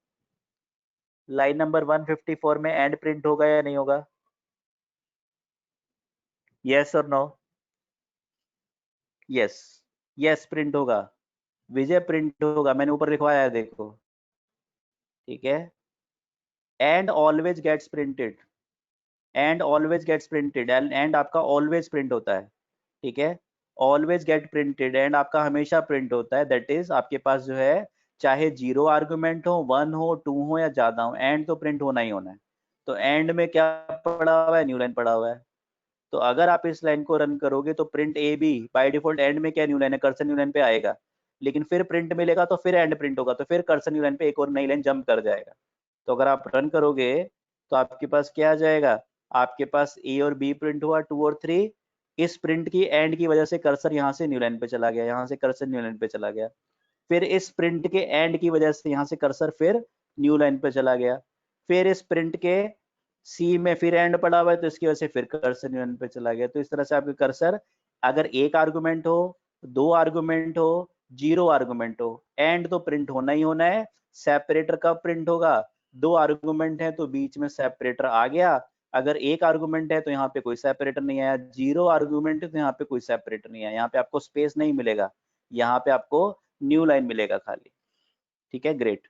S2: लाइन नंबर 154 में एंड प्रिंट होगा या नहीं होगा? यस और नो? यस, यस प्रिंट होगा। विजय प्रिंट होगा, मैंने ऊपर लिखवाया है देखो। ठीक है, end always gets printed, end always gets printed, end आपका ऑलवेज प्रिंट होता है। ठीक है, ऑलवेज गेट प्रिंटेड, एंड आपका हमेशा प्रिंट होता है। दैट इज आपके पास जो है, चाहे 0 आर्गुमेंट हो, 1 हो, 2 हो या ज्यादा हो, एंड तो प्रिंट होना ही होना है। तो एंड में क्या पड़ा हुआ है, न्यू लाइन पड़ा हुआ है। तो अगर आप इस लाइन को रन करोगे तो print A B by default end में क्या न्यू लाइन है, कर्सर न्यू लाइन पे आएगा। लेकिन फिर प्रिंट मिलेगा तो फिर एंड प्रिंट होगा, तो फिर कर्सर न्यू लाइन पे एक और नई लाइन जंप कर जाएगा। तो अगर आप रन करोगे तो आपके पास क्या आ जाएगा, आपके पास ए और बी प्रिंट हुआ, 2 और 3। इस प्रिंट की एंड की वजह से कर्सर यहाँ से न्यू लाइन पे चला गया, यहाँ से कर्सर न्यू लाइन पे चला गया। फिर इस प्रिंट के एंड की वजह से यहाँ से कर्सर फिर न्यू लाइन पे चला गया। फिर इस प्रिंट के सी में फिर एंड पड़ा हुआ है, तो इसकी वजह से फिर कर्सर न्यू लाइन पे चला गया। तो इस तरह से आपके कर्सर, अगर एक आर्गुमेंट हो, 2 आर्गुमेंट हो, 0 आर्गुमेंट हो, एंड तो प्रिंट होना ही होना है। सेपरेटर कब प्रिंट होगा, 2 आर्गुमेंट है तो बीच में सेपरेटर आ गया। अगर एक आर्गुमेंट है तो यहाँ पे कोई सेपरेटर नहीं आया, 0 आर्गुमेंट है तो यहाँ पे कोई सेपरेटर नहीं आया, यहाँ पे आपको स्पेस नहीं मिलेगा, यहाँ पे आपको न्यू लाइन मिलेगा खाली। ठीक है, ग्रेट।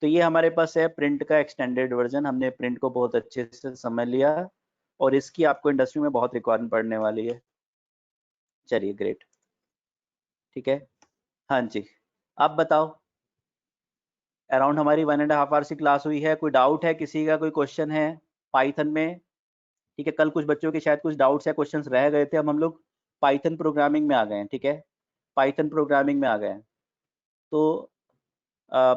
S2: तो ये हमारे पास है प्रिंट का एक्सटेंडेड वर्जन। हमने प्रिंट को बहुत अच्छे से समझ लिया और इसकी आपको इंडस्ट्री में बहुत रिक्वायरमेंट पड़ने वाली है। चलिए ग्रेट, ठीक है। हाँ जी, अब बताओ, अराउंड हमारी 1.5 आवर्स की क्लास हुई है, कोई डाउट है किसी का, कोई क्वेश्चन है पाइथन में? ठीक है, कल कुछ बच्चों के शायद कुछ डाउट्स या क्वेश्चंस रह गए थे, अब हम लोग पाइथन प्रोग्रामिंग में आ गए हैं। ठीक है, पाइथन प्रोग्रामिंग में आ गए हैं। तो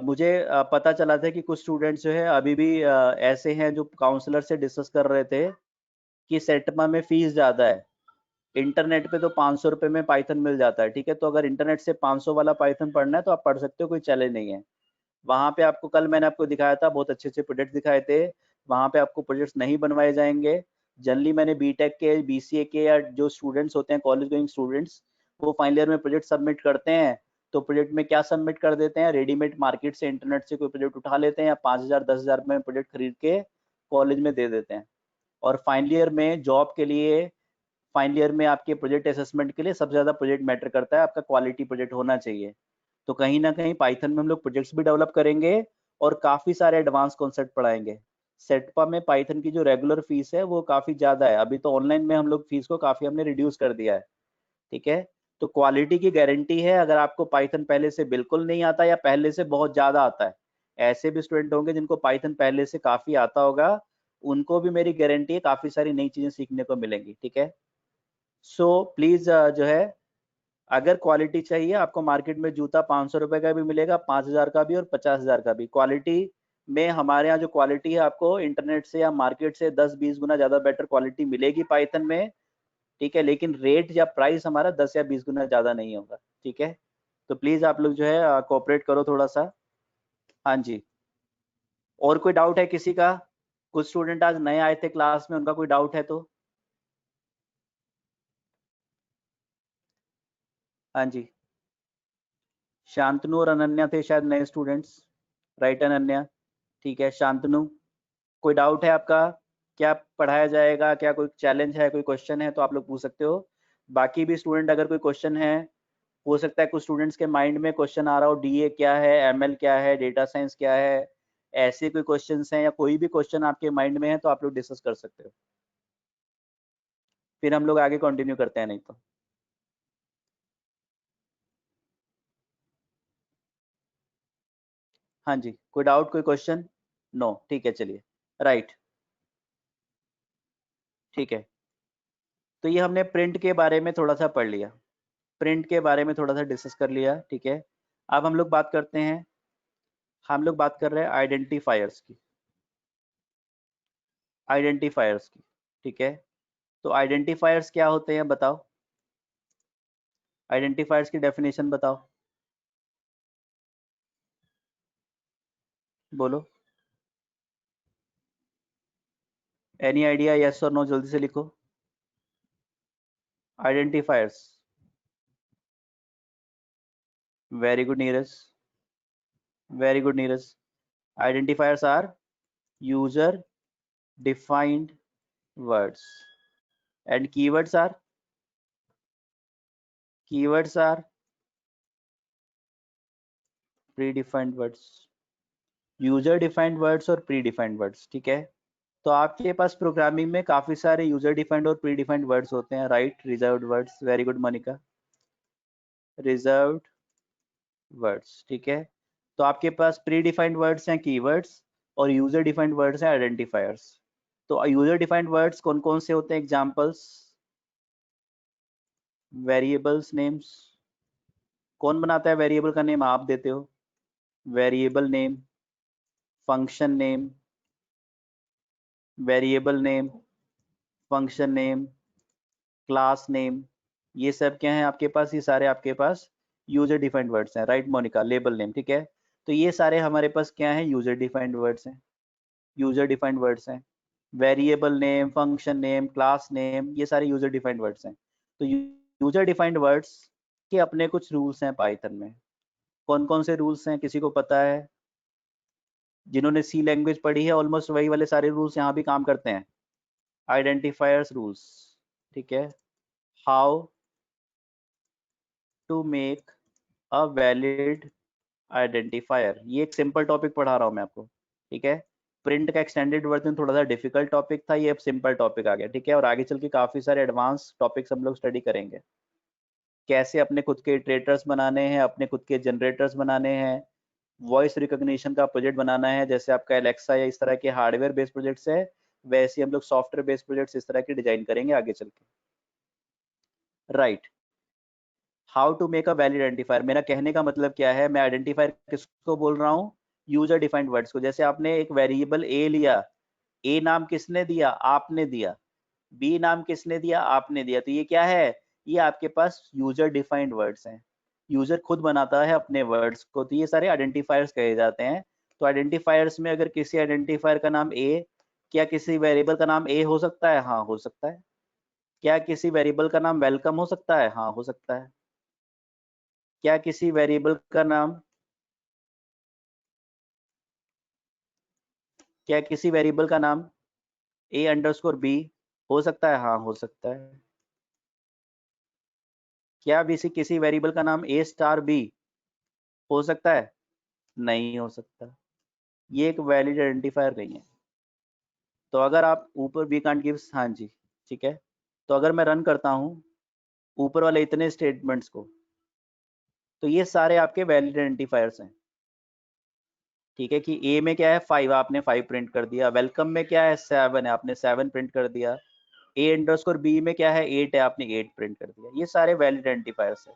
S2: मुझे पता चला था कि कुछ स्टूडेंट्स जो है अभी भी ऐसे हैं जो काउंसलर से डिस्कस कर रहे थे कि सेटमा में फीस ज़्यादा है। इंटरनेट पे तो 500 रुपये में पाइथन मिल जाता है। ठीक है, तो अगर इंटरनेट से 500 वाला पाइथन पढ़ना है तो आप पढ़ सकते हो, कोई चैलेंज नहीं है। वहाँ पे आपको, कल मैंने आपको दिखाया था, बहुत अच्छे अच्छे प्रोजेक्ट दिखाए थे। वहाँ पे आपको प्रोजेक्ट्स नहीं बनवाए जाएंगे। जनरली मैंने बीटेक के, बीसीए के या जो स्टूडेंट्स होते हैं, कॉलेज गोइंग स्टूडेंट्स, वो फाइनल ईयर में प्रोजेक्ट सबमिट करते हैं। तो प्रोजेक्ट में क्या सबमिट कर देते हैं, रेडीमेड मार्केट से, इंटरनेट से कोई प्रोजेक्ट उठा लेते हैं या 5,000 10,000 में प्रोजेक्ट खरीद के कॉलेज में दे देते हैं। और फाइनल ईयर में जॉब के लिए, फाइनल ईयर में आपके प्रोजेक्ट असेसमेंट के लिए सबसे ज़्यादा प्रोजेक्ट मैटर करता है, आपका क्वालिटी प्रोजेक्ट होना चाहिए। तो कहीं ना कहीं पाइथन में हम लोग प्रोजेक्ट्स भी डेवलप करेंगे और काफ़ी सारे एडवांस कॉन्सेप्ट पढ़ाएंगे। सेटपा में पाइथन की जो रेगुलर फीस है वो काफ़ी ज़्यादा है, अभी तो ऑनलाइन में हम लोग फीस को काफ़ी हमने रिड्यूस कर दिया है। ठीक है, तो क्वालिटी की गारंटी है। अगर आपको पाइथन पहले से बिल्कुल नहीं आता या पहले से बहुत ज़्यादा आता है, ऐसे भी स्टूडेंट होंगे जिनको पाइथन पहले से काफ़ी आता होगा, उनको भी मेरी गारंटी है काफ़ी सारी नई चीज़ें सीखने को मिलेंगी। ठीक है, सो प्लीज़ जो है, अगर क्वालिटी चाहिए आपको, मार्केट में जूता 500 रुपए का भी मिलेगा, 5,000 का भी और 50,000 का भी। क्वालिटी में हमारे यहाँ जो क्वालिटी है, आपको इंटरनेट से या मार्केट से 10-20 गुना ज़्यादा बेटर क्वालिटी मिलेगी पाइथन में। ठीक है, लेकिन रेट या प्राइस हमारा 10 या 20 गुना ज़्यादा नहीं होगा। ठीक है, तो प्लीज़ आप लोग जो है कोऑपरेट करो थोड़ा सा। हाँ जी, और कोई डाउट है किसी का? कुछ स्टूडेंट आज नए आए थे क्लास में, उनका कोई डाउट है तो? हाँ जी, शांतनु और अनन्या थे शायद नए स्टूडेंट्स, राइट अनन्या? ठीक है, शांतनु, कोई डाउट है आपका? क्या पढ़ाया जाएगा, क्या कोई चैलेंज है, कोई क्वेश्चन है तो आप लोग पूछ सकते हो। बाकी भी स्टूडेंट अगर कोई क्वेश्चन है, हो सकता है कुछ स्टूडेंट्स के माइंड में क्वेश्चन आ रहा हो, डीए क्या है, एमएल क्या है, डेटा साइंस क्या है, ऐसे कोई क्वेश्चंस हैं या कोई भी क्वेश्चन आपके माइंड में है तो आप लोग डिस्कस कर सकते हो, फिर हम लोग आगे कंटिन्यू करते हैं, नहीं तो। हाँ जी, कोई डाउट, कोई क्वेश्चन? नो, ठीक है, चलिए। राइट, ठीक है। तो ये हमने प्रिंट के बारे में थोड़ा सा पढ़ लिया, प्रिंट के बारे में थोड़ा सा डिस्कस कर लिया, ठीक है। अब हम लोग बात करते हैं, हम लोग बात कर रहे हैं आइडेंटिफायर्स की, आइडेंटिफायर्स की, ठीक है। तो आइडेंटिफायर्स क्या होते हैं बताओ, आइडेंटिफायर्स की डेफिनेशन बताओ, बोलो, एनी आइडिया, यस और नो, जल्दी से लिखो। Identifiers, very good Neeraj, very good Neeraj. Identifiers are user defined words and keywords are predefined words, user defined words और प्री डिफाइंड वर्ड्स, ठीक है। तो आपके पास प्रोग्रामिंग में काफी सारे यूजर डिफाइंड और प्री डिफाइंड वर्ड्स होते हैं, right, reserved words, very good Monika, reserved words, ठीक है। तो आपके पास प्री डिफाइंड वर्ड्स हैं कीवर्ड्स, और यूजर डिफाइंड वर्ड्स हैं आइडेंटिफायर्स। तो यूजर डिफाइंड वर्ड्स कौन कौन से होते हैं, एग्जांपल्स, वेरिएबल्स नेम्स, कौन बनाता है वेरिएबल का नेम, आप देते हो, variable name, function name, variable name, function name, class name, ये सब क्या है आपके पास, ये सारे आपके पास यूजर डिफाइंड वर्ड्स हैं, राइट मोनिका, लेबल नेम, ठीक है। तो ये सारे हमारे पास क्या है, यूजर डिफाइंड वर्ड्स हैं, यूजर डिफाइंड वर्ड्स हैं। Variable name, function name, class name, ये सारे यूजर डिफाइंड वर्ड्स हैं। तो यूजर डिफाइंड वर्ड्स के अपने कुछ रूल्स हैं पाइथन में। कौन कौन से रूल्स हैं, किसी को पता है? जिन्होंने सी लैंग्वेज पढ़ी है ऑलमोस्ट वही वाले सारे रूल्स यहाँ भी काम करते हैं, आइडेंटिफायर्स रूल्स, ठीक है। How to make a valid identifier, ये एक सिंपल टॉपिक पढ़ा रहा हूँ मैं आपको, ठीक है। प्रिंट का एक्सटेंडेड वर्जन थोड़ा सा डिफिकल्ट टॉपिक था, ये अब सिंपल टॉपिक आ गया, ठीक है। और आगे चल के काफी सारे एडवांस टॉपिक्स हम लोग स्टडी करेंगे, कैसे अपने खुद के इटरेटर्स बनाने हैं, अपने खुद के जनरेटर्स बनाने हैं, वॉइस रिकॉग्निशन का प्रोजेक्ट बनाना है, जैसे आपका एलेक्सा या इस तरह के हार्डवेयर बेस्ड प्रोजेक्ट्स है, वैसे हम लोग सॉफ्टवेयर बेस्ड प्रोजेक्ट्स इस तरह के डिजाइन करेंगे आगे चल के, right. How to make a valid identifier, मेरा कहने का मतलब क्या है, मैं आइडेंटिफायर किसको बोल रहा हूँ, यूजर डिफाइंड वर्ड्स को। जैसे आपने एक वेरिएबल ए लिया, ए नाम किसने दिया, आपने दिया, बी नाम किसने दिया, आपने दिया, तो ये क्या है, ये आपके पास यूजर डिफाइंड वर्ड्स हैं, यूजर खुद बनाता है अपने वर्ड्स को, तो ये सारे आइडेंटिफायर्स कहे जाते हैं। तो आइडेंटिफायर्स में अगर किसी आइडेंटिफायर का नाम ए, क्या किसी वेरिएबल का नाम ए हो सकता है, हाँ हो सकता है। क्या किसी वेरिएबल का नाम वेलकम हो सकता है, हाँ हो सकता है। क्या किसी वेरिएबल का नाम, क्या किसी वेरिएबल का नाम ए अंडरस्कोर बी हो सकता है, हाँ हो सकता है। क्या किसी वेरिएबल का नाम ए स्टार बी हो सकता है, नहीं हो सकता, ये एक वैलिड आइडेंटिफायर नहीं है। तो अगर आप ऊपर वी कांट गिव, हाँ जी, ठीक है। तो अगर मैं रन करता हूँ ऊपर वाले इतने स्टेटमेंट्स को, तो ये सारे आपके वैलिड आइडेंटिफायर्स हैं, ठीक है। कि ए में क्या है 5, आपने 5 प्रिंट कर दिया, वेलकम में क्या है 7 है, आपने 7 प्रिंट कर दिया, ए अंडरस्कोर बी में क्या है 8 है, आपने 8 प्रिंट कर दिया, ये सारे वैलिड आइडेंटिफायर्स है,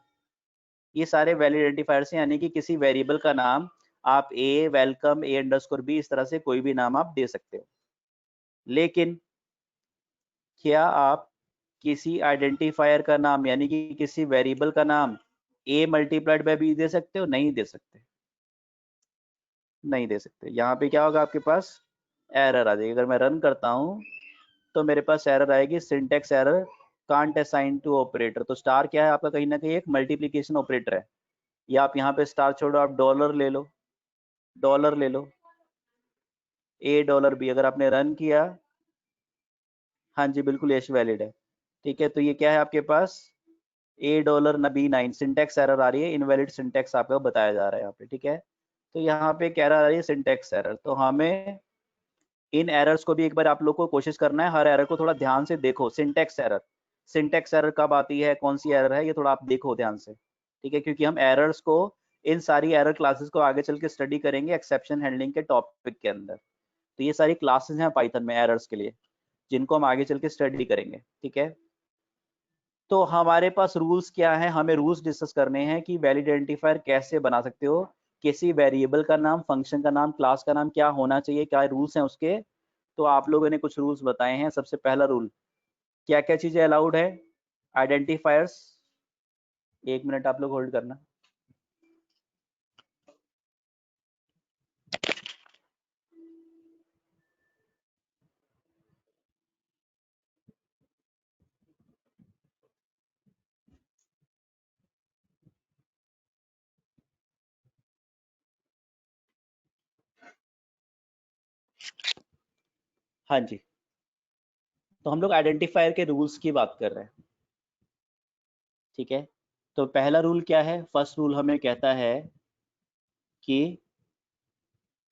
S2: ये सारे वैलिड आइडेंटिफायर्स हैं। यानी कि किसी वेरिएबल का नाम आप ए, वेलकम, ए अंडरस्कोर बी, इस तरह से कोई भी नाम आप दे सकते हो। लेकिन क्या आप किसी आइडेंटिफायर का नाम, यानी कि किसी वेरिएबल का नाम a मल्टीप्लाइड बाय b दे सकते हो, नहीं दे सकते, नहीं दे सकते। यहाँ पे क्या होगा, आपके पास एरर आ जाएगी। अगर मैं रन करता हूँ तो मेरे पास एरर आएगी, syntax error, can't assign to operator. तो स्टार क्या है आपका, कहीं ना कहीं एक मल्टीप्लीकेशन ऑपरेटर है, या आप यहाँ पे स्टार छोड़ो, आप डॉलर ले लो, डॉलर ले लो, a डॉलर b, अगर आपने रन किया, हाँ जी बिल्कुल यश वैलिड है, ठीक है। तो ये क्या है आपके पास, ए डॉलर न B9, सिंटेक्स एरर आ रही है, इनवैलिड सिंटेक्स आपको बताया जा रहा है यहाँ पे, ठीक है। तो यहाँ पे क्या एरर आ रही है, सिंटेक्स एरर। तो हमें इन एरर्स को भी एक बार आप लोग को कोशिश करना है, हर एरर को थोड़ा ध्यान से देखो। सिंटेक्स एरर कब आती है, कौन सी एरर है, ये थोड़ा आप देखो ध्यान से, ठीक है। क्योंकि हम एरर्स को, इन सारी एरर क्लासेस को आगे चल के स्टडी करेंगे एक्सेप्शन हैंडलिंग के टॉपिक के अंदर। तो ये सारी क्लासेस हैं पाइथन में एरर्स के लिए, जिनको हम आगे चल के स्टडी करेंगे, ठीक है। तो हमारे पास रूल्स क्या है, हमें रूल्स डिस्कस करने हैं कि वैलिड आइडेंटिफायर कैसे बना सकते हो, किसी वेरिएबल का नाम, फंक्शन का नाम, क्लास का नाम क्या होना चाहिए, क्या रूल्स हैं उसके। तो आप लोगों ने कुछ रूल्स बताए हैं। सबसे पहला रूल, क्या क्या चीजें अलाउड है आइडेंटिफायर्स। 1 मिनट आप लोग होल्ड करना। हाँ जी, तो हम लोग आइडेंटिफायर के रूल्स की बात कर रहे हैं, ठीक है। तो पहला रूल क्या है, फर्स्ट रूल हमें कहता है कि,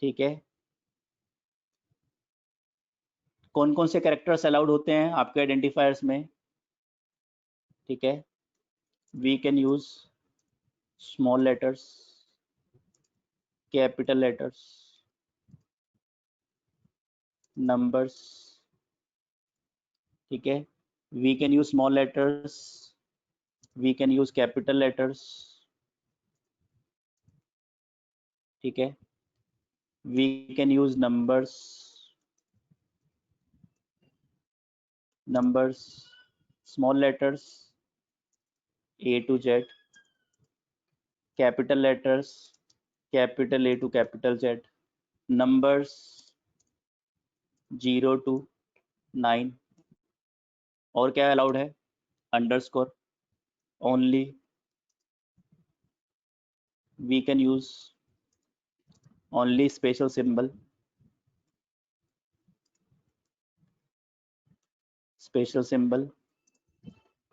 S2: ठीक है, कौन कौन से कैरेक्टर्स अलाउड होते हैं आपके आइडेंटिफायर्स में, ठीक है। We can use small letters, capital letters, numbers, ठीक है। We can use small letters, we can use capital letters, ठीक है। We can use numbers, small letters A to Z, capital letters capital A to capital Z, numbers 0 to 9, और क्या अलाउड है, underscore only, we can use only special symbol,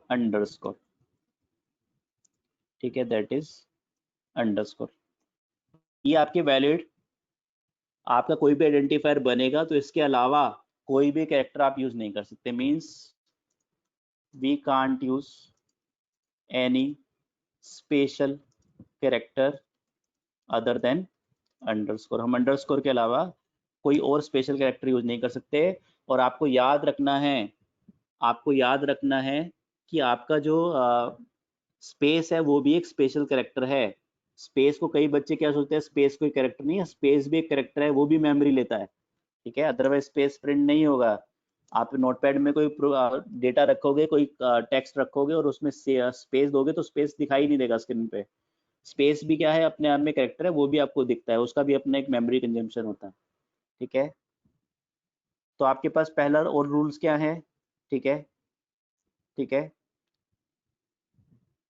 S2: underscore, ठीक है, दैट इज अंडरस्कोर। ये आपके वैलिड, आपका कोई भी आइडेंटिफायर बनेगा तो इसके अलावा कोई भी कैरेक्टर आप यूज नहीं कर सकते। Means we can't use any special character other than underscore. हम अंडरस्कोर के अलावा कोई और स्पेशल कैरेक्टर यूज नहीं कर सकते। और आपको याद रखना है, कि आपका जो स्पेस है वो भी एक स्पेशल कैरेक्टर है। स्पेस को कई बच्चे क्या सोचते हैं, स्पेस कोई कैरेक्टर नहीं है, स्पेस भी एक कैरेक्टर है, वो भी मेमोरी लेता है, ठीक है। अदरवाइज स्पेस प्रिंट नहीं होगा। आप नोटपैड में कोई डेटा रखोगे, कोई टेक्स्ट रखोगे और उसमें स्पेस दोगे तो स्पेस दिखाई नहीं देगा स्क्रीन पे। स्पेस भी क्या है, अपने आप में कैरेक्टर है, वो भी आपको दिखता है, उसका भी अपना एक मेमोरी कंजम्पशन होता है, ठीक है। तो आपके पास पहला और रूल्स क्या है, ठीक है, ठीक है।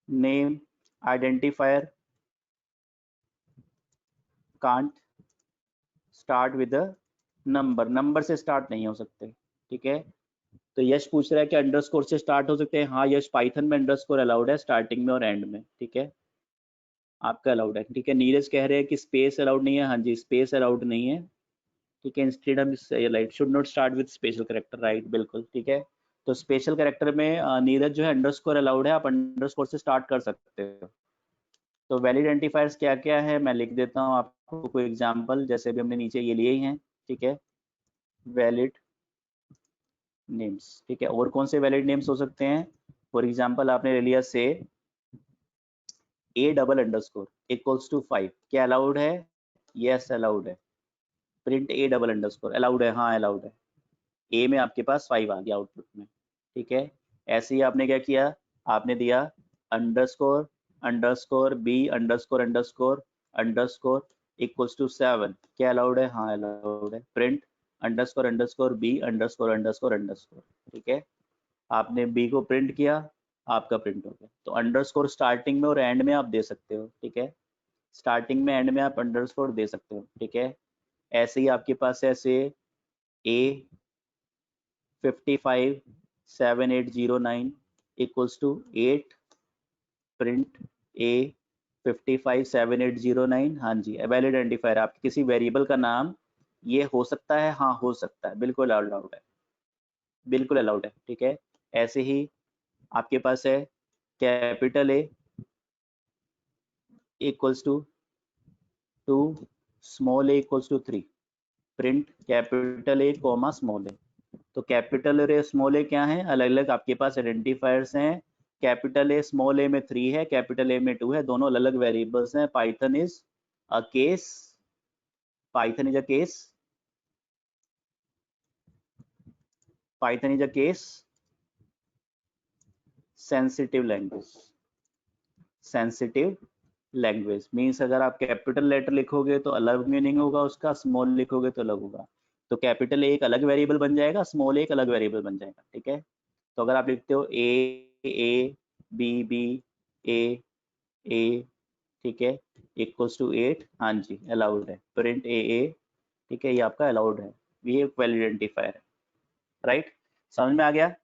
S2: Name identifier can't start with a number, number से स्टार्ट नहीं हो सकते, ठीक है। तो यश पूछ रहा है कि अंडरस्कोर से स्टार्ट हो सकते हैं। हाँ यश, पाइथन में अंडरस्कोर अलाउड है स्टार्टिंग में और एंड में, ठीक है, आपका अलाउड है, ठीक है। नीरज कह रहे हैं कि स्पेस अलाउड नहीं है। हाँ जी, स्पेस अलाउड नहीं है, ठीक है। इंस्टेड हम right should not start with special character, right, बिल्कुल ठीक है। तो स्पेशल कैरेक्टर में नीरज जो है अंडरस्कोर अलाउड है, आप अंडरस्कोर से स्टार्ट कर सकते हो। तो वैलिड आइडेंटिफायर्स क्या क्या है मैं लिख देता हूँ आपको कोई एग्जांपल, जैसे भी हमने नीचे ये लिए ही हैं, ठीक है। वैलिड नेम्स, ठीक है। और कौन से वैलिड नेम्स हो सकते हैं, फॉर एग्जांपल आपने ले लिया से A__ इक्वल्स टू 5, क्या अलाउड है, यस अलाउड है। प्रिंट A__ अलाउड है, हाँ अलाउड है। ए में आपके पास 5 आ गया आउटपुट में, ठीक है। ऐसे ही आपने क्या किया, आपने दिया अंडरस्कोर B__ इक्वल्स टू 7, क्या अलाउड है, हाँ अलाउड है। प्रिंट __B_____, ठीक है। आपने बी को प्रिंट किया, आपका प्रिंट हो गया। तो अंडरस्कोर स्टार्टिंग में और एंड में आप दे सकते हो, ठीक है। स्टार्टिंग में एंड में आप अंडरस्कोर दे सकते हो, ठीक है। ऐसे ही आपके पास ऐसे A557809 equals to 8, print A557809, हाँ जी, वैलिड आइडेंटिफायर। आप किसी वेरिएबल का नाम ये हो सकता है, हाँ हो सकता है, बिल्कुल अलाउड है, बिल्कुल अलाउड है, ठीक है। ऐसे ही आपके पास है capital A equals to 2, small a equals to 3, print capital A comma small a। तो कैपिटल और स्मॉल ए क्या है, अलग अलग आपके पास आइडेंटिफायर्स हैं कैपिटल ए स्मॉल ए में 3 है, कैपिटल ए में 2 है, दोनों अलग अलग वेरिएबल्स हैं। Python is a case, Python is a case, Python is a case sensitive language. Sensitive language means अगर आप कैपिटल लेटर लिखोगे तो अलग मीनिंग होगा उसका, स्मॉल लिखोगे तो अलग होगा। तो कैपिटल ए एक अलग वेरिएबल बन जाएगा, स्मॉल एक अलग वेरिएबल बन जाएगा, ठीक है। तो अगर आप लिखते हो ए बी बी ए, ठीक है, इक्वल्स टू 8, हाँ जी अलाउड है। प्रिंट ए, ठीक है, ये आपका अलाउड है, ये एक वैलिड आइडेंटिफायर है, राइट। समझ में आ गया।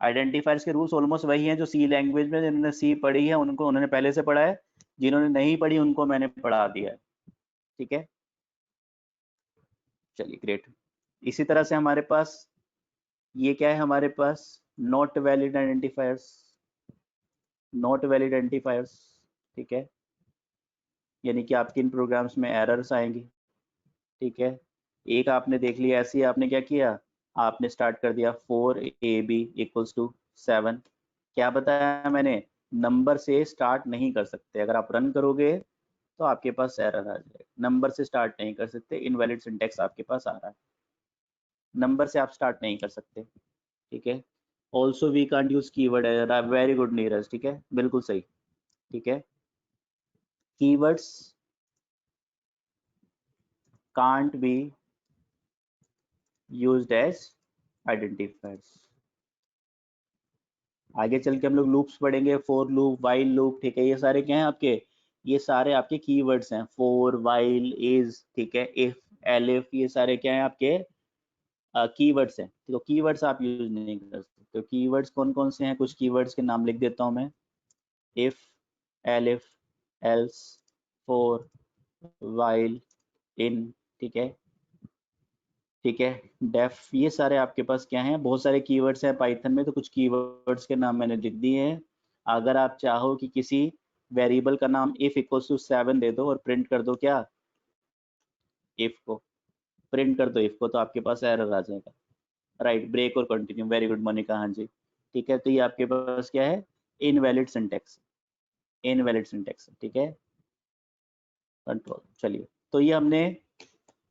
S2: आइडेंटिफायर्स के रूल्स ऑलमोस्ट वही हैं जो सी लैंग्वेज में, जिन्होंने सी पढ़ी है उनको उन्होंने पहले से पढ़ा है, जिन्होंने नहीं पढ़ी उनको मैंने पढ़ा दिया है, ठीक है। चलिए ग्रेट। इसी तरह से हमारे पास ये क्या है, हमारे पास not valid identifiers, not valid identifiers, ठीक है, यानी कि आपके इन प्रोग्राम्स में एरर्स आएंगी, ठीक है। एक आपने देख लिया ऐसी, आपने क्या किया, आपने स्टार्ट कर दिया 4ab इक्वल्स टू 7। क्या बताया मैंने, नंबर से स्टार्ट नहीं कर सकते। अगर आप रन करोगे तो आपके पास एरर आ जाएगा, नंबर से स्टार्ट नहीं कर सकते, इनवैलिड सिंटेक्स आपके पास आ रहा है, नंबर से आप स्टार्ट नहीं कर सकते, ठीक है। Also we can't use keyword, very good Neeraj, ठीक है, बिल्कुल सही, ठीक है। Keywords can't be used as identifiers. आगे चल के हम लोग लूप्स पढ़ेंगे, फॉर लूप, वाइल लूप, ठीक है, ये सारे क्या हैं आपके, ये सारे आपके कीवर्ड्स हैं। फॉर, वाइल, इज, ठीक है, इफ, एलिफ, ये सारे क्या हैं आपके कीवर्ड्स हैं। तो कीवर्ड्स आप यूज नहीं कर सकते। तो कीवर्ड्स कौन कौन से हैं, कुछ कीवर्ड्स के नाम लिख देता हूं मैं। If, elif, else, for, while, in, ठीक है, ठीक है, डेफ, ये सारे आपके पास क्या हैं, बहुत सारे कीवर्ड्स हैं पाइथन में। तो कुछ कीवर्ड्स के नाम मैंने लिख दिए हैं। अगर आप चाहो कि किसी वेरिएबल का नाम इफ इक्वल्स टू 7 दे दो और प्रिंट कर दो क्या, इफ को प्रिंट कर दो, इफ को, तो आपके पास एरर आ जाएगा, राइट। ब्रेक और कंटिन्यू, वेरी गुड मोनिका, हाँ जी, ठीक है। तो ये आपके पास क्या है, इनवैलिड सिंटेक्स, इनवैलिड सिंटेक्स, ठीक है। कंट्रोल, चलिए, तो ये हमने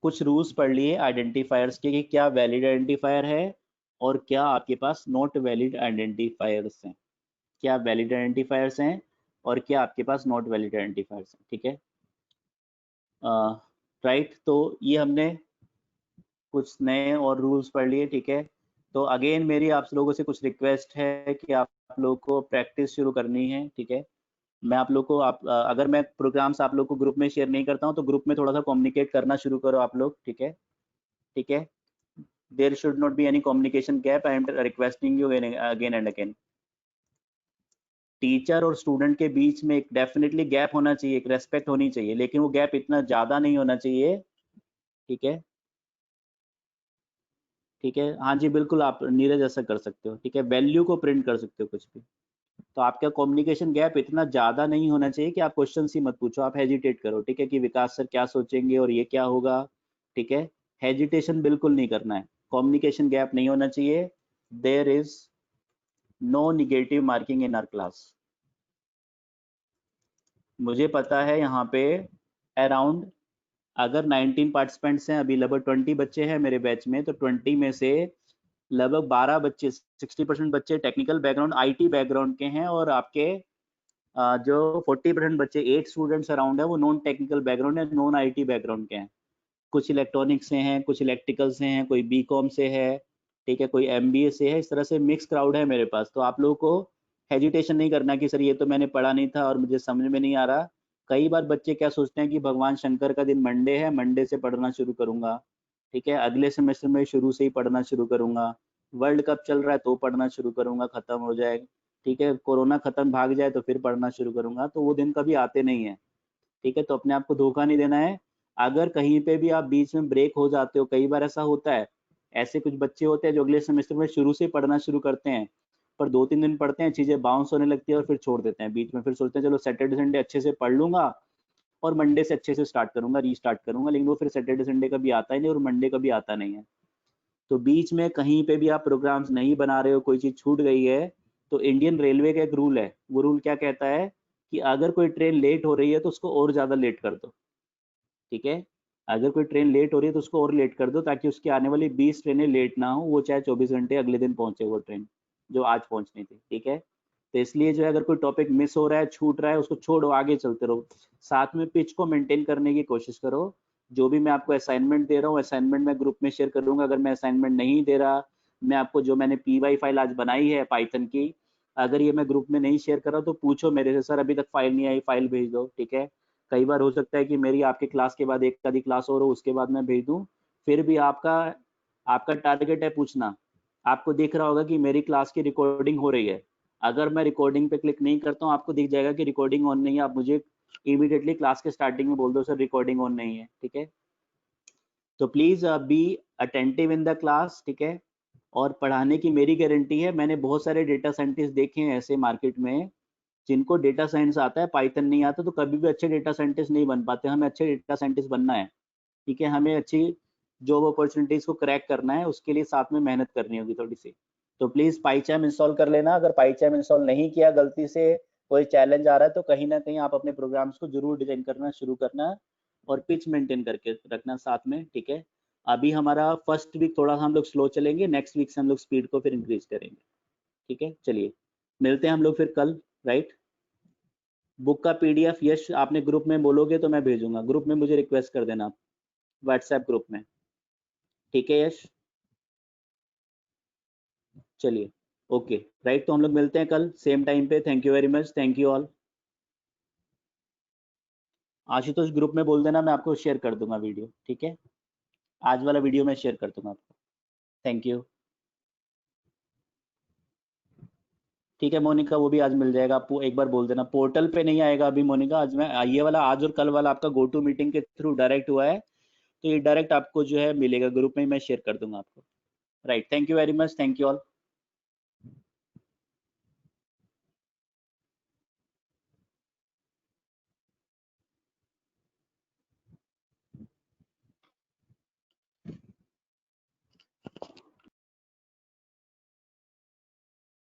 S2: कुछ रूल्स पढ़ लिए आइडेंटिफायर्स के कि क्या वैलिड आइडेंटिफायर है और क्या आपके पास नॉट वैलिड आइडेंटिफायर्स हैं, क्या वैलिड आइडेंटिफायर्स हैं और क्या आपके पास नॉट वैलिड आइडेंटिफायर्स हैं, ठीक है, राइट। तो ये हमने कुछ नए और रूल्स पढ़ लिए, ठीक है। तो अगेन मेरी आप लोगों से कुछ रिक्वेस्ट है कि आप लोगों को प्रैक्टिस शुरू करनी है, ठीक है। मैं आप लोग को, आप अगर मैं प्रोग्राम्स आप लोग को ग्रुप में शेयर नहीं करता हूँ तो ग्रुप में थोड़ा सा कम्युनिकेट करना शुरू करो आप लोग, ठीक है, ठीक है। There should not be any communication gap, I am requesting you again and again. Teacher और स्टूडेंट के बीच में एक डेफिनेटली गैप होना चाहिए, एक रेस्पेक्ट होनी चाहिए, लेकिन वो गैप इतना ज़्यादा नहीं होना चाहिए, ठीक है, ठीक है, हाँ जी बिल्कुल, आप नीरज ऐसा कर सकते हो, ठीक है, वैल्यू को प्रिंट कर सकते हो कुछ भी। तो आपका कम्युनिकेशन गैप इतना ज़्यादा नहीं होना चाहिए कि आप क्वेश्चन ही मत पूछो, आप हेजिटेट करो, ठीक है, कि विकास सर क्या सोचेंगे और ये क्या होगा, ठीक है। हेजिटेशन बिल्कुल नहीं करना है, कम्युनिकेशन गैप नहीं होना चाहिए। There is no negative marking in our class. मुझे पता है यहाँ पे अराउंड, अगर 19 पार्टिसिपेंट्स हैं, अभी लगभग 20 बच्चे हैं मेरे बैच में, तो 20 में से लगभग 12 बच्चे, 60% बच्चे टेक्निकल बैकग्राउंड, आईटी बैकग्राउंड के हैं, और आपके जो 40% बच्चे, 8 स्टूडेंट्स अराउंड है, वो नॉन टेक्निकल बैकग्राउंड है, नॉन आईटी बैकग्राउंड के हैं। कुछ इलेक्ट्रॉनिक्स से हैं, कुछ इलेक्ट्रिकल से हैं, कोई बीकॉम से है, ठीक है, कोई एमबीए से है। इस तरह से मिक्स क्राउड है मेरे पास। तो आप लोगों को हेजिटेशन नहीं करना कि सर ये तो मैंने पढ़ा नहीं था और मुझे समझ में नहीं आ रहा। कई बार बच्चे क्या सोचते हैं कि भगवान शंकर का दिन मंडे है, मंडे से पढ़ना शुरू करूंगा, ठीक है, अगले सेमेस्टर में शुरू से ही पढ़ना शुरू करूंगा, वर्ल्ड कप चल रहा है तो पढ़ना शुरू करूंगा, खत्म हो जाए, ठीक है, कोरोना खत्म भाग जाए तो फिर पढ़ना शुरू करूंगा। तो वो दिन कभी आते नहीं है, ठीक है। तो अपने आप को धोखा नहीं देना है। अगर कहीं पे भी आप बीच में ब्रेक हो जाते हो, कई बार ऐसा होता है, ऐसे कुछ बच्चे होते हैं जो अगले सेमेस्टर में शुरू से पढ़ना शुरू करते हैं, पर 2-3 दिन पढ़ते हैं, चीजें बाउंस होने लगती है और फिर छोड़ देते हैं बीच में, फिर सोचते हैं चलो सैटरडे संडे अच्छे से पढ़ लूंगा और मंडे से अच्छे से स्टार्ट करूंगा, रीस्टार्ट करूंगा, लेकिन वो फिर सैटरडे संडे कभी आता ही नहीं और मंडे कभी आता नहीं है। तो बीच में कहीं पे भी आप प्रोग्राम्स नहीं बना रहे हो, कोई चीज छूट गई है, तो इंडियन रेलवे का एक रूल है, वो रूल क्या कहता है कि अगर कोई ट्रेन लेट हो रही है तो उसको और ज़्यादा लेट कर दो, ठीक है। अगर कोई ट्रेन लेट हो रही है तो उसको और लेट कर दो, ताकि उसकी आने वाली 20 ट्रेनें लेट ना हो, वो चाहे 24 घंटे अगले दिन पहुंचे वो ट्रेन जो आज पहुंचनी थी, ठीक है। तो इसलिए जो है अगर कोई टॉपिक मिस हो रहा है, छूट रहा है, उसको छोड़ो, आगे चलते रहो। साथ में पिच को मेंटेन करने की कोशिश करो। जो भी मैं आपको असाइनमेंट दे रहा हूँ, असाइनमेंट मैं ग्रुप में शेयर करूंगा। अगर मैं असाइनमेंट नहीं दे रहा, मैं आपको जो मैंने पीवाई फाइल आज बनाई है पाइथन की, अगर ये मैं ग्रुप में नहीं शेयर कर रहा तो पूछो मेरे से, सर अभी तक फाइल नहीं आई, फाइल भेज दो, ठीक है। कई बार हो सकता है कि मेरी आपके क्लास के बाद एक आधी क्लास और हो, उसके बाद मैं भेज दूं, फिर भी आपका आपका टारगेट है पूछना। आपको दिख रहा होगा कि मेरी क्लास की रिकॉर्डिंग हो रही है। अगर मैं रिकॉर्डिंग पे क्लिक नहीं करता हूँ, आपको दिख जाएगा कि रिकॉर्डिंग ऑन नहीं है, आप मुझे इमीडिएटली क्लास के स्टार्टिंग में बोल दो सर रिकॉर्डिंग ऑन नहीं है, ठीक है। तो please be attentive in the class, ठीक है। और पढ़ाने की मेरी गारंटी है। मैंने बहुत सारे डेटा साइंटिस्ट देखे हैं ऐसे मार्केट में, जिनको डेटा साइंस आता है, पाइथन नहीं आता, तो कभी भी अच्छे डेटा साइंटिस्ट नहीं बन पाते। हमें अच्छे डेटा साइंटिस्ट बनना है, ठीक है। हमें अच्छी जॉब अपॉर्चुनिटीज को क्रैक करना है, उसके लिए साथ में मेहनत करनी होगी थोड़ी सी। तो प्लीज पाईचैम इंस्टॉल कर लेना। अगर पाईचैम इंस्टॉल नहीं किया, गलती से कोई चैलेंज आ रहा है, तो कहीं ना कहीं आप अपने प्रोग्राम्स को जरूर डिजाइन करना शुरू करना, और पिच मेंटेन करके रखना साथ में, ठीक है। अभी हमारा फर्स्ट वीक थोड़ा हम लोग स्लो चलेंगे, नेक्स्ट वीक से हम लोग स्पीड को फिर इंक्रीज करेंगे, ठीक है। चलिए मिलते हैं हम लोग फिर कल, राइट। बुक का पीडीएफ यश आपने ग्रुप में बोलोगे तो मैं भेजूंगा, ग्रुप में मुझे रिक्वेस्ट कर देना, व्हाट्सएप ग्रुप में, ठीक है यश। चलिए ओके, राइट। तो हम लोग मिलते हैं कल सेम टाइम पे। Thank you very much, thank you all. Ashutosh group में बोल देना, मैं आपको शेयर कर दूंगा वीडियो, ठीक है। आज वाला वीडियो मैं शेयर कर दूंगा आपको। Thank you. ठीक है मोनिका, वो भी आज मिल जाएगा आपको, एक बार बोल देना। पोर्टल पे नहीं आएगा अभी मोनिका, आज मैं ये वाला आज और कल वाला आपका गो टू मीटिंग के थ्रू डायरेक्ट हुआ है, तो ये डायरेक्ट आपको जो है मिलेगा, ग्रुप में ही मैं शेयर कर दूंगा आपको। Right, thank you very much, thank you all.